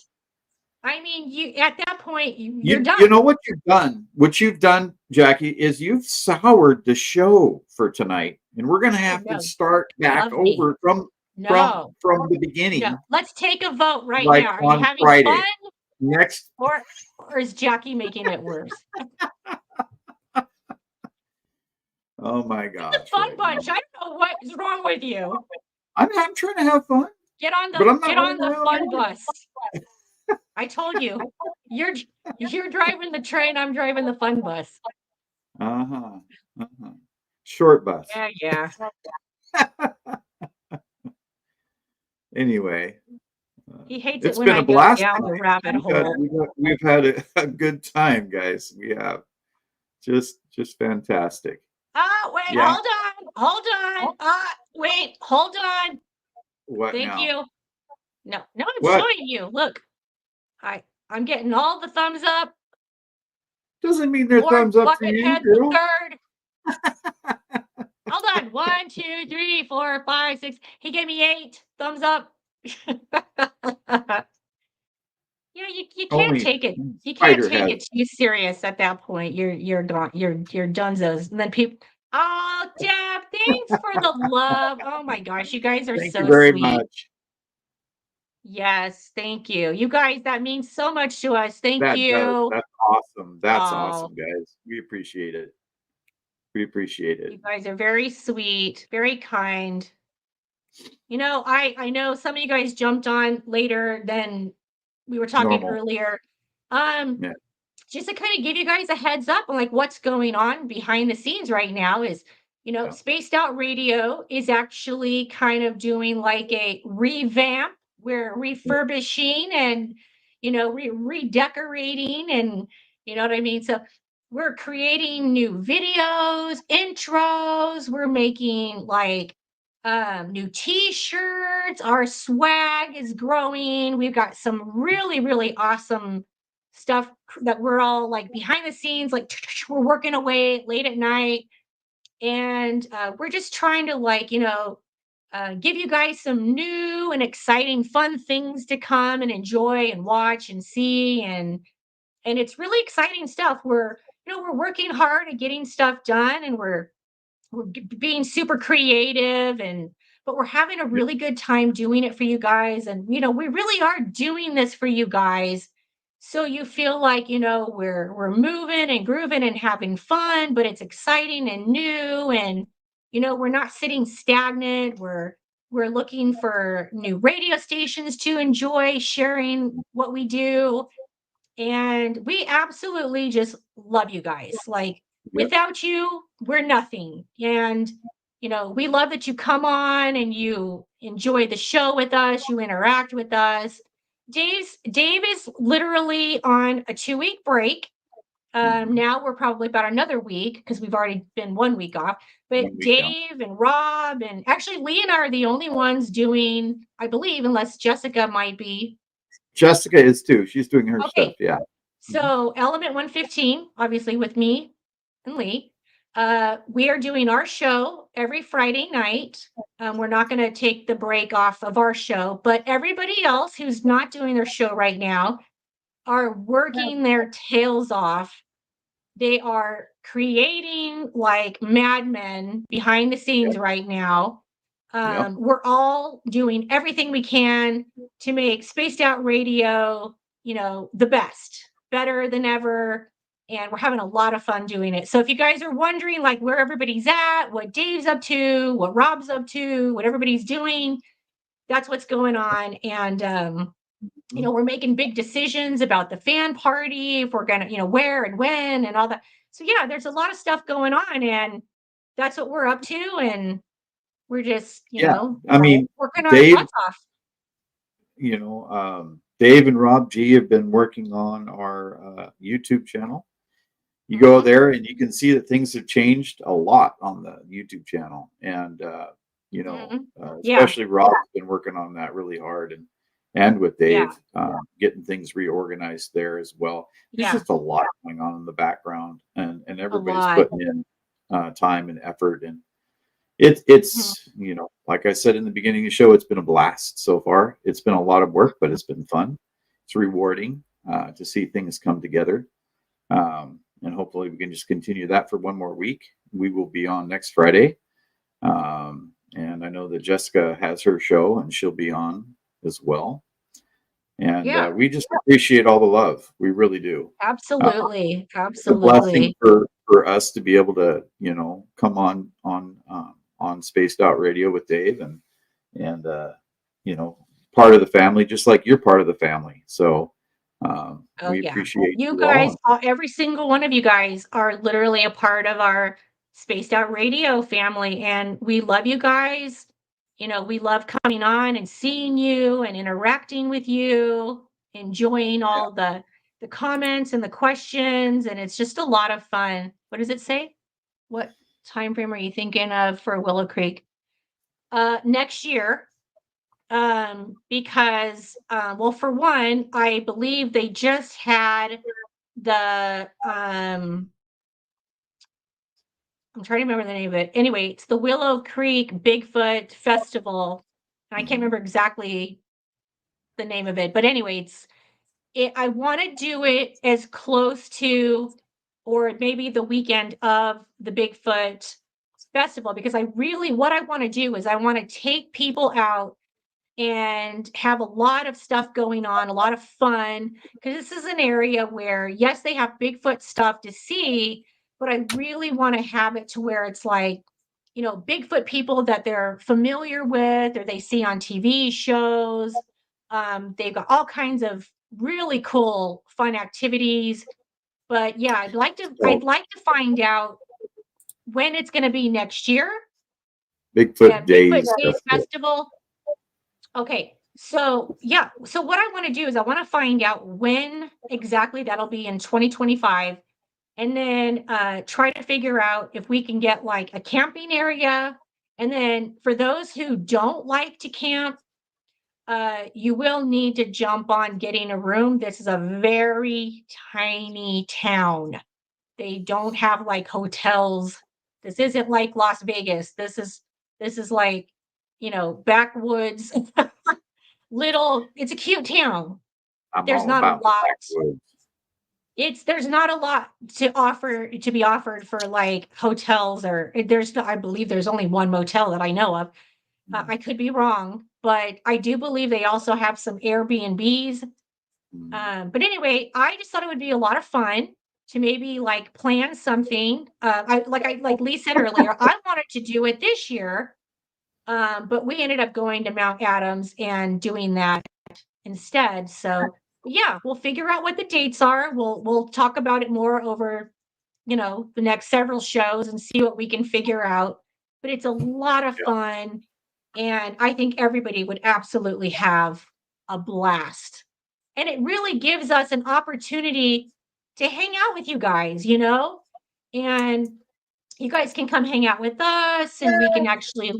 I mean, you at that point you're You done. know what you've done? What you've done, Jackie, is you've soured the show for tonight, and we're going to Oh have to no, start back lovely. over from No, the no. beginning, Let's take a vote right like now. Are you on having fun Friday. Next. or is Jackie making it worse? Oh my It's a gosh! fun Right now, bunch. I don't know what is wrong with you. I'm trying to have fun, Get on but I'm not the running fun around. bus. I told you. You're driving the train, I'm driving the fun bus. Uh-huh. Uh-huh. Short bus. Yeah, yeah. Anyway, He hates it it's when been I a go blast down the tonight. rabbit hole. We've had a good time, guys. We have just fantastic. Oh, wait, Yeah. hold on. Hold on. Wait, hold on. What Thank now? you. No, I'm What? showing you. Look, I'm getting all the thumbs up. Doesn't mean they're Or thumbs up for you, Buckethead the girl. third. Hold on. 1, 2, 3, 4, 5, 6. He gave me 8 thumbs up. Yeah, you can't Only take it. You can't Spider take has. it too serious at that point. You're gone. You're dunzos. And then people. Oh, Deb, thanks for the love. Oh my gosh, you guys are Thank you so very sweet. much. Yes, thank you. You guys, that means so much to us. Thank That does. you. That's awesome. That's Oh, awesome, guys. We appreciate it. We appreciate it. you guys are very sweet, very kind. I know some of you guys jumped on later than we were talking Normal. earlier. Um, Yeah. just to kind of give you guys a heads up on like what's going on behind the scenes right now is, Yeah. Spaced Out Radio is actually kind of doing like a revamp. We're refurbishing and, redecorating and, you know what I mean? So we're creating new videos, intros. We're making like new t-shirts. Our swag is growing. We've got some really, really awesome stuff that we're all like behind the scenes, like we're working away late at night. And we're just trying to like, give you guys some new and exciting, fun things to come and enjoy and watch and see. And it's really exciting stuff. We're working hard at getting stuff done and we're being super creative but we're having a really good time doing it for you guys and we really are doing this for you guys so you feel like we're moving and grooving and having fun but it's exciting and new and we're not sitting stagnant. We're looking for new radio stations to enjoy sharing what we do and we absolutely just love you guys. Like, Yep. without you, we're nothing. And, we love that you come on and you enjoy the show with us, you interact with us. Dave is literally on a 2-week break. Mhm. Now we're probably about another week because we've already been 1 week off. 1 But week now. Dave and Rob and actually Lee and I are the only ones doing, I believe, unless Jessica might be. Jessica is too. She's doing her stuff. Okay. Yeah. Mhm. So Element 115, obviously with me and Lee. We are doing our show every Friday night. We're not going to take the break off of our show, but everybody else who's not doing their show right now are working their tails off. They are creating like madmen behind the scenes right now. We're all doing everything we can to make Spaced Out Radio, the best, better than ever. And we're having a lot of fun doing it. So if you guys are wondering like where everybody's at, what Dave's up to, what Rob's up to, what everybody's doing, that's what's going on. And we're making big decisions about the fan party, if we're gonna, where and when and all that. So yeah, there's a lot of stuff going on, and that's what we're up to. And we're just, I mean, working our Dave, butts off. Dave and Rob G have been working on our YouTube channel. You go there and you can see that things have changed a lot on the YouTube channel. And, especially Rob's been working on that really hard and with Dave, getting things reorganized there as well. There's just a lot going on in the background, and everybody's putting in time and effort. And it's like I said in the beginning of the show, it's been a blast so far. It's been a lot of work, but it's been fun. It's rewarding to see things come together. And hopefully we can just continue that for one more week. We will be on next Friday. And I know that Jessica has her show and she'll be on as well. And we just appreciate all the love. We really do. Absolutely. It's a blessing for us to be able to, come on Spaced Out Radio with Dave and part of the family, just like you're part of the family. So we appreciate you guys. Every single one of you guys are literally a part of our Spaced Out Radio family, and we love you guys. We love coming on and seeing you and interacting with you, enjoying all the comments and the questions, and it's just a lot of fun. What does it say? What time frame are you thinking of for Willow Creek? Next year. Because for one, I believe they just had the I'm trying to remember the name of it. Anyway, it's the Willow Creek Bigfoot Festival. I can't remember exactly the name of it, but anyway, I want to do it as close to, or maybe the weekend of the Bigfoot Festival, because what I want to do is I want to take people out and have a lot of stuff going on, a lot of fun, because this is an area where, yes, they have Bigfoot stuff to see, but I really want to have it to where it's like, Bigfoot people that they're familiar with or they see on TV shows. They've got all kinds of really cool, fun activities. But yeah, I'd like to find out when it's going to be next year. Bigfoot Days Festival. Okay, so what I want to do is I want to find out when exactly that'll be in 2025, and then try to figure out if we can get like a camping area. And then for those who don't like to camp, you will need to jump on getting a room. This is a very tiny town. They don't have like hotels. This isn't like Las Vegas. This is like, backwoods. It's a cute town. There's not a lot. There's not a lot to be offered for like hotels, or I believe there's only one motel that I know of. I could be wrong, but I do believe they also have some Airbnbs. But anyway, I just thought it would be a lot of fun to maybe like plan something. Like Lee said earlier, I wanted to do it this year. But we ended up going to Mount Adams and doing that instead. So yeah, we'll figure out what the dates are. We'll talk about it more over, the next several shows and see what we can figure out. But it's a lot of fun, and I think everybody would absolutely have a blast. And it really gives us an opportunity to hang out with you guys, and you guys can come hang out with us, and we can actually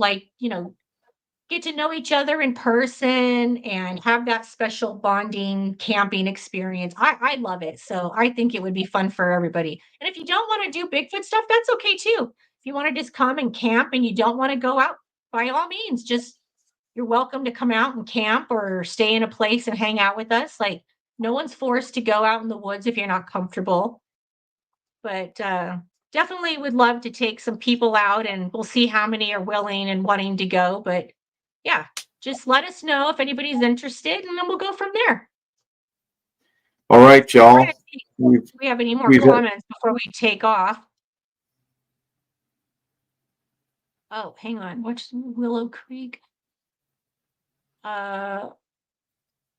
get to know each other in person and have that special bonding camping experience. I love it. So I think it would be fun for everybody. And if you don't want to do Bigfoot stuff, that's okay too. If you want to just come and camp and you don't want to go out, by all means, just you're welcome to come out and camp or stay in a place and hang out with us. Like no one's forced to go out in the woods if you're not comfortable. But definitely would love to take some people out and we'll see how many are willing and wanting to go. But yeah, just let us know if anybody's interested and then we'll go from there. All right, y'all. Trying to see if we have any more we've- comments before we take off. Oh, hang on. What's Willow Creek?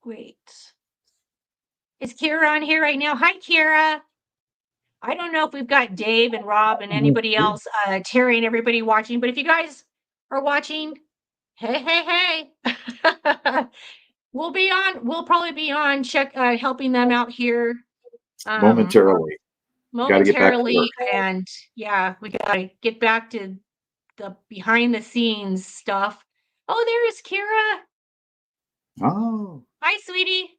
Wait. Is Kira on here right now? Hi, Kira. I don't know if we've got Dave and Rob and anybody else, Terry and everybody watching, but if you guys are watching, hey. We'll probably be on helping them out here. momentarily. Gotta get back to Momentarily. work. And yeah, we gotta get back to the behind the scenes stuff. Oh, there's Kira. Oh, Hi, sweetie.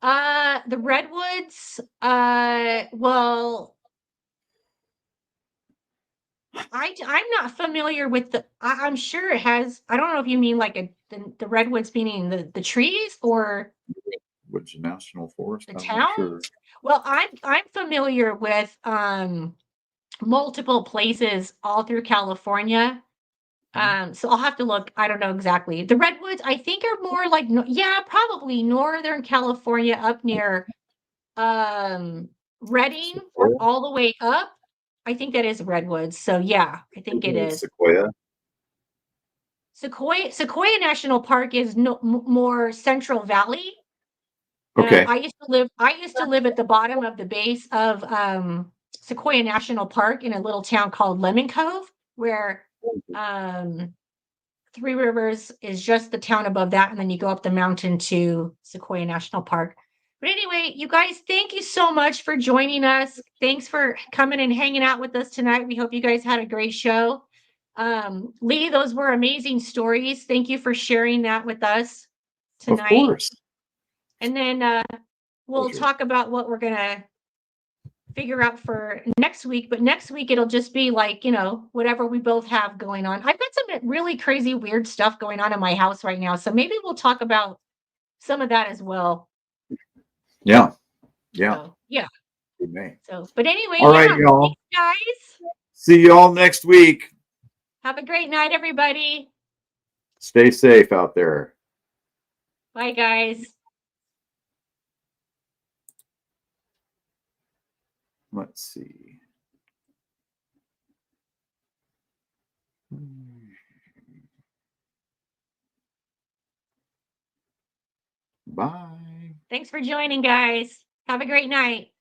The redwoods, well, I'm not familiar with I'm sure it has, I don't know if you mean like the redwoods meaning the trees or which national forest? the I'm town? not sure. Well, I'm familiar with multiple places all through California. So I'll have to look. I don't know exactly. The redwoods, I think, are more like probably Northern California up near Redding all the way up. I think that is redwoods. So yeah, I think it is. Sequoia. Sequoia National Park is more Central Valley. Okay. I used to live at the bottom of the base of Sequoia National Park in a little town called Lemon Cove, where Three Rivers is just the town above that, and then you go up the mountain to Sequoia National Park. But anyway, you guys, thank you so much for joining us. Thanks for coming and hanging out with us tonight. We hope you guys had a great show. Lee, those were amazing stories. Thank you for sharing that with us tonight. Of course. And then we'll talk about what we're going to figure out for next week. But next week, it'll just be like, whatever we both have going on. I've got some really crazy, weird stuff going on in my house right now. So maybe we'll talk about some of that as well. Yeah. So, yeah. We may. So, but anyway, all right, y'all. Thanks, guys. See y'all next week. Have a great night, everybody. Stay safe out there. Bye, guys. Let's see. Bye. Thanks for joining, guys. Have a great night.